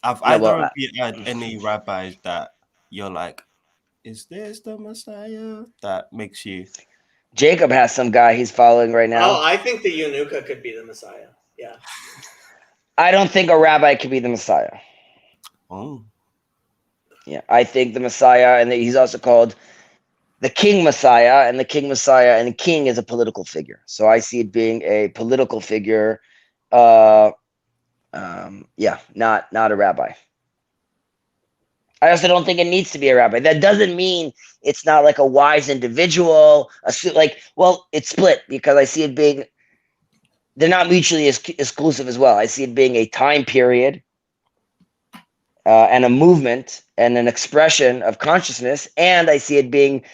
don't had any rabbis that you're like, is this the Messiah? That makes you. Jacob has some guy he's following right now. Oh, I think the Yenuka could be the Messiah. Yeah. I don't think a rabbi could be the Messiah. Oh. Yeah, I think the Messiah, and he's also called the King Messiah, and the King Messiah, and the King is a political figure. So I see it being a political figure. Not a rabbi. I also don't think it needs to be a rabbi. That doesn't mean it's not like a wise individual. It's split because I see it being, they're not mutually exclusive as well. I see it being a time period and a movement and an expression of consciousness, and I see it being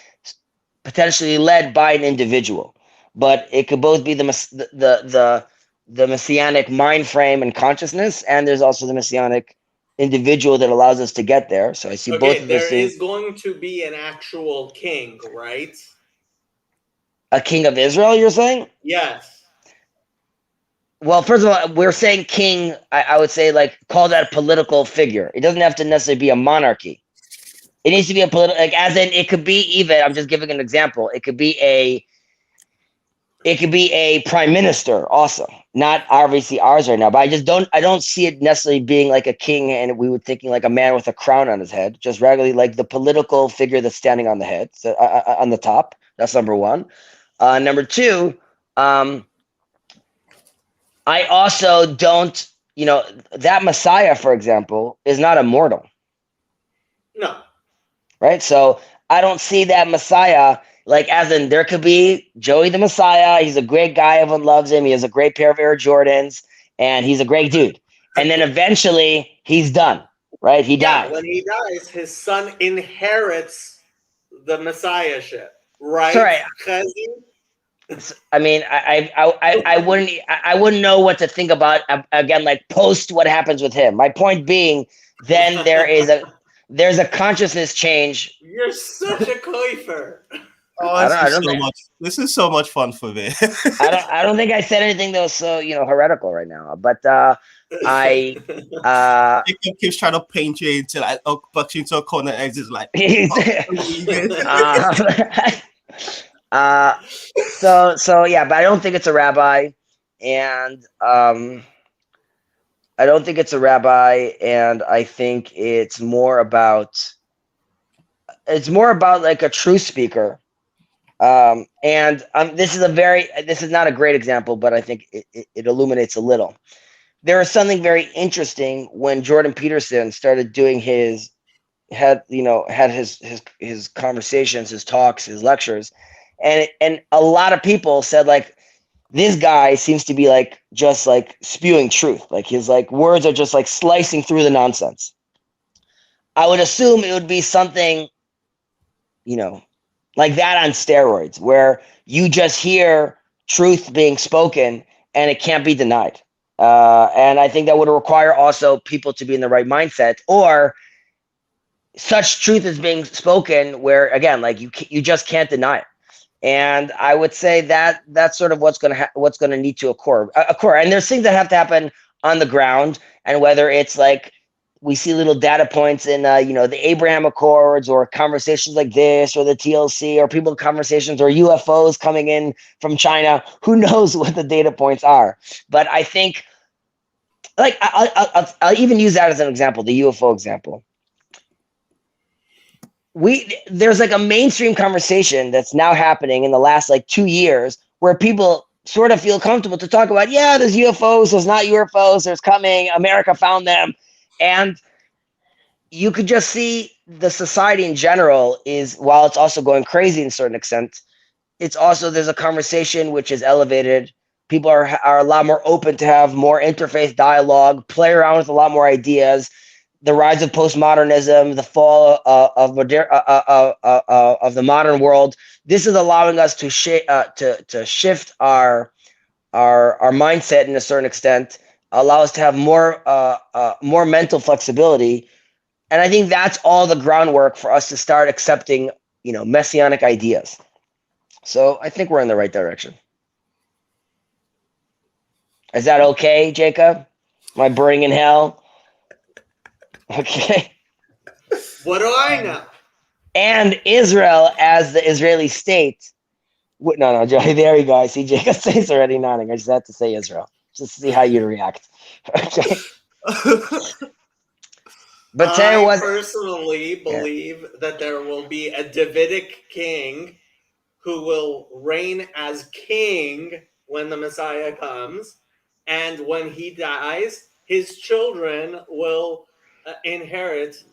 potentially led by an individual. But it could both be the messianic mind frame and consciousness, and there's also the messianic individual that allows us to get there. So I see both of those. There is going to be an actual king, right? A king of Israel, you're saying? Yes. Well, first of all, we're saying king. I would say call that a political figure. It doesn't have to necessarily be a monarchy. It needs to be a political, as in it could be even. I'm just giving an example. It could be a prime minister also, not obviously ours right now, but I don't see it necessarily being like a king and we were thinking like a man with a crown on his head, just regularly like the political figure that's standing on the head, so, on the top. That's number one. Number two, I also don't, that Messiah, for example, is not immortal. No. Right? So I don't see that Messiah, as in there could be Joey the Messiah. He's a great guy. Everyone loves him. He has a great pair of Air Jordans, and he's a great dude. And then eventually he's done, right? He dies. When he dies, his son inherits the Messiahship, right? Sorry. I mean, I wouldn't know what to think about again, post what happens with him. My point being, then there's a consciousness change. You're such a koifer. Oh, I this is don't so think much. This is so much fun for me. I don't think I said anything that was so heretical right now. But I Jacob keeps trying to paint you into like box you into a corner, and it's just like, believe it. uh, so yeah, but I don't think it's a rabbi, and I don't think it's a rabbi, and I think it's more about like a truth speaker. And this is not a great example, but I think it illuminates a little. There is something very interesting when Jordan Peterson started doing his conversations, his talks, his lectures, and a lot of people said like this guy seems to be like just like spewing truth, like his like words are just like slicing through the nonsense. I would assume it would be something, like that on steroids, where you just hear truth being spoken and it can't be denied. And I think that would require also people to be in the right mindset, or such truth is being spoken where, again, like you just can't deny it. And I would say that that's sort of what's going to need to occur. And there's things that have to happen on the ground, and whether it's like we see little data points in the Abraham Accords, or conversations like this, or the TLC, or people conversations, or UFOs coming in from China. Who knows what the data points are? But I think, like, I'll even use that as an example, the UFO example. There's like a mainstream conversation that's now happening in the last like 2 years where people sort of feel comfortable to talk about, yeah, there's UFOs, there's not UFOs, there's coming, America found them. And you could just see the society in general is, while it's also going crazy in a certain extent, it's also, there's a conversation which is elevated. People are a lot more open to have more interfaith dialogue, play around with a lot more ideas. The rise of postmodernism, the fall of the modern world. This is allowing us to shift our mindset in a certain extent, allow us to have more mental flexibility, and I think that's all the groundwork for us to start accepting, messianic ideas. So I think we're in the right direction. Is that okay, Jacob? Am I burning in hell? Okay. What do I know? And Israel as the Israeli state. No, Joey, there you go. I see Jacob says already nodding. I just had to say Israel, just to see how you'd react. Okay. But tell you I what, personally believe that there will be a Davidic king who will reign as king when the Messiah comes, and when he dies, his children will inherit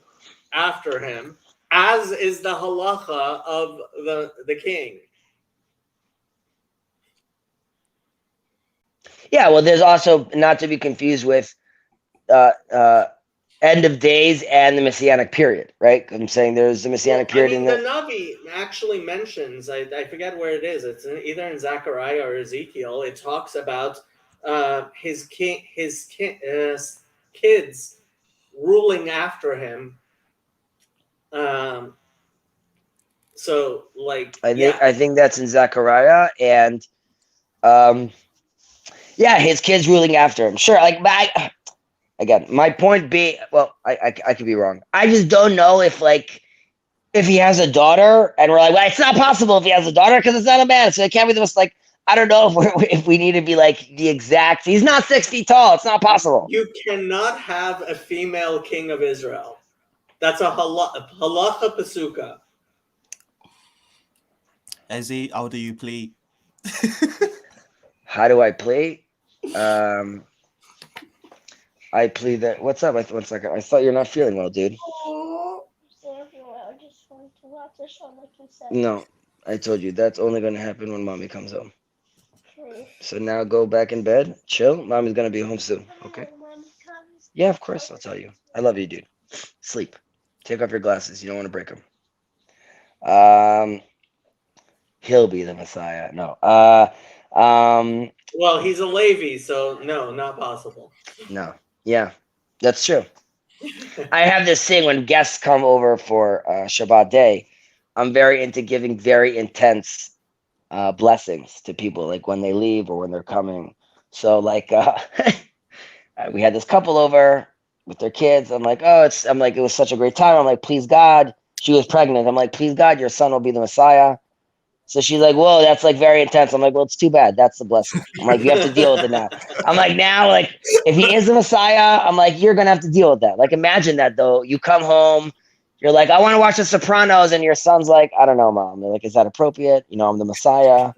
after him, as is the halacha of the king. yeah, well, there's also, not to be confused with end of days and the Messianic period, right? I'm saying there's the Messianic period in the Navi actually mentions, I forget where it is. It's either in Zechariah or Ezekiel. It talks about his kids ruling after him. So like, I think that's in Zechariah, and his kids ruling after him. Sure, like, but again, my point being, well, I could be wrong. I just don't know if he has a daughter, and we're like, well, it's not possible if he has a daughter because it's not a man, so it can't be the most, like, I don't know if we need to be like the exact. He's not 6 feet tall. It's not possible. You cannot have a female king of Israel. That's a halacha pasuka. Ezzy, how do you plead? How do I play? I plead that. What's up? 1 second. I thought you're not feeling well, dude. I just wanted to watch the show like you said. No, I told you that's only going to happen when mommy comes home. Okay. So now go back in bed, chill. Mommy's going to be home soon. Okay? Yeah, of course. I'll tell you. I love you, dude. Sleep. Take off your glasses. You don't want to break them. He'll be the Messiah. No. Well, he's a Levi, so no, not possible. No. Yeah, that's true. I have this thing when guests come over for Shabbat day. I'm very into giving very intense blessings to people, like when they leave or when they're coming. So like we had this couple over with their kids. I'm like, it was such a great time. I'm like, please God, she was pregnant. I'm like, please God, your son will be the Messiah. So she's like, whoa, that's like very intense. I'm like, well, it's too bad. That's the blessing. I'm like, you have to deal with it now. I'm like, now, like, if he is the Messiah, I'm like, you're gonna have to deal with that. Like, imagine that though. You come home, you're like, I want to watch The Sopranos, and your son's like, I don't know, mom. They're like, is that appropriate? You know, I'm the Messiah.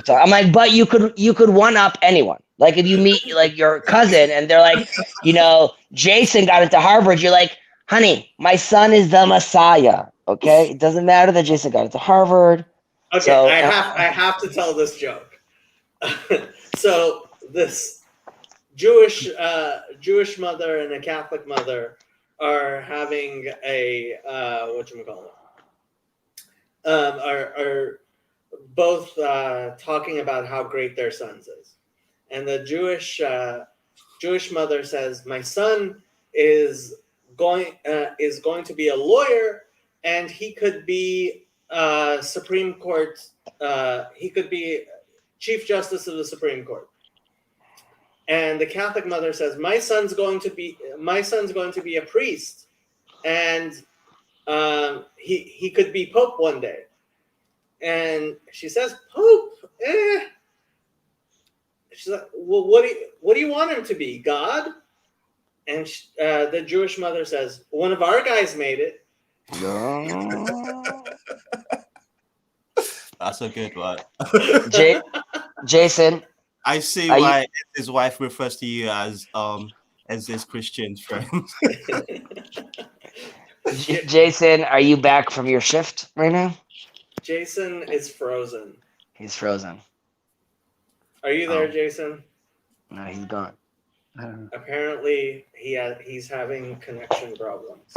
I'm like, but you could one up anyone. Like, if you meet like your cousin, and they're like, you know, Jason got into Harvard, you're like, honey, my son is the Messiah. Okay, it doesn't matter that Jason got into Harvard. Okay, So, I have to tell this joke. So this Jewish mother and a Catholic mother are having a whatchamacallit, are both talking about how great their son's is, and the Jewish mother says, "My son is going to be a lawyer, and he could be Supreme Court. He could be Chief Justice of the Supreme Court." And the Catholic mother says, "My son's going to be a priest, and he could be Pope one day." And she says, "Pope? Eh." She's like, "Well, what do you want him to be? God?" And the Jewish mother says, "One of our guys made it." That's a good one. Jason, I see Are why his wife refers to you as his Christian friend. Jason, are you back from your shift right now? Jason is frozen. He's frozen. Are you there, Oh. Jason? No, he's gone. I don't know. Apparently, he's having connection problems.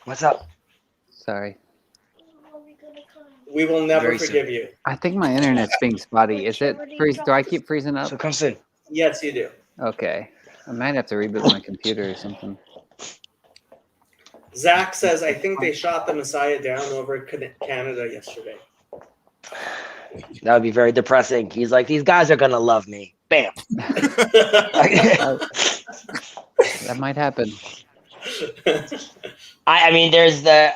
What's up? Sorry. Are we gonna come? We will never Very soon. forgive you. I think my internet's being spotty. Is it freeze? Do I keep freezing up? So come soon. Yes, you do. Okay. I might have to reboot my computer or something. Zach says, "I think they shot the Messiah down over Canada yesterday." That would be very depressing. He's like, these guys are gonna love me. Bam. That might happen. I mean, there's the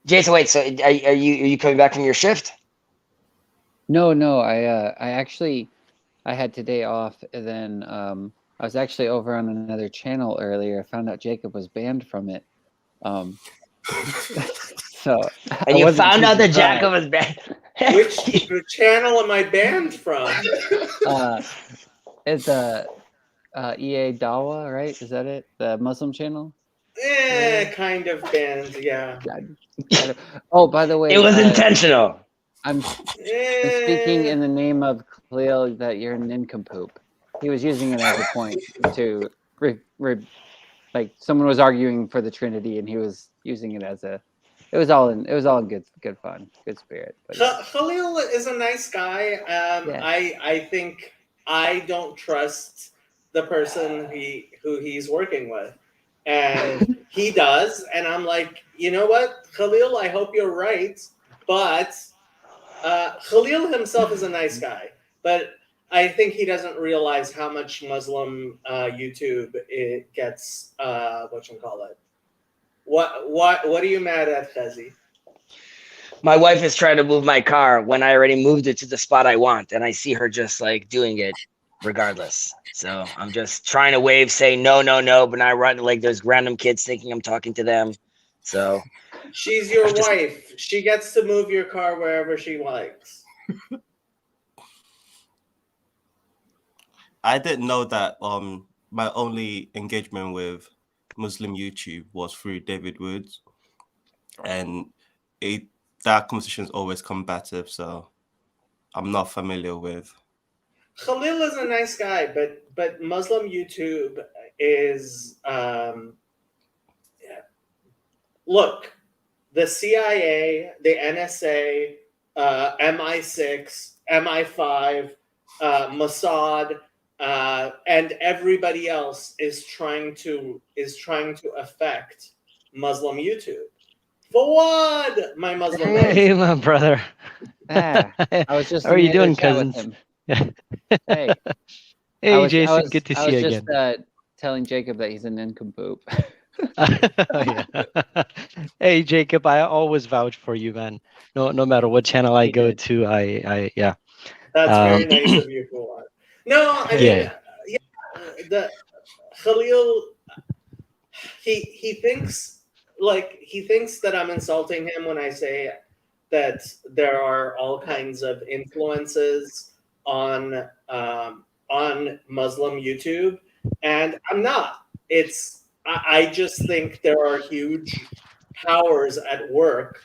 Jason. Wait, so are you coming back from your shift? No. I actually I had today off, and then I was actually over on another channel earlier. I found out Jacob was banned from it. So And I you wasn't found too out that surprised. Jacob was banned. Which channel am I banned from? It's EA Dawa, right? Is that it? The Muslim channel? Kind of banned, yeah. Oh, by the way, It was intentional. I'm speaking in the name of Khalil that you're a nincompoop. He was using it as a point to like someone was arguing for the Trinity, and he was using it as a. It was all in good fun, good spirit. But yeah. Khalil is a nice guy. Yeah. I think I don't trust the person who he's working with, and he does. And I'm like, you know what, Khalil? I hope you're right, but Khalil himself is a nice guy, but I think he doesn't realize how much Muslim YouTube it gets. Whatchamacallit? What are you mad at, Fezzi? My wife is trying to move my car when I already moved it to the spot I want, and I see her just like doing it regardless. So I'm just trying to wave, say no, but I run like there's random kids thinking I'm talking to them. So She's your wife. She gets to move your car wherever she likes. I didn't know that my only engagement with Muslim YouTube was through David Woods, and that conversation is always combative, so I'm not familiar with. Khalil is a nice guy, but Muslim YouTube is look, the CIA, the NSA, MI6, MI5, Mossad, and everybody else is trying to affect Muslim YouTube. Fawad, my Muslim Hey, brother. my brother. Ah, I was just How are in you the other doing, chat with cousins? him. Hey, Hey, Jason. Good to I see was you just again. telling Jacob that he's a nincompoop. Yeah. Hey, Jacob. I always vouch for you, man. No matter what channel I He go did. to, I yeah. That's very Um, nice of you, Fawad. No, I mean, Yeah. the Khalil, he thinks that I'm insulting him when I say that there are all kinds of influences on Muslim YouTube, and I'm not. I just think there are huge powers at work,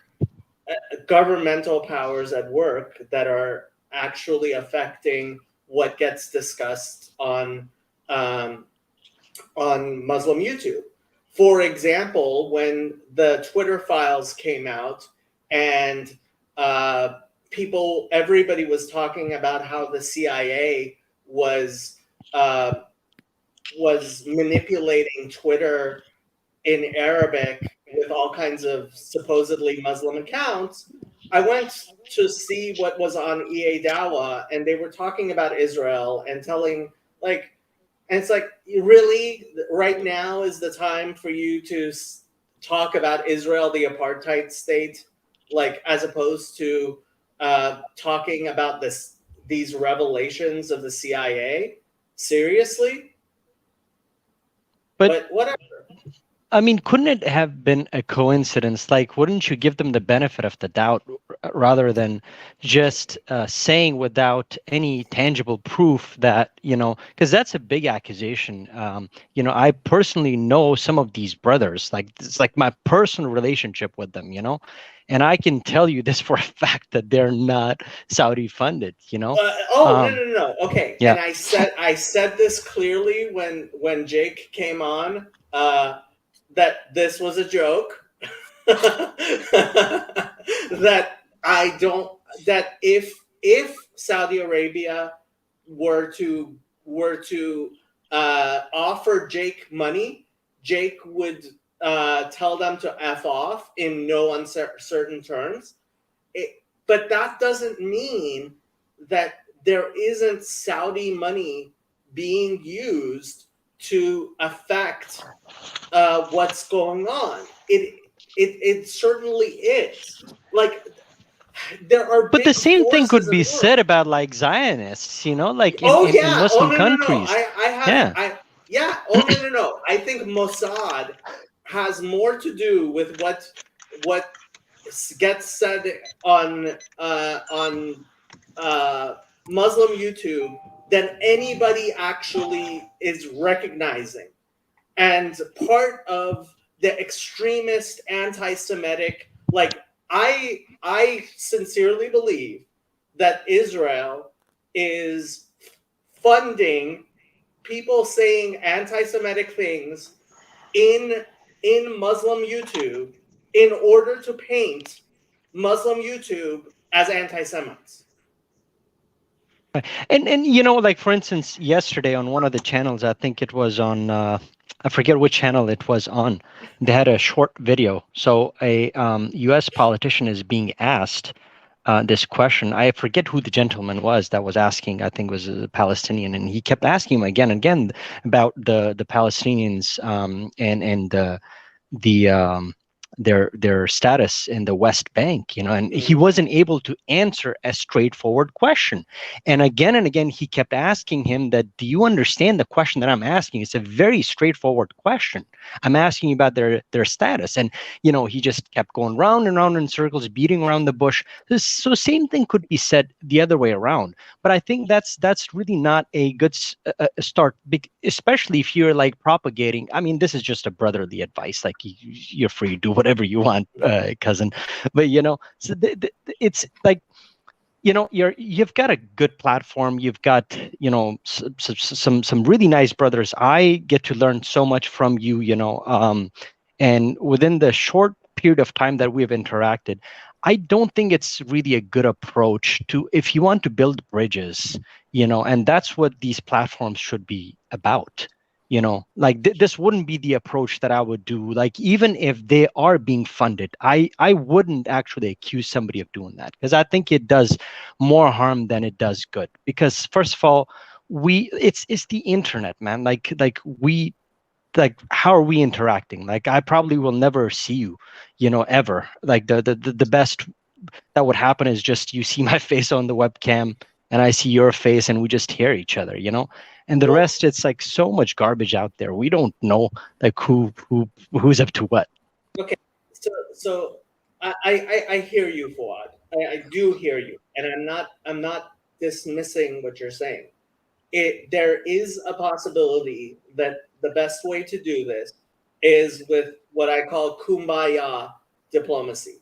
governmental powers at work that are actually affecting what gets discussed um, on Muslim YouTube. For example, when the Twitter files came out and everybody was talking about how the CIA uh, was manipulating Twitter in Arabic with all kinds of supposedly Muslim accounts, I went to see what was on EA Dawa, and they were talking about Israel and and it's like, really, right now is the time for you to talk about Israel, the apartheid state, like as opposed to talking about these revelations of the CIA? Seriously? But But whatever. I mean, couldn't it have been a coincidence? Like, wouldn't you give them the benefit of the doubt rather than just saying without any tangible proof that, because that's a big accusation. I personally know some of these brothers, like, it's like my personal relationship with them, and I can tell you this for a fact that they're not Saudi funded, No. Um, No. Okay, yeah. and I said this clearly when Jake came on. That this was a joke. That if Saudi Arabia were to offer Jake money, Jake would tell them to F off in no uncertain terms. But that doesn't mean that there isn't Saudi money being used to affect what's going on. It certainly is. Like, there are But the big same thing forces could in be the said world. about like Zionists, like in, Oh in, in yeah. Oh Muslim no. countries. Yeah. Oh no. I think Mossad has more to do with what gets said on Muslim YouTube than anybody actually is recognizing. And part of the extremist anti-Semitic, like, I sincerely believe that Israel is funding people saying anti-Semitic things in Muslim YouTube in order to paint Muslim YouTube as anti-Semites. And like for instance, yesterday on one of the channels, I think it was on I forget which channel it was on, they had a short video. So a US politician is being asked this question. I forget who the gentleman was that was asking. I think it was a Palestinian, and he kept asking him again and again about the Palestinians and the their status in the West Bank, and he wasn't able to answer a straightforward question. And again, he kept asking him that, do you understand the question that I'm asking? It's a very straightforward question. I'm asking you about their status. And, he just kept going round and round in circles, beating around the bush. So same thing could be said the other way around. But I think that's really not a good start, especially if you're like propagating. I mean, this is just a brotherly advice. Like, you're free to do whatever you want, cousin. But so it's like, you've got a good platform. You've got some really nice brothers. I get to learn so much from you. And within the short period of time that we've interacted, I don't think it's really a good approach to, if you want to build bridges, and that's what these platforms should be about. Like this wouldn't be the approach that I would do. Like even if they are being funded, I wouldn't actually accuse somebody of doing that, because I think it does more harm than it does good. Because first of all, it's the internet, man. Like how are we interacting? Like I probably will never see you, ever. Like the best that would happen is just you see my face on the webcam and I see your face and we just hear each other, and the Well- rest, it's like so much garbage out there. We don't know like who's up to what. So I hear you, Fuad. I do hear you, and I'm not dismissing what you're saying. There is a possibility that the best way to do this is with what I call kumbaya diplomacy.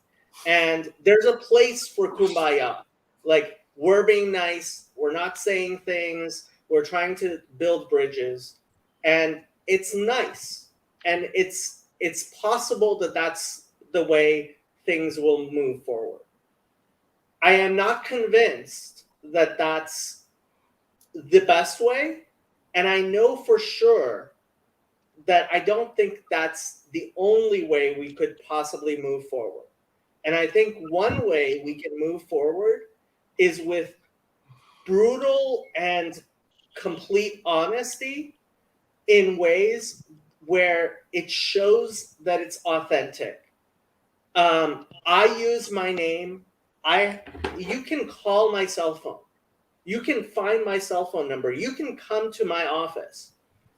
And there's a place for kumbaya. Like, we're being nice, we're not saying things, we're trying to build bridges, and it's nice. And it's possible that that's the way things will move forward. I am not convinced that that's the best way, and I know for sure that I don't think that's the only way we could possibly move forward. And I think one way we can move forward is with brutal and complete honesty in ways where it shows that it's authentic. I use my name. You can call my cell phone. You can find my cell phone number. You can come to my office.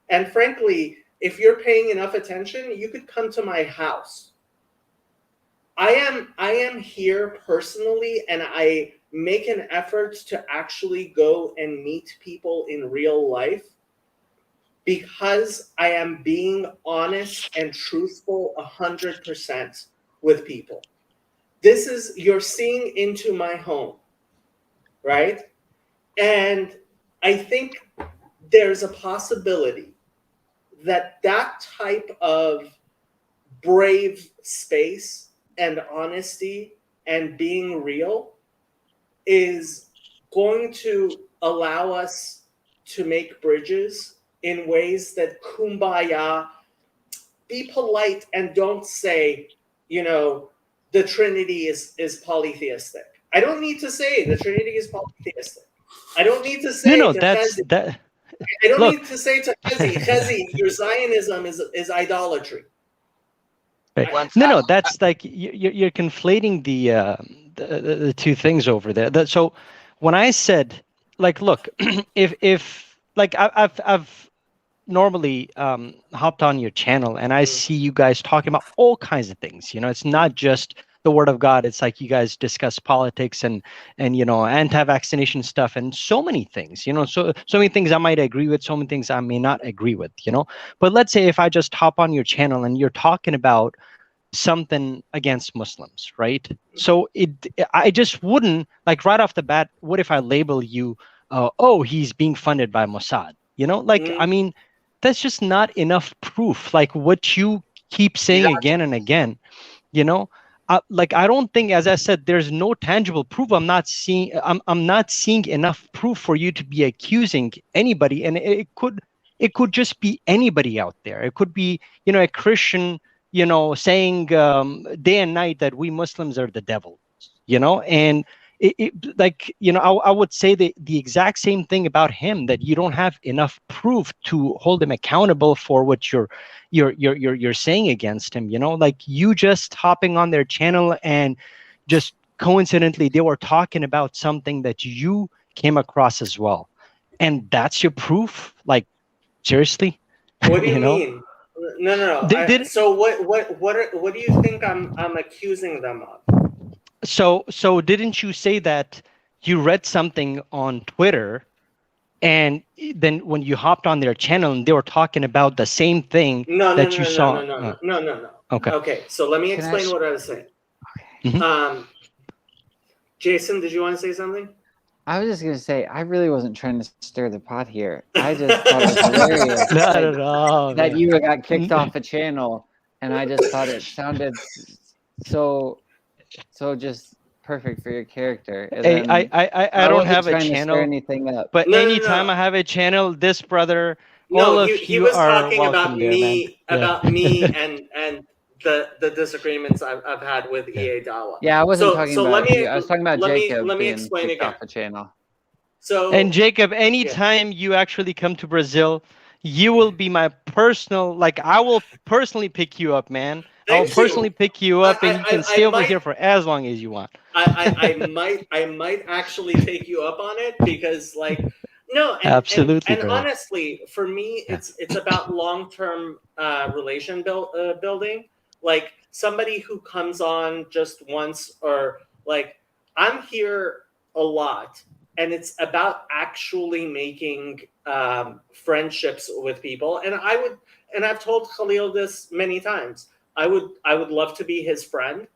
And frankly, if you're paying enough attention, you could come to my house. I am here personally, and I make an effort to actually go and meet people in real life because I am being honest and truthful 100% with people. You're seeing into my home, right? And I think there's a possibility that type of brave space and honesty and being real is going to allow us to make bridges in ways that kumbaya, be polite and don't say, the Trinity is polytheistic. I don't need to say the Trinity is polytheistic. I don't need to say No, to that's Chezi, that. I don't Look. need to say to Chezi, your Zionism is idolatry. Right. No, that's like you're conflating the two things over there. So when I said, like, look, if like I've normally hopped on your channel and I see you guys talking about all kinds of things. It's not just the word of God. It's like you guys discuss politics and anti-vaccination stuff and so many things. So many things I might agree with, so many things I may not agree with. But let's say if I just hop on your channel and you're talking about something against Muslims, right? So I just wouldn't, like, right off the bat, what if I label you, he's being funded by Mossad? I mean, that's just not enough proof. Like what you keep saying again and again, I don't think, as I said, there's no tangible proof. I'm not seeing enough proof for you to be accusing anybody. And it could just be anybody out there. It could be, a Christian, saying day and night that we Muslims are the devil, and I would say the exact same thing about him, that you don't have enough proof to hold him accountable for what you're saying against him. Like you just hopping on their channel and just coincidentally they were talking about something that you came across as well, and that's your proof. Like seriously, What do you mean? No. So what do you think I'm accusing them of? So didn't you say that you read something on Twitter, and then when you hopped on their channel and they were talking about the same thing No. No. Okay, so let me Can I explain ask- what I was saying. Mhm. Jason, did you want to say something? I was just gonna say, I really wasn't trying to stir the pot here. I just thought it was hilarious Not that, at all. that man. you got kicked off a channel, and I just thought it sounded so just perfect for your character. And Hey, then I don't wasn't have a trying to stir channel, anything up. but No. anytime I have a channel, this brother all of he you was are talking about welcome there, man. Yeah. about me and the disagreements I've had with Yeah. EA Dawa. Yeah, I wasn't talking so about let me you. I was talking about Jacob let me being explain kicked again. off the channel. So And Jacob, anytime you actually come to Brazil, you will be my personal, like I will personally pick you up, man. I will Thank you. personally pick you up and you can stay over here for as long as you want. I might actually take you up on it because like no Absolutely, and brother. honestly for me Yeah. it's about long-term building, like somebody who comes on just once, or like I'm here a lot and it's about actually making friendships with people, and I've told Khalil this many times. I would love to be his friend.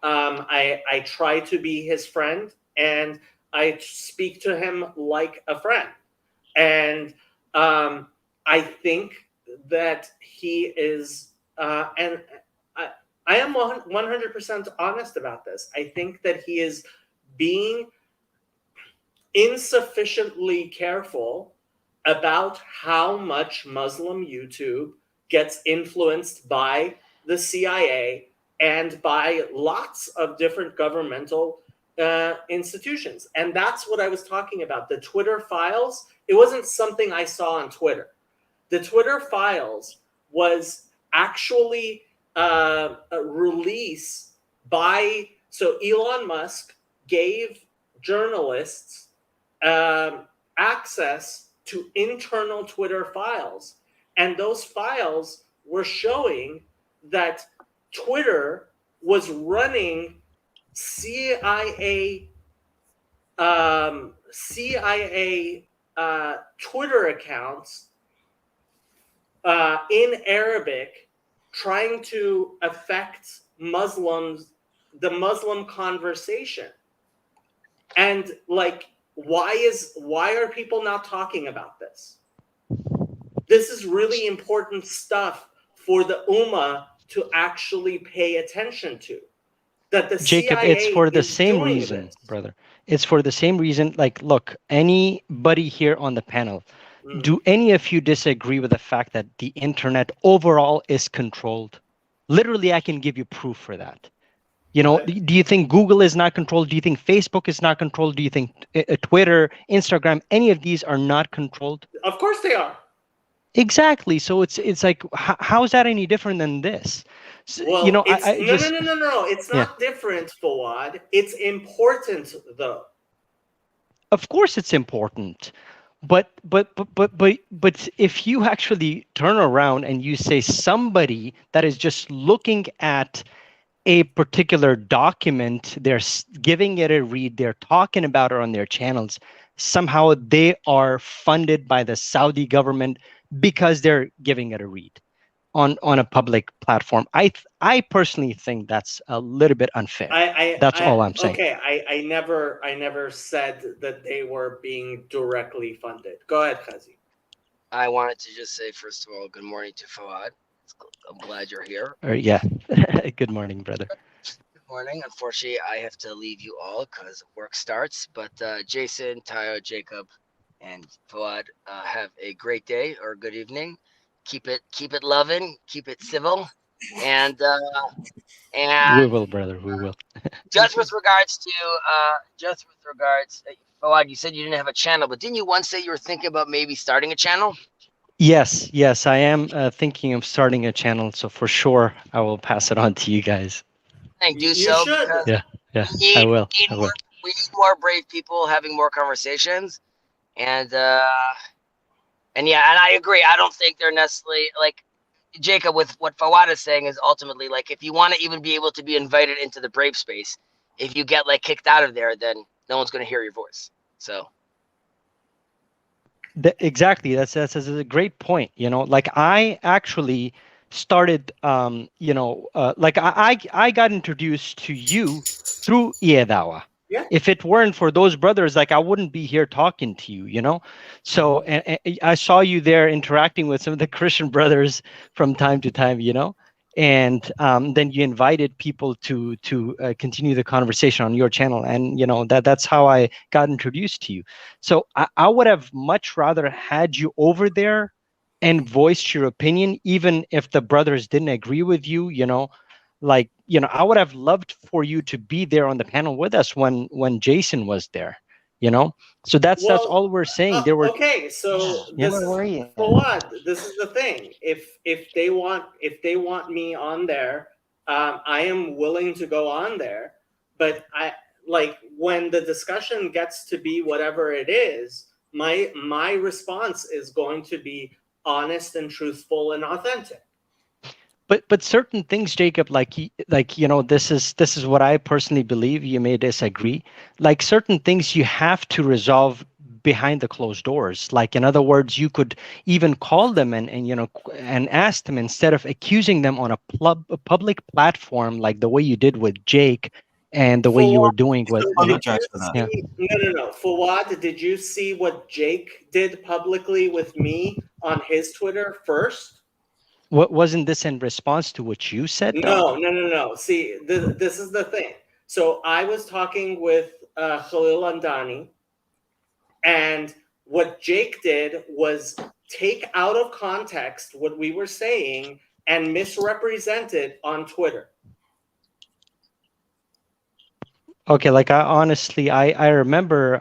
I try to be his friend, and I speak to him like a friend. And I think that he is, and I am 100% honest about this. I think that he is being insufficiently careful about how much Muslim YouTube gets influenced by the CIA and by lots of different governmental institutions. And that's what I was talking about. The Twitter files, it wasn't something I saw on Twitter. The Twitter files was actually a release by, so Elon Musk gave journalists access to internal Twitter files. And those files were showing that Twitter was running CIA Twitter accounts in Arabic, trying to affect Muslims, the Muslim conversation. And like, why are people not talking about this? This is really important stuff for the Ummah to actually pay attention to. That the Jacob, CIA it's for the is same doing reason, this. brother. It's for the same reason. Like, look, anybody here on the panel, do any of you disagree with the fact that the internet overall is controlled? Literally, I can give you proof for that. You know, do you think Google is not controlled? Do you think Facebook is not controlled? Do you think Twitter, Instagram, any of these are not controlled? Of course they are. Exactly. So it's like, how is that any different than this? So, Well, you know, it's, I just, no. It's not different, Fawad. It's important, though. Of course, it's important, but if you actually turn around and you say somebody that is just looking at a particular document, they're giving it a read, they're talking about it on their channels, somehow they are funded by the Saudi government because they're giving it a read on a public platform. I personally think that's a little bit unfair. That's all I'm saying. Okay, I never said that they were being directly funded. Go ahead, Khazi. I wanted to just say, first of all, good morning to Fawad. I'm glad you're here. Yeah. Good morning, brother. Good morning. Unfortunately, I have to leave you all because work starts. But Jason, Tayo, Jacob, and Fawad, have a great day or good evening. Keep it loving, keep it civil, and We will, brother. We will. just with regards, Fawad, you said you didn't have a channel, but didn't you once say you were thinking about maybe starting a channel? Yes, I am thinking of starting a channel. So for sure, I will pass it on to you guys. And do You so should. because I will. we need more brave people having more conversations, and I agree. I don't think they're necessarily like Jacob with what Fawad is saying is ultimately like if you want to even be able to be invited into the brave space, if you get like kicked out of there, then no one's going to hear your voice. So Exactly. That's a great point. You know, like I actually started, like I got introduced to you through Iedawa. Yeah. If it weren't for those brothers, like I wouldn't be here talking to you, you know? So and I saw you there interacting with some of the Christian brothers from time to time, you know? And then you invited people to continue the conversation on your channel. And, you know, that's how I got introduced to you. So I would have much rather had you over there and voiced your opinion, even if the brothers didn't agree with you. Like, I would have loved for you to be there on the panel with us when Jason was there. So that's Well, all we're saying. There were okay, so Yeah. this Where were is you? Fawad. This is the thing. If they want me on there, I am willing to go on there. But I like when the discussion gets to be whatever it is, my response is going to be honest and truthful and authentic. but certain things, Jacob, this is what I personally believe. You may disagree. Like certain things you have to resolve behind the closed doors. Like, in other words, you could even call them and ask them, instead of accusing them on a public platform, like the way you did with Jake and the way you were doing with Apologize for that. Yeah. No. Fawad, did you see what Jake did publicly with me on his Twitter first? What wasn't this in response to what you said, though? No. See, this is the thing. So I was talking with Khalil Andani, and what Jake did was take out of context what we were saying and misrepresent it on Twitter. Okay, like I remember,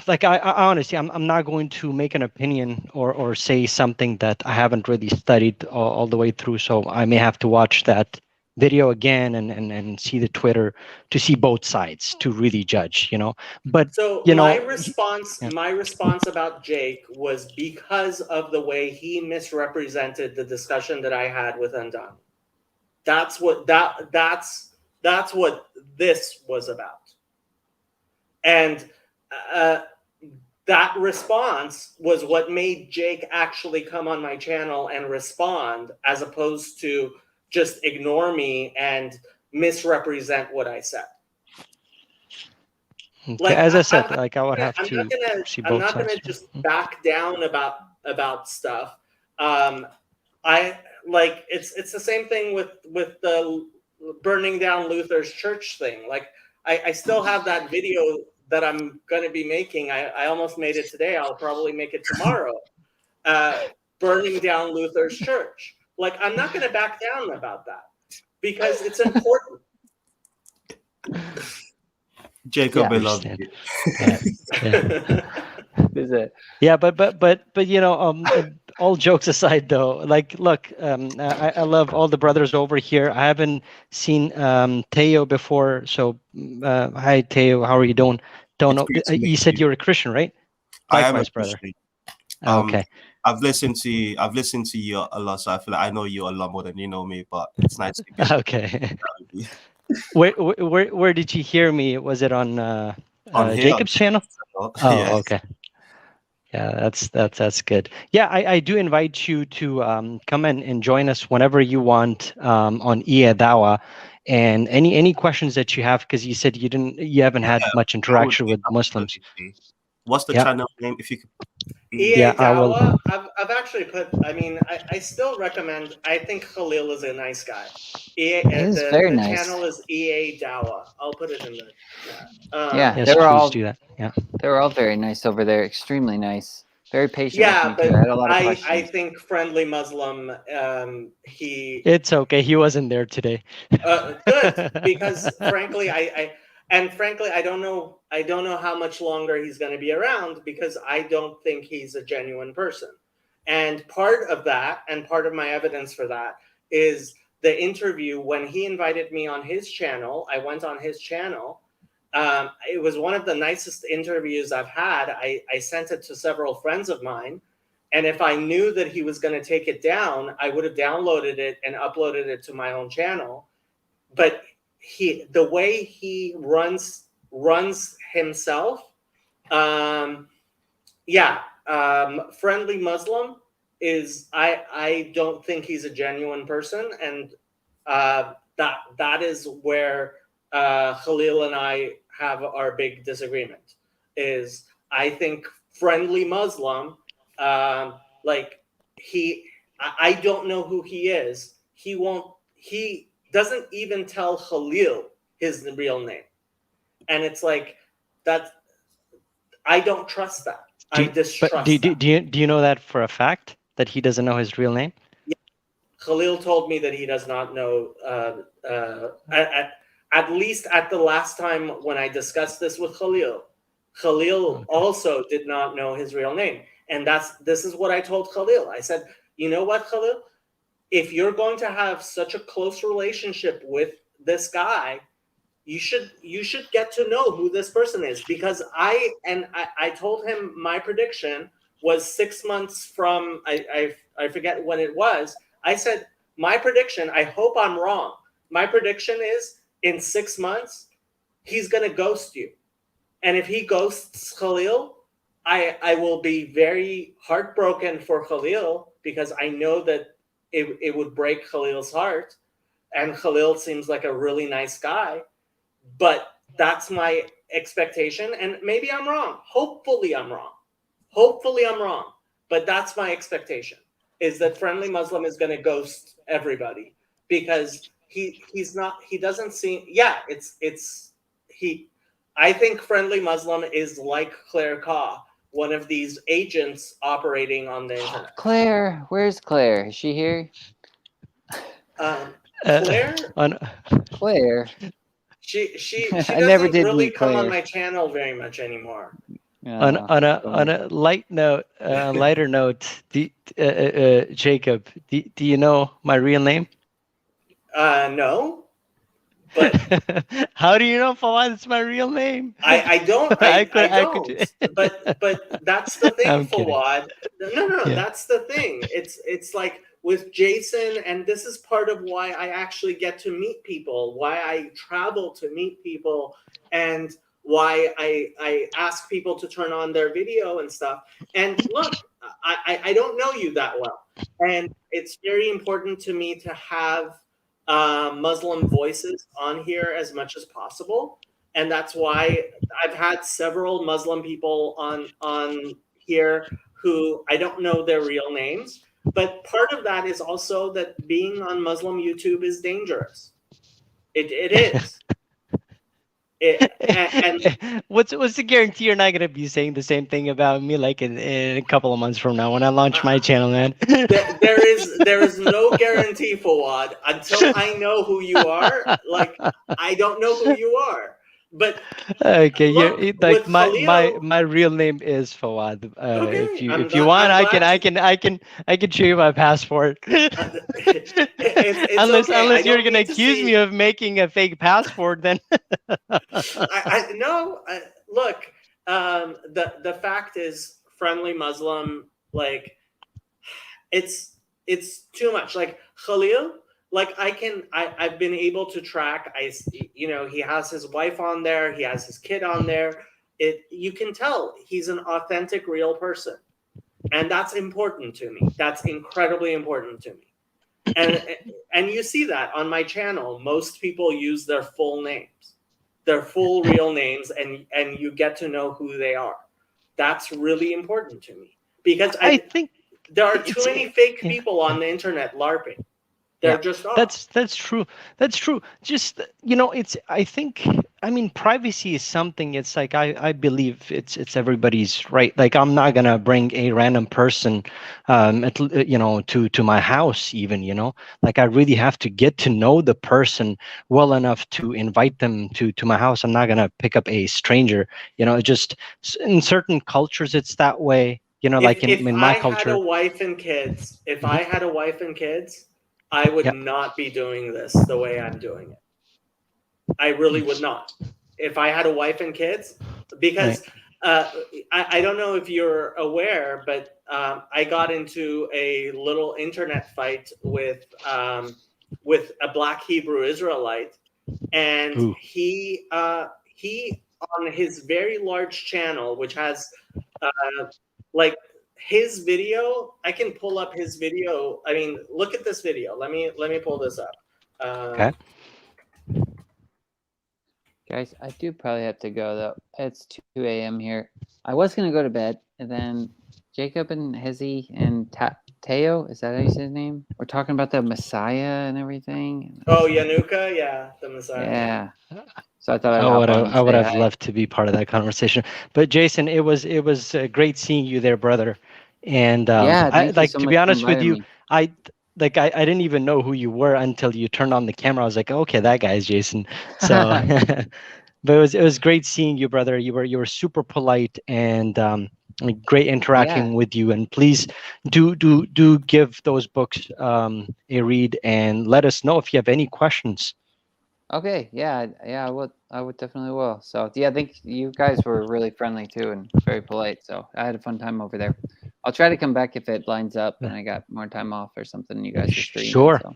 like I honestly, I'm not going to make an opinion or say something that I haven't really studied all the way through. So I may have to watch that video again and see the Twitter to see both sides to really judge, But So my response about Jake was because of the way he misrepresented the discussion that I had with Andani. That's what this was about. And that response was what made Jake actually come on my channel and respond, as opposed to just ignore me and misrepresent what I said. okay, Like, as I said, I'm I would have I'm to not gonna, see I'm both not gonna sides. just back down about stuff. I like it's the same thing with the burning down Luther's church thing. Like I still have that video that I'm going to be making. I almost made it today. I'll probably make it tomorrow. Burning down Luther's church. Like, I'm not going to back down about that because it's important. Jacob, Yeah, I love understand. you. Is it? Yeah, but all jokes aside, though, like, look, I love all the brothers over here. I haven't seen Teo before, so hi Teo, how are you doing? Don't know. It's great to You meet said you. you're a Christian, right? I am a Likewise, brother. Christian. Okay. I've listened to you a lot, so I feel like I know you a lot more than you know me. But it's nice to get Okay. Where did you hear me? Was it on on here. Jacob's channel? Oh, Oh, yes. okay. Yeah, that's good. Yeah, I do invite you to come and join us whenever you want on Iya Dawa, and any questions that you have, because you said you haven't had much interaction with Muslims. What's the Yeah. channel name? If you could. EA I will. Dawa, I've actually put, I still recommend, I think Khalil is a nice guy. very nice. Channel is EA Dawa. I'll put it in the chat. Yeah, Yes, they were please all do that. Yeah. they were all very nice over there. Extremely nice. Very patient Yeah, with me too. but I had a lot of questions. I think Friendly Muslim, he It's okay. He wasn't there today. good, because frankly, I don't know how much longer he's going to be around, because I don't think he's a genuine person. And part of that, and part of my evidence for that, is the interview when he invited me on his channel. I went on his channel. It was one of the nicest interviews I've had. I sent it to several friends of mine. And if I knew that he was going to take it down, I would have downloaded it and uploaded it to my own channel. But the way he runs himself, Friendly Muslim is, I don't think he's a genuine person, and that is where Khalil and I have our big disagreement. Is I think Friendly Muslim, I don't know who he is. He doesn't even tell Khalil his real name. And it's like that. I don't trust that. Do I you- distrust But do that. you know that for a fact that he doesn't know his real name? Khalil told me that he does not know. At least at the last time when I discussed this with Khalil, Khalil Okay. also did not know his real name, and this is what I told Khalil. I said, you know what, Khalil, if you're going to have such a close relationship with this guy, you should get to know who this person is, because I told him my prediction was 6 months from I forget when it was. I said my prediction, I hope I'm wrong. My prediction is in 6 months he's going to ghost you. And if he ghosts Khalil, I will be very heartbroken for Khalil, because I know that it would break Khalil's heart, and Khalil seems like a really nice guy. But that's my expectation, and maybe I'm wrong. Hopefully I'm wrong. But that's my expectation, is that Friendly Muslim is going to ghost everybody, because he doesn't seem, I think Friendly Muslim is like Claire Kaw, one of these agents operating on the internet. Claire, where's Claire? Is she here? Claire, Claire. she I never doesn't did really meet come on Claire. my channel very much anymore. On Oh, a lighter note, Jacob, do you know my real name? No, but How do you know, Fawad? It's my real name. I don't. I don't. But that's the thing, I'm kidding. Fawad. No. Yeah. That's the thing. It's like with Jason, and this is part of why I actually get to meet people, why I travel to meet people, and why I ask people to turn on their video and stuff. And look, I don't know you that well, and it's very important to me to have Muslim voices on here as much as possible, and that's why I've had several Muslim people on here who I don't know their real names. But part of that is also that being on Muslim YouTube is dangerous. It is. And What's the guarantee you're not gonna be saying the same thing about me like in a couple of months from now when I launch my channel, man? there is no guarantee, Fawad, until I know who you are. Like, I don't know who you are. But Okay, look, like with my real name is Fawad. Okay, If you I'm if you glad- want, I'm I can show you my passport. it's unless okay. I you're don't gonna need to accuse see- me of making a fake passport, then look. The fact is, Friendly Muslim, like, it's too much. Like Khalil, like I've been able to track. He has his wife on there. He has his kid on there. You can tell he's an authentic, real person, and that's important to me. That's incredibly important to me. And you see that on my channel. Most people use their full names, their full real names, and you get to know who they are. That's really important to me, because I think there are too it's- many fake yeah. people on the internet LARPing. There Yeah, just are. That's true. That's true. Just I think privacy is something. It's like I believe it's everybody's right. Like I'm not gonna bring a random person, to my house even. Like I really have to get to know the person well enough to invite them to my house. I'm not gonna pick up a stranger. Just in certain cultures it's that way. Like in my I had culture. a wife and kids, Mhm. I had a wife and kids, I would Yeah. not be doing this the way I'm doing it. I really would not. If I had a wife and kids, because I don't know if you're aware, but I got into a little internet fight with a Black Hebrew Israelite, and Ooh. he on his very large channel, which has like his video. I can pull up his video. I mean, look at this video. Let me pull this up. Okay. guys, I do probably have to go though. It's 2 a.m. here. I was gonna go to bed, and then Jacob and Hezi and Teo, is that how you say his name? We're talking about the Messiah and everything. Oh, Yanuka, yeah, the Messiah. Yeah. So I thought I'd hop on and I would say have hi. loved to be part of that conversation. But Jason, it was great seeing you there, brother. And Yeah, I thank you like so to much be for honest with inviting you, me. I didn't even know who you were until you turned on the camera. I was like, okay, that guy's Jason. So, but it was great seeing you, brother. You were super polite and like, great interacting with you. And please do give those books a read and let us know if you have any questions. Okay, yeah, I would definitely will. So yeah, I think you guys were really friendly too and very polite. So I had a fun time over there. I'll try to come back if it lines up and I got more time off or something. And you guys are streaming. Sure. So.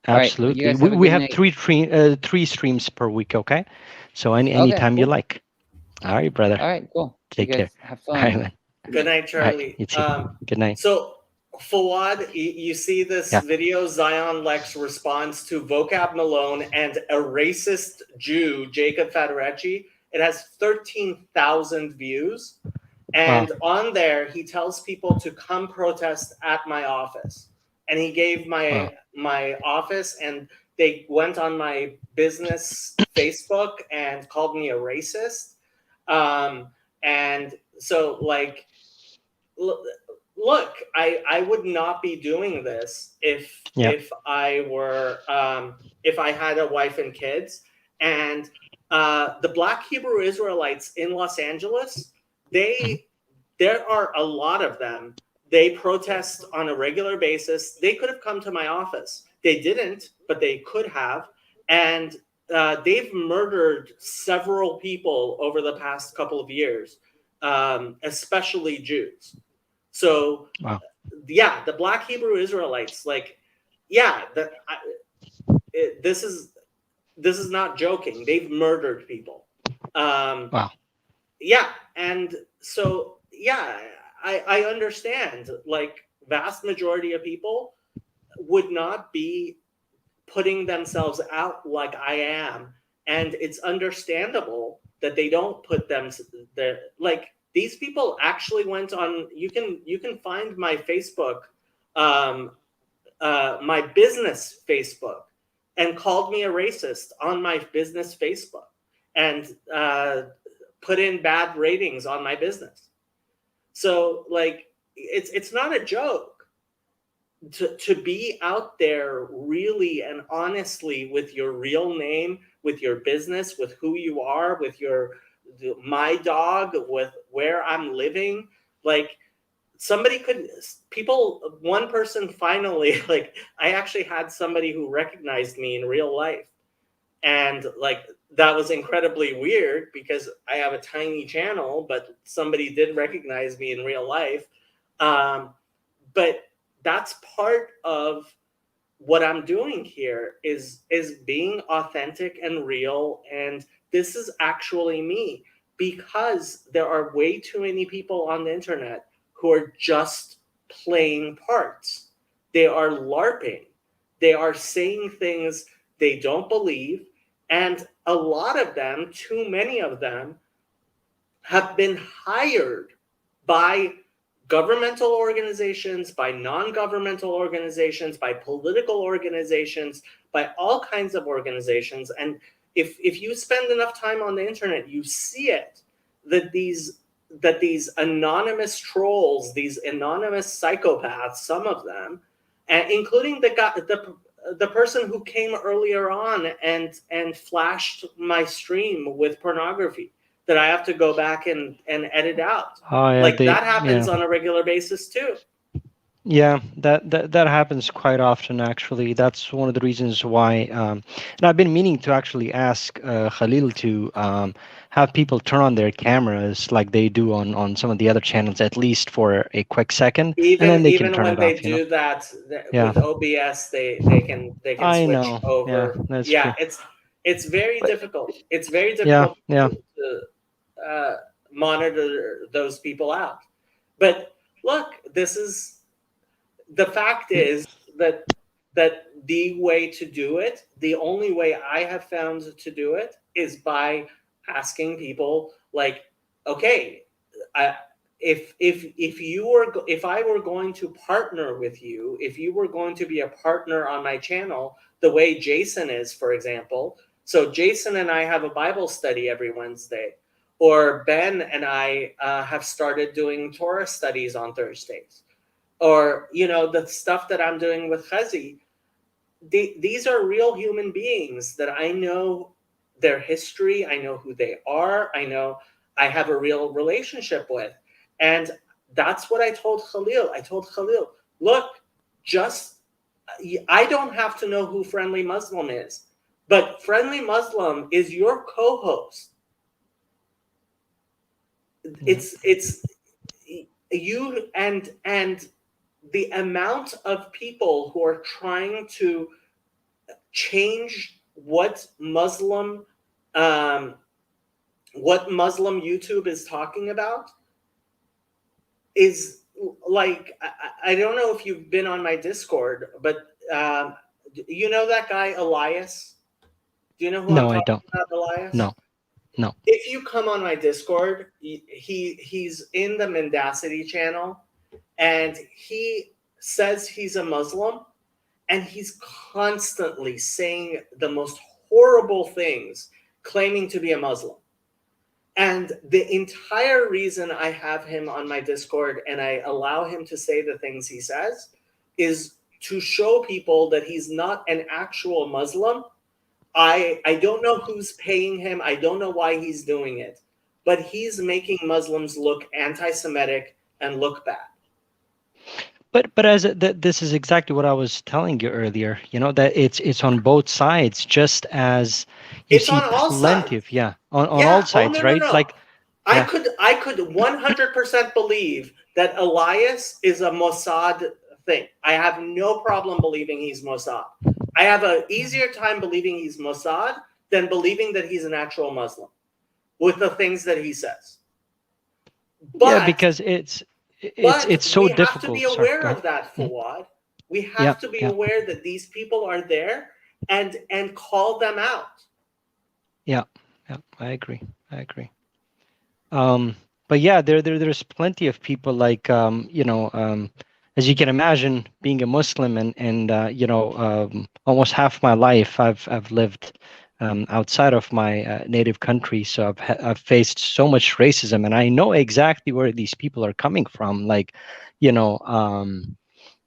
All right, well, you Absolutely. guys have a We good have night. three streams per week, okay? So Okay, anytime you cool. like. All right, brother. All right, cool. Take You care. guys have All right, fun. man. Good night, All right, Charlie. you too. Good night. So, Fawad, you see this Yeah. video, Zion Lex responds to Vocab Malone and a racist Jew, Jacob Federecci. It has 13,000 views. And on there, he tells people to come protest at my office. And he gave my office, and they went on my business Facebook and called me a racist. And so, like, look, I would not be doing this if I were if I had a wife and kids. And the Black Hebrew Israelites in Los Angeles, there are a lot of them. They protest on a regular basis. They could have come to my office. They didn't, but they could have. And they've murdered several people over the past couple of years, especially Jews. So, yeah, the Black Hebrew Israelites, like, yeah, this is not joking. They've murdered people. Yeah, and so yeah, I understand. Like, vast majority of people would not be putting themselves out like I am, and it's understandable that they don't put them there. Like, these people actually went on. You can find my Facebook, my business Facebook, and called me a racist on my business Facebook, and put in bad ratings on my business. So, like, it's not a joke. To be out there really and honestly with your real name, with your business, with who you are, with my dog, with where I'm living, like, one person finally, like, I actually had somebody who recognized me in real life. And, like, that was incredibly weird because I have a tiny channel, but somebody did recognize me in real life. But that's part of what I'm doing here is being authentic and real. And this is actually me, because there are way too many people on the internet who are just playing parts. They are LARPing. They are saying things they don't believe. And a lot of them, too many of them, have been hired by governmental organizations, by non-governmental organizations, by political organizations, by all kinds of organizations. And if you spend enough time on the internet, you see it, that these anonymous trolls, these anonymous psychopaths, some of them, and including the person who came earlier on and flashed my stream with pornography that I have to go back and edit out. That happens on a regular basis too. Yeah, that happens quite often, actually. That's one of the reasons why, and I've been meaning to actually ask Khalil to have people turn on their cameras like they do on some of the other channels, at least for a quick second, and then they can turn when it they off. do that Yeah. with OBS, they can I switch know. over. Yeah, that's true. It's very difficult. It's very difficult to monitor those people out. But look, the fact is that the way to do it, the only way I have found to do it, is by asking people, like, okay, if I were going to partner with you, if you were going to be a partner on my channel, the way Jason is, for example, So Jason and I have a Bible study every Wednesday, or Ben and I have started doing Torah studies on Thursdays, or the stuff that I'm doing with Chazi. These are real human beings that I know their history. I know who they are. I know I have a real relationship with. And that's what I told Khalil. I told Khalil, look, I don't have to know who Friendly Muslim is, but Friendly Muslim is your co-host. It's you and the amount of people who are trying to change what Muslim YouTube is talking about is like, I don't know if you've been on my Discord, but you know that guy Elias? Do you know who No, I'm I talking don't. about, Elias? No. If you come on my Discord, he's in the Mendacity channel, and he says he's a Muslim, and he's constantly saying the most horrible things, claiming to be a Muslim. And the entire reason I have him on my Discord and I allow him to say the things he says is to show people that he's not an actual Muslim. I don't know who's paying him. I don't know why he's doing it, but he's making Muslims look anti-Semitic and look bad. But this is exactly what I was telling you earlier. That it's on both sides, just as you It's see on all plenty sides. of on all sides, right? No. Like I yeah. could 100% believe that Elias is a Mossad thing. I have no problem believing he's Mossad. I have an easier time believing he's Mossad than believing that he's an actual Muslim with the things that he says. Yeah, because it's so difficult. We have to be aware Sorry, of that, Fawad. We have to be aware that these people are there and call them out. Yeah, I agree. But yeah, there's plenty of people like as you can imagine, being a Muslim and almost half my life I've lived outside of my native country, so I've faced so much racism, and I know exactly where these people are coming from. Like,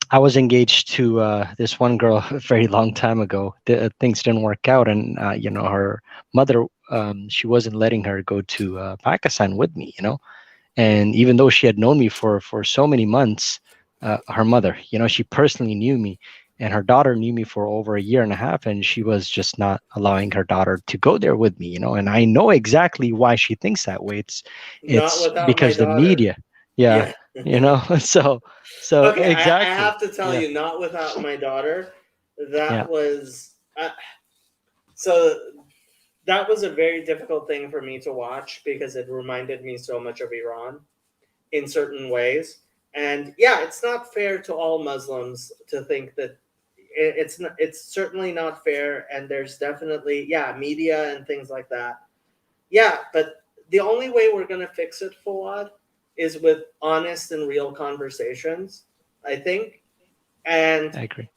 I was engaged to this one girl a very long time ago. Things didn't work out, and her mother, she wasn't letting her go to Pakistan with me. And even though she had known me for so many months, her mother, she personally knew me, and her daughter knew me for over a year and a half, and she was just not allowing her daughter to go there with me. And I know exactly why she thinks that way. It's because the media. Yeah. So okay, exactly. I have to tell you, not without my daughter. That was so. That was a very difficult thing for me to watch because it reminded me so much of Iran in certain ways. And yeah, it's not fair to all Muslims to think that it's certainly not fair. And there's definitely, media and things like that. Yeah, but the only way we're going to fix it, Fawad, is with honest and real conversations, I think. And I agree.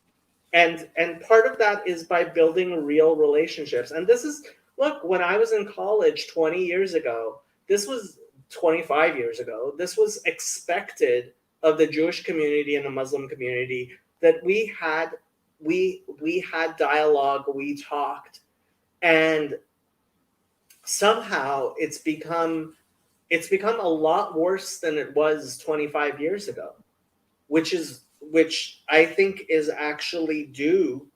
And part of that is by building real relationships. And this is, look, when I was in college 20 years ago, this was 25 years ago, this was expected of the Jewish community and the Muslim community that we had dialogue, we talked, and somehow it's become a lot worse than it was 25 years ago, which I think is actually due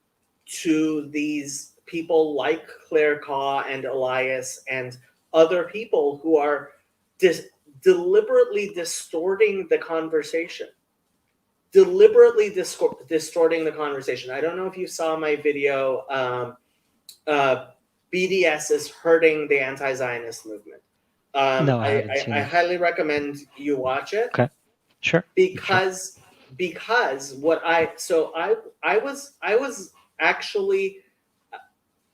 to these people like Claire Kaw and Elias and other people who are deliberately distorting the conversation. Distorting the conversation. I don't know if you saw my video, BDS is hurting the anti-Zionist movement. No, I haven't seen I it. highly recommend you watch it. Okay, sure. Because what I was actually,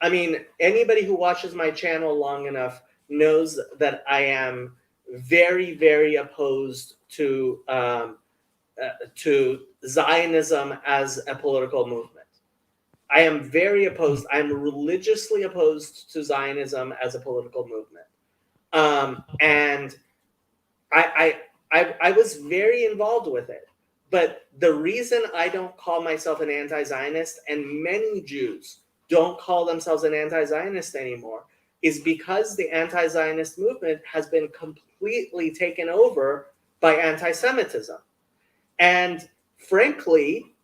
I mean, anybody who watches my channel long enough knows that I am very, very opposed to Zionism as a political movement. I am very opposed. I'm religiously opposed to Zionism as a political movement. And I was very involved with it. But the reason I don't call myself an anti-Zionist, and many Jews don't call themselves an anti-Zionist anymore, is because the anti-Zionist movement has been completely taken over by anti-Semitism. And frankly,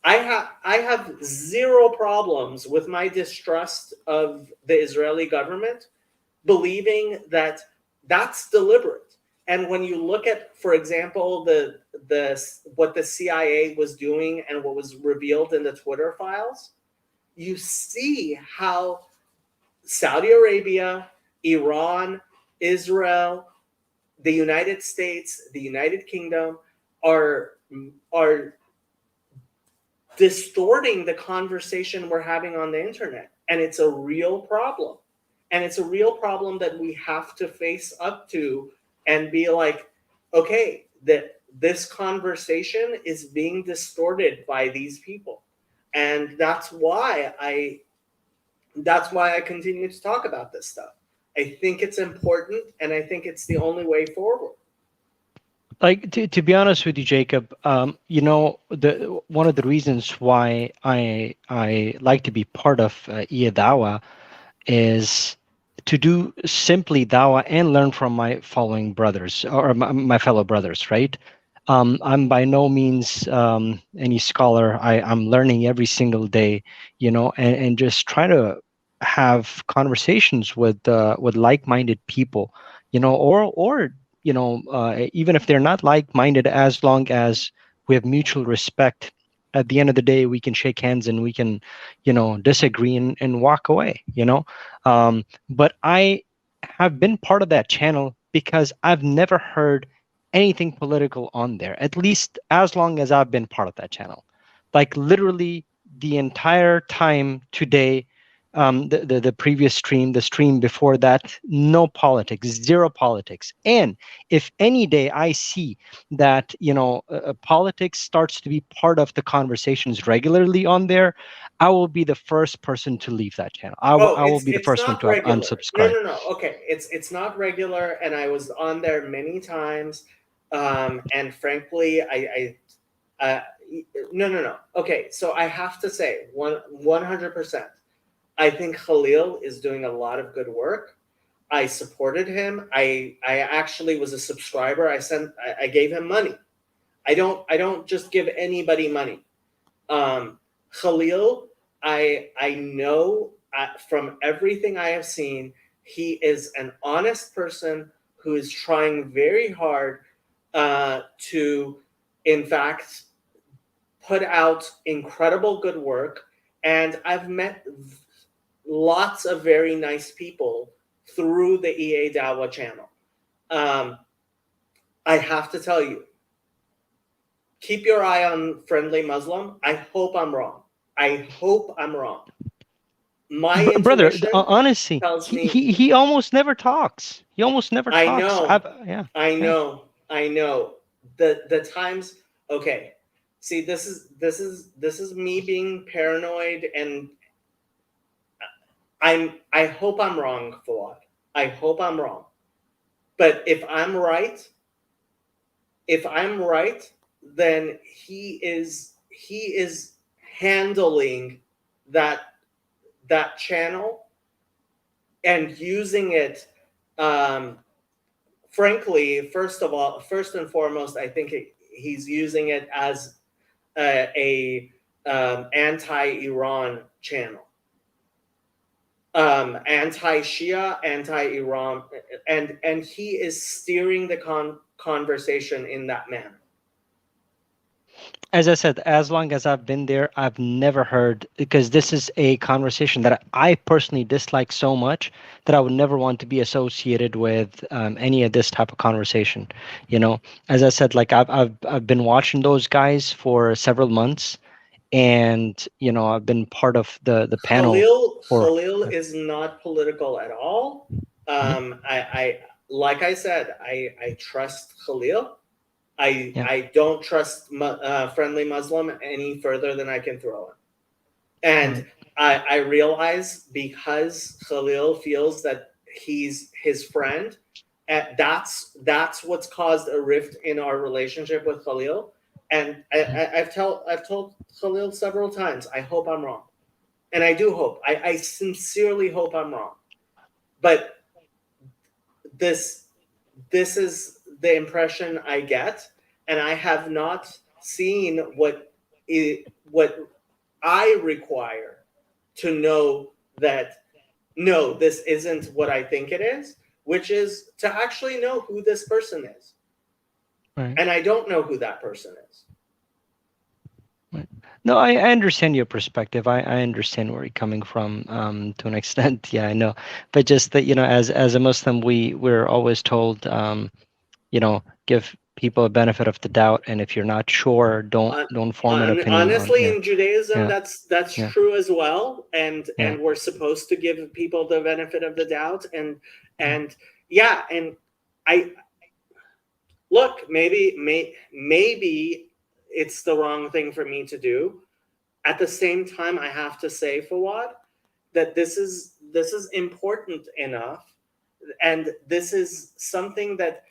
I have zero problems with my distrust of the Israeli government, believing that that's deliberate. And when you look at, for example, the what the CIA was doing and what was revealed in the Twitter files, you see how Saudi Arabia, Iran, Israel, the United States, the United Kingdom are distorting the conversation we're having on the internet. And it's a real problem. And it's a real problem that we have to face up to and be like, okay, that this conversation is being distorted by these people. And that's why I continue to talk about this stuff. I think it's important, and I think it's the only way forward. Like to be honest with you, Jacob, you know, the one of the reasons why I like to be part of Iya Dawa is to do simply Dawa and learn from my following brothers or my fellow brothers, right? I'm by no means any scholar. I'm learning every single day, you know, and just try to have conversations with like-minded people, you know, or you know, even if they're not like-minded, as long as we have mutual respect. At the end of the day, we can shake hands and we can, you know, disagree and walk away, you know. But I have been part of that channel because I've never heard anything political on there, at least as long as I've been part of that channel. Like literally the entire time today, the previous stream, the stream before that, no politics, zero politics. And if any day I see that, you know, politics starts to be part of the conversations regularly on there, I will be the first person to leave that channel. I will be the first one to unsubscribe. No. Okay, it's not regular, and I was on there many times, and frankly, no. Okay, so I have to say 100%. I think Khalil is doing a lot of good work. I supported him. I actually was a subscriber. I gave him money. I don't just give anybody money. Khalil, I know from everything I have seen, he is an honest person who is trying very hard to, in fact, put out incredible good work. And I've met lots of very nice people through the EA Dawa channel. I have to tell you, keep your eye on Friendly Muslim. I hope I'm wrong. My brother, intuition honestly, tells me he almost never talks. He almost never talks. I know. Yeah. I know. The times. Okay. See, this is me being paranoid, and I hope I'm wrong, Fawad. I hope I'm wrong. But if I'm right, then he is handling that channel and using it. Frankly, first and foremost, I think he's using it as a anti-Iran channel. Anti-Shia, anti-Iran, and he is steering the conversation in that manner. As I said, as long as I've been there, I've never heard, because this is a conversation that I personally dislike so much that I would never want to be associated with any of this type of conversation. You know, as I said, like I've been watching those guys for several months, and you know, I've been part of the panel. Khalil is not political at all. I like I said, I trust Khalil. I don't trust Friendly Muslim any further than I can throw him. And I realize because Khalil feels that he's his friend, and that's what's caused a rift in our relationship with Khalil. And I've told Khalil several times, I hope I'm wrong, and I do hope. I sincerely hope I'm wrong, but this is the impression I get, and I have not seen what I require to know that no, this isn't what I think it is, which is to actually know who this person is. Right. And I don't know who that person is. No, I understand your perspective. I understand where you're coming from to an extent. Yeah, I know. But just that, as a Muslim, we're always told, give people a benefit of the doubt, and if you're not sure, don't form an opinion. Honestly, on, in Judaism, Yeah. that's Yeah. true as well, and Yeah. we're supposed to give people the benefit of the doubt, and yeah, and I look, maybe it's the wrong thing for me to do. At the same time, I have to say, Fawad, that this is important enough, and this is something that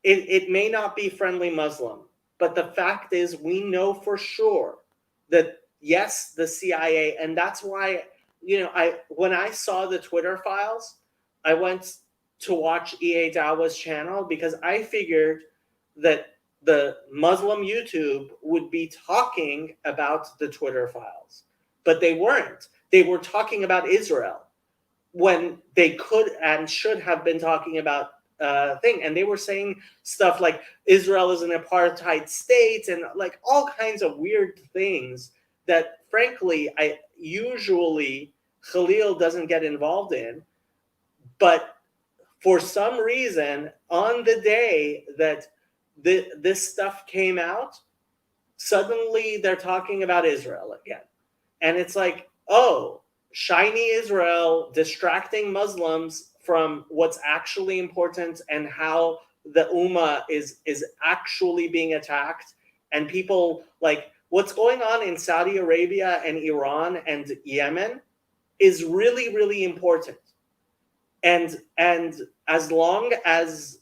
it may not be friendly Muslim, but the fact is we know for sure that yes, the CIA, and that's why, when I saw the Twitter files, I went to watch EA Dawa's channel because I figured that the Muslim YouTube would be talking about the Twitter files, but they weren't. They were talking about Israel when they could and should have been talking about thing. And they were saying stuff like Israel is an apartheid state and like all kinds of weird things that frankly, I usually Khalil doesn't get involved in. But for some reason, on the day that this stuff came out, suddenly they're talking about Israel again. And it's like, oh, shiny Israel distracting Muslims from what's actually important and how the Ummah is actually being attacked. And people like what's going on in Saudi Arabia and Iran and Yemen is really, really important. And as long as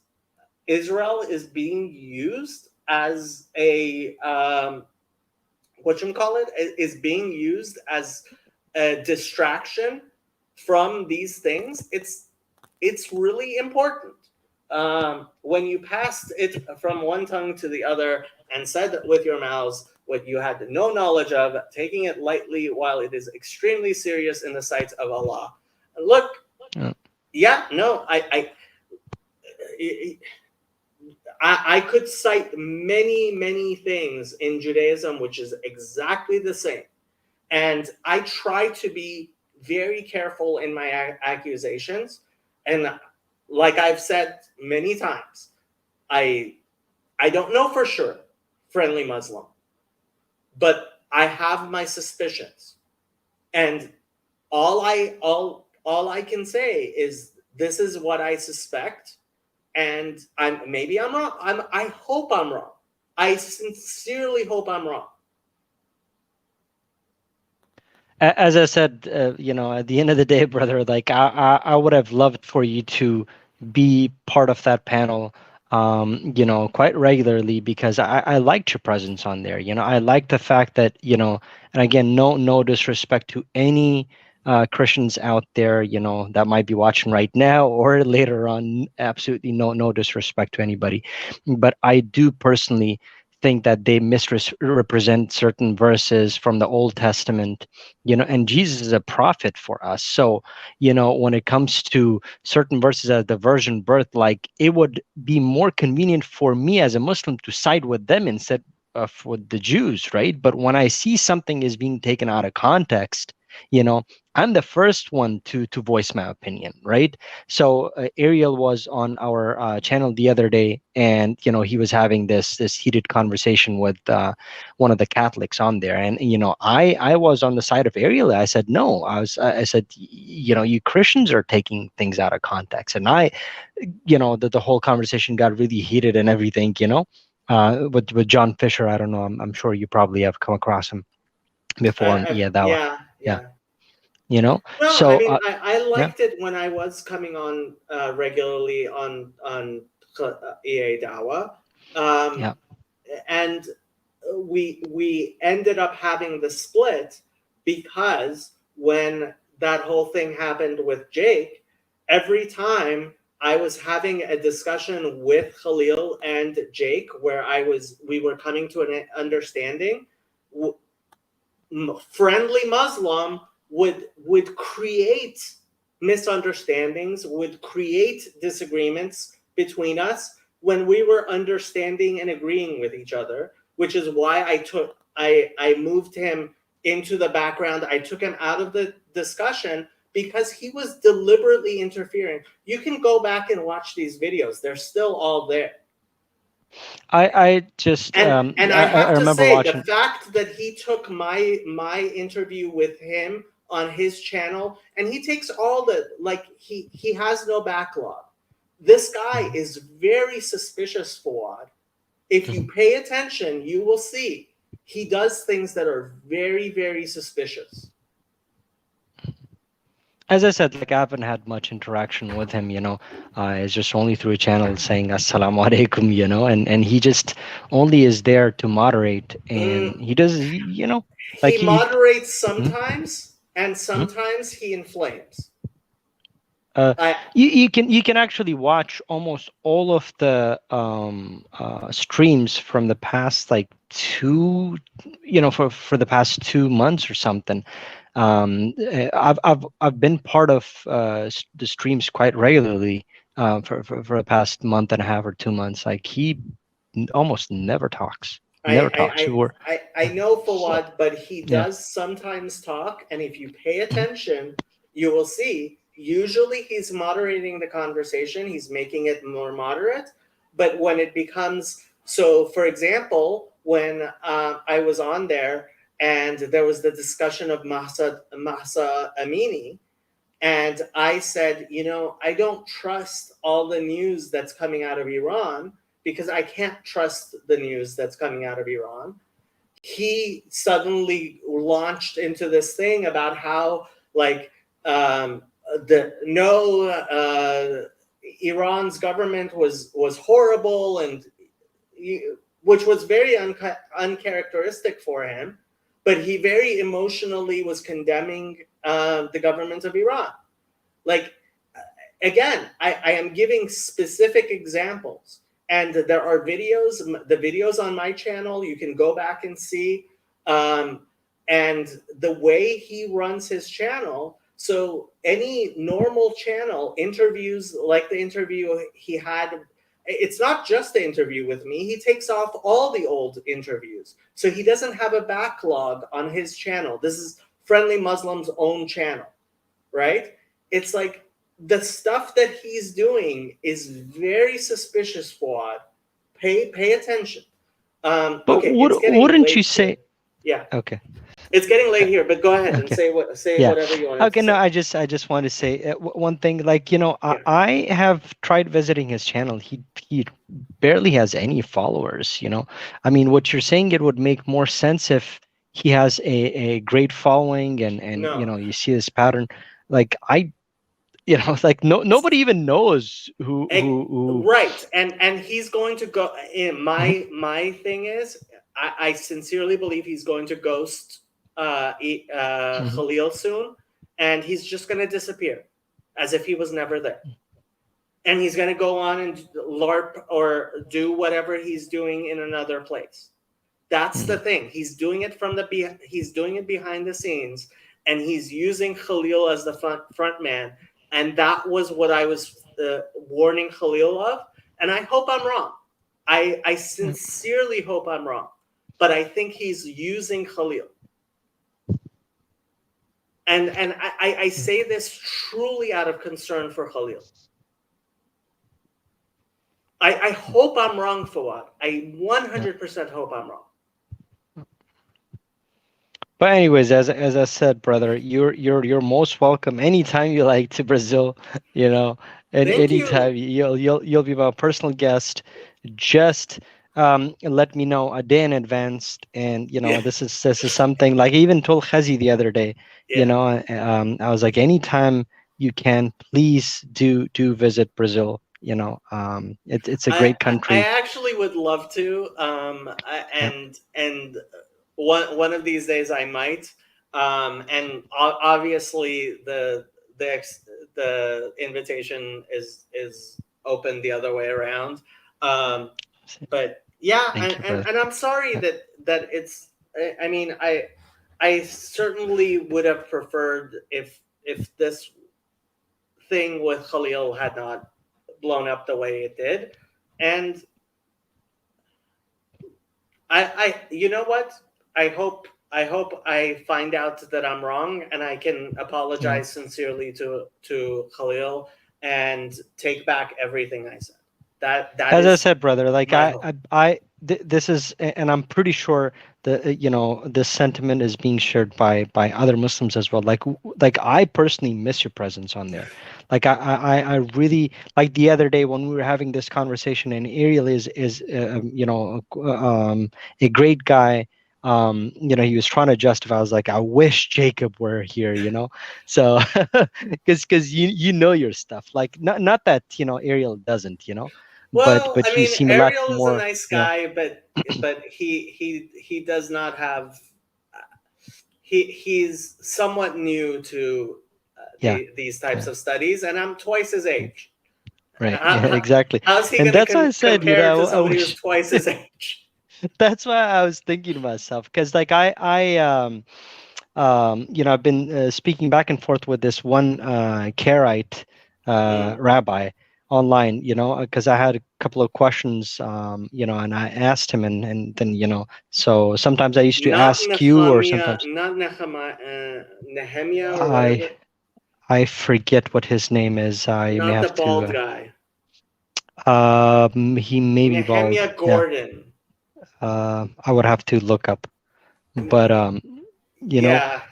Israel is being used as a is being used as a distraction from these things, it's really important. When you passed it from one tongue to the other and said with your mouths what you had no knowledge of, taking it lightly while it is extremely serious in the sight of Allah. Look, I could cite many, many things in Judaism which is exactly the same. And I try to be very careful in my accusations. And like I've said many times, I don't know for sure, friendly Muslim, but I have my suspicions. And all I can say is this is what I suspect. And maybe I'm wrong. I hope I'm wrong. I sincerely hope I'm wrong. As I said, at the end of the day, brother, like I would have loved for you to be part of that panel, quite regularly because I liked your presence on there. I like the fact that, and again, no disrespect to any Christians out there, that might be watching right now or later on. Absolutely no disrespect to anybody, but I do personally think that they misrepresent certain verses from the Old Testament, and Jesus is a prophet for us. So, when it comes to certain verses as the virgin birth, like it would be more convenient for me as a Muslim to side with them instead of with the Jews, right? But when I see something is being taken out of context, I'm the first one to voice my opinion, right? So Ariel was on our channel the other day, and he was having this heated conversation with one of the Catholics on there, and I was on the side of Ariel. I said no. I said you Christians are taking things out of context, and the whole conversation got really heated and everything. With John Fisher, I don't know. I'm sure you probably have come across him. before Dawa. Yeah. Yeah. You know, No, so I mean, I liked it when I was coming on regularly on EA Dawa, Yeah. and we ended up having the split because when that whole thing happened with Jake, every time I was having a discussion with Khalil and Jake where we were coming to an understanding, friendly Muslim would create misunderstandings, would create disagreements between us when we were understanding and agreeing with each other, which is why I moved him into the background. I took him out of the discussion because he was deliberately interfering. You can go back and watch these videos. They're still all there. I just And I have I to remember say, watching. the fact that he took my interview with him on his channel, and he takes all the, like, he has no backlog. This guy is very suspicious, Fawad. If you pay attention, you will see he does things that are very, very suspicious. As I said, like I haven't had much interaction with him, you know. It's just only through a channel saying Assalamu alaikum, you know, and he just only is there to moderate, and he does, you know, like he moderates sometimes, and sometimes he inflames. You can actually watch almost all of the streams from the past like for the past 2 months or something. I've been part of the streams quite regularly for the past month and a half or 2 months. Like he almost never talks. I know Fawad, but he does sometimes talk, and if you pay attention, you will see usually he's moderating the conversation, he's making it more moderate, but when it becomes, so for example, when I was on there and there was the discussion of Mahsa Amini, and I said, you know, I don't trust all the news that's coming out of Iran because I can't trust the news that's coming out of Iran. He suddenly launched into this thing about how, like, Iran's government was horrible, and which was very uncharacteristic for him, but he very emotionally was condemning the government of Iran. Like, again, I am giving specific examples, and there are videos, the videos on my channel, you can go back and see, and the way he runs his channel. So any normal channel, interviews like the interview he had, it's not just the interview with me, he takes off all the old interviews. So he doesn't have a backlog on his channel. This is Friendly Muslim's own channel, right? It's like the stuff that he's doing is very suspicious, Fawad. Pay attention. But okay, wouldn't you say? Yeah. Okay. It's getting late here, but go ahead and say whatever you want. Okay, no, I just want to say one thing. Like, you know, I have tried visiting his channel. He barely has any followers. You know, I mean, what you're saying, it would make more sense if he has a great following, and No. You know, you see this pattern. Like you know, like nobody even knows who right, and he's going to go. My thing is, I sincerely believe he's going to ghost Khalil soon, and he's just going to disappear as if he was never there, and he's going to go on and LARP or do whatever he's doing in another place. That's the thing. He's doing it he's doing it behind the scenes, and he's using Khalil as the front man, and that was what I was warning Khalil of, and I hope I'm wrong. I sincerely hope I'm wrong, but I think he's using Khalil. And I say this truly out of concern for Khalil. I hope I'm wrong, Fawad. I 100% hope I'm wrong. But anyways, as I said, brother, you're most welcome anytime you like to Brazil. You know, and anytime you'll be my personal guest. Just let me know a day in advance, and Yeah. this is something like I even told Khazi the other day. Yeah. I was like, anytime you can, please do visit Brazil. It's a great I country. actually would love to, Yeah. and one of these days I might. And obviously the invitation is open the other way around. But yeah, Thank you, brother. and I'm sorry Yeah. that it's. I mean, I certainly would have preferred if this thing with Khalil had not blown up the way it did, and you know what? I hope I find out that I'm wrong and I can apologize sincerely to Khalil and take back everything I said. That As I is said, brother, like my hope. this is, and I'm pretty sure this sentiment is being shared by other Muslims as well. Like I personally miss your presence on there. Like I really, like the other day when we were having this conversation, and Ariel is a great guy. He was trying to justify. I was like, I wish Jacob were here. So because you know your stuff. Like not that Ariel doesn't. Well, I But you mean, seem a lot Ariel is a more. nice guy, but he does not have. He's somewhat new to these types Yeah. of studies, and I'm twice his age. Right. Yeah, How, exactly. how's he And going to that's why I said, compare to I somebody who's wish. twice his age? That's why I was thinking to myself, because like I've been speaking back and forth with this one Karaite rabbi online, because I had a couple of questions, and I asked him, and then so sometimes I used to Not ask you, or Nehemiah, sometimes not Nehemiah, Nehemiah or I whatever. I forget what his name is. I may Not the have bald to. guy. He may be bald. Nehemiah Yeah. Gordon. I would have to look up, but Yeah.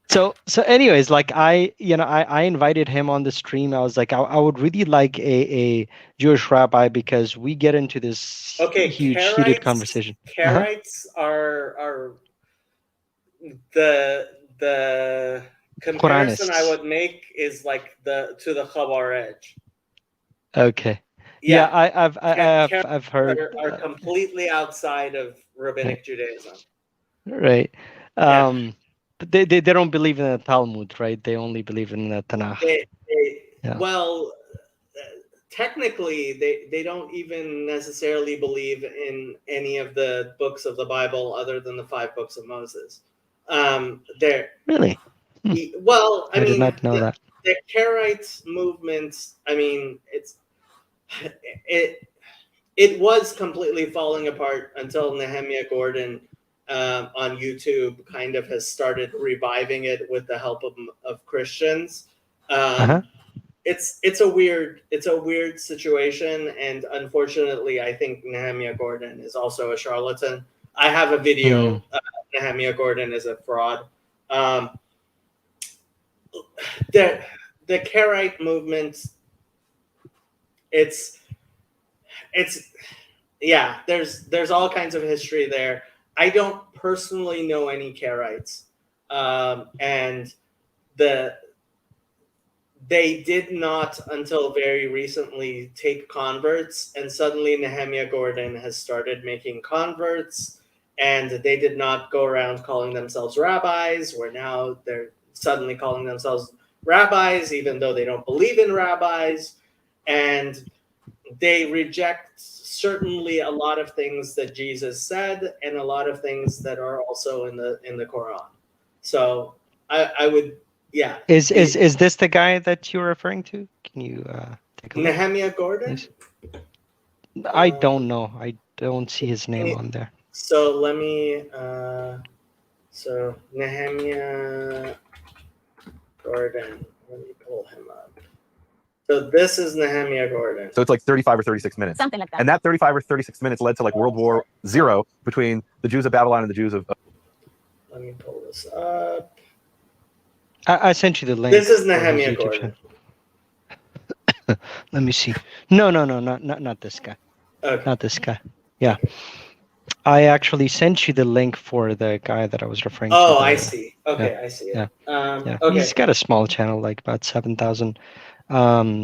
So anyways, like I invited him on the stream. I was like, I would really like a Jewish rabbi, because we get into this Okay. huge heated conversation. Karaites are the comparison I Quranists. would make is like to the Chabar Edge. Okay. Yeah. I've heard. Are completely outside of rabbinic Judaism. Right. Yeah. But they don't believe in the Talmud, right? They only believe in the Tanakh. Yeah. Well, technically, they don't even necessarily believe in any of the books of the Bible other than the 5 books of Moses. They're Really? well. I I did mean, not know that. the Karaite movement. I mean, it was completely falling apart until Nehemiah Gordon on YouTube kind of has started reviving it with the help of Christians. It's a weird situation, and unfortunately, I think Nehemiah Gordon is also a charlatan. I have a video. Nehemiah Gordon is a fraud. The Karaite movement. It's yeah. There's all kinds of history there. I don't personally know any Karaites, and they did not until very recently take converts, and suddenly Nehemiah Gordon has started making converts, and they did not go around calling themselves rabbis, where now they're suddenly calling themselves rabbis, even though they don't believe in rabbis, and they reject certainly a lot of things that Jesus said and a lot of things that are also in the Quran. So I would, yeah. Is this the guy that you're referring to? Can you take a look? Nehemiah Gordon? I don't know. I don't see his name on there. So let me so Nehemiah Gordon. Let me pull him up. So this is Nehemiah Gordon. So it's like 35 or 36 minutes. Something like that. And that 35 or 36 minutes led to like World War Zero between the Jews of Babylon and the Jews of. Let me pull this up. I sent you the link. This is Nehemiah Gordon. Let me see. No, not this guy. Okay. Not this guy. I actually sent you the link for the guy that I was referring to. Oh, the- I see. Okay, I see it. Yeah. Yeah, Okay. he's got a small channel, like about 7,000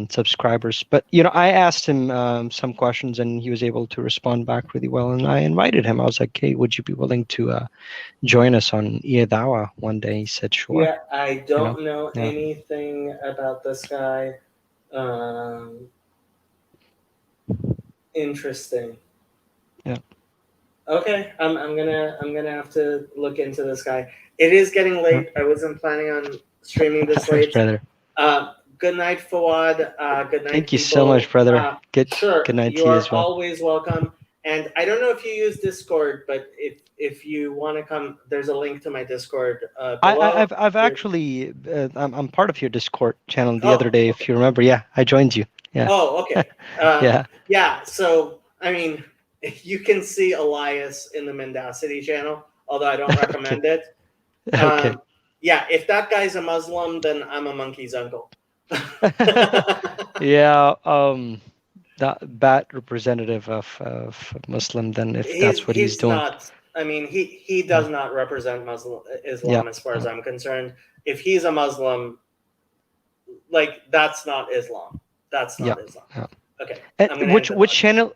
subscribers. But I asked him some questions, and he was able to respond back really well. And I invited him. I was like, "Hey, would you be willing to join us on Iadawa one day?" He said, "Sure." Yeah, I don't know Yeah. anything about this guy. Interesting. Yeah. Okay, I'm gonna have to look into this guy. It is getting late. I wasn't planning on streaming this Thanks, late. brother. Good night, Fawad. Good night. Thank you so people. much, brother. Sure. Good night You to you are as well. always welcome. And I don't know if you use Discord, but if you want to come, there's a link to my Discord. Below. I've actually I'm part of your Discord channel the Oh, other day, if you remember. Yeah, I joined you. Yeah. Oh, okay. Yeah. Yeah. So I mean, you can see Elias in the Mendacity channel, although I don't recommend it. Okay. Yeah, if that guy's a Muslim, then I'm a monkey's uncle. Yeah. That bad representative of Muslim. Then if that's what he's doing. Not. I mean, he does not represent Islam as far as I'm concerned. If he's a Muslim, like that's not Islam. That's not Islam. Yeah. Okay. And I'm gonna which end the channel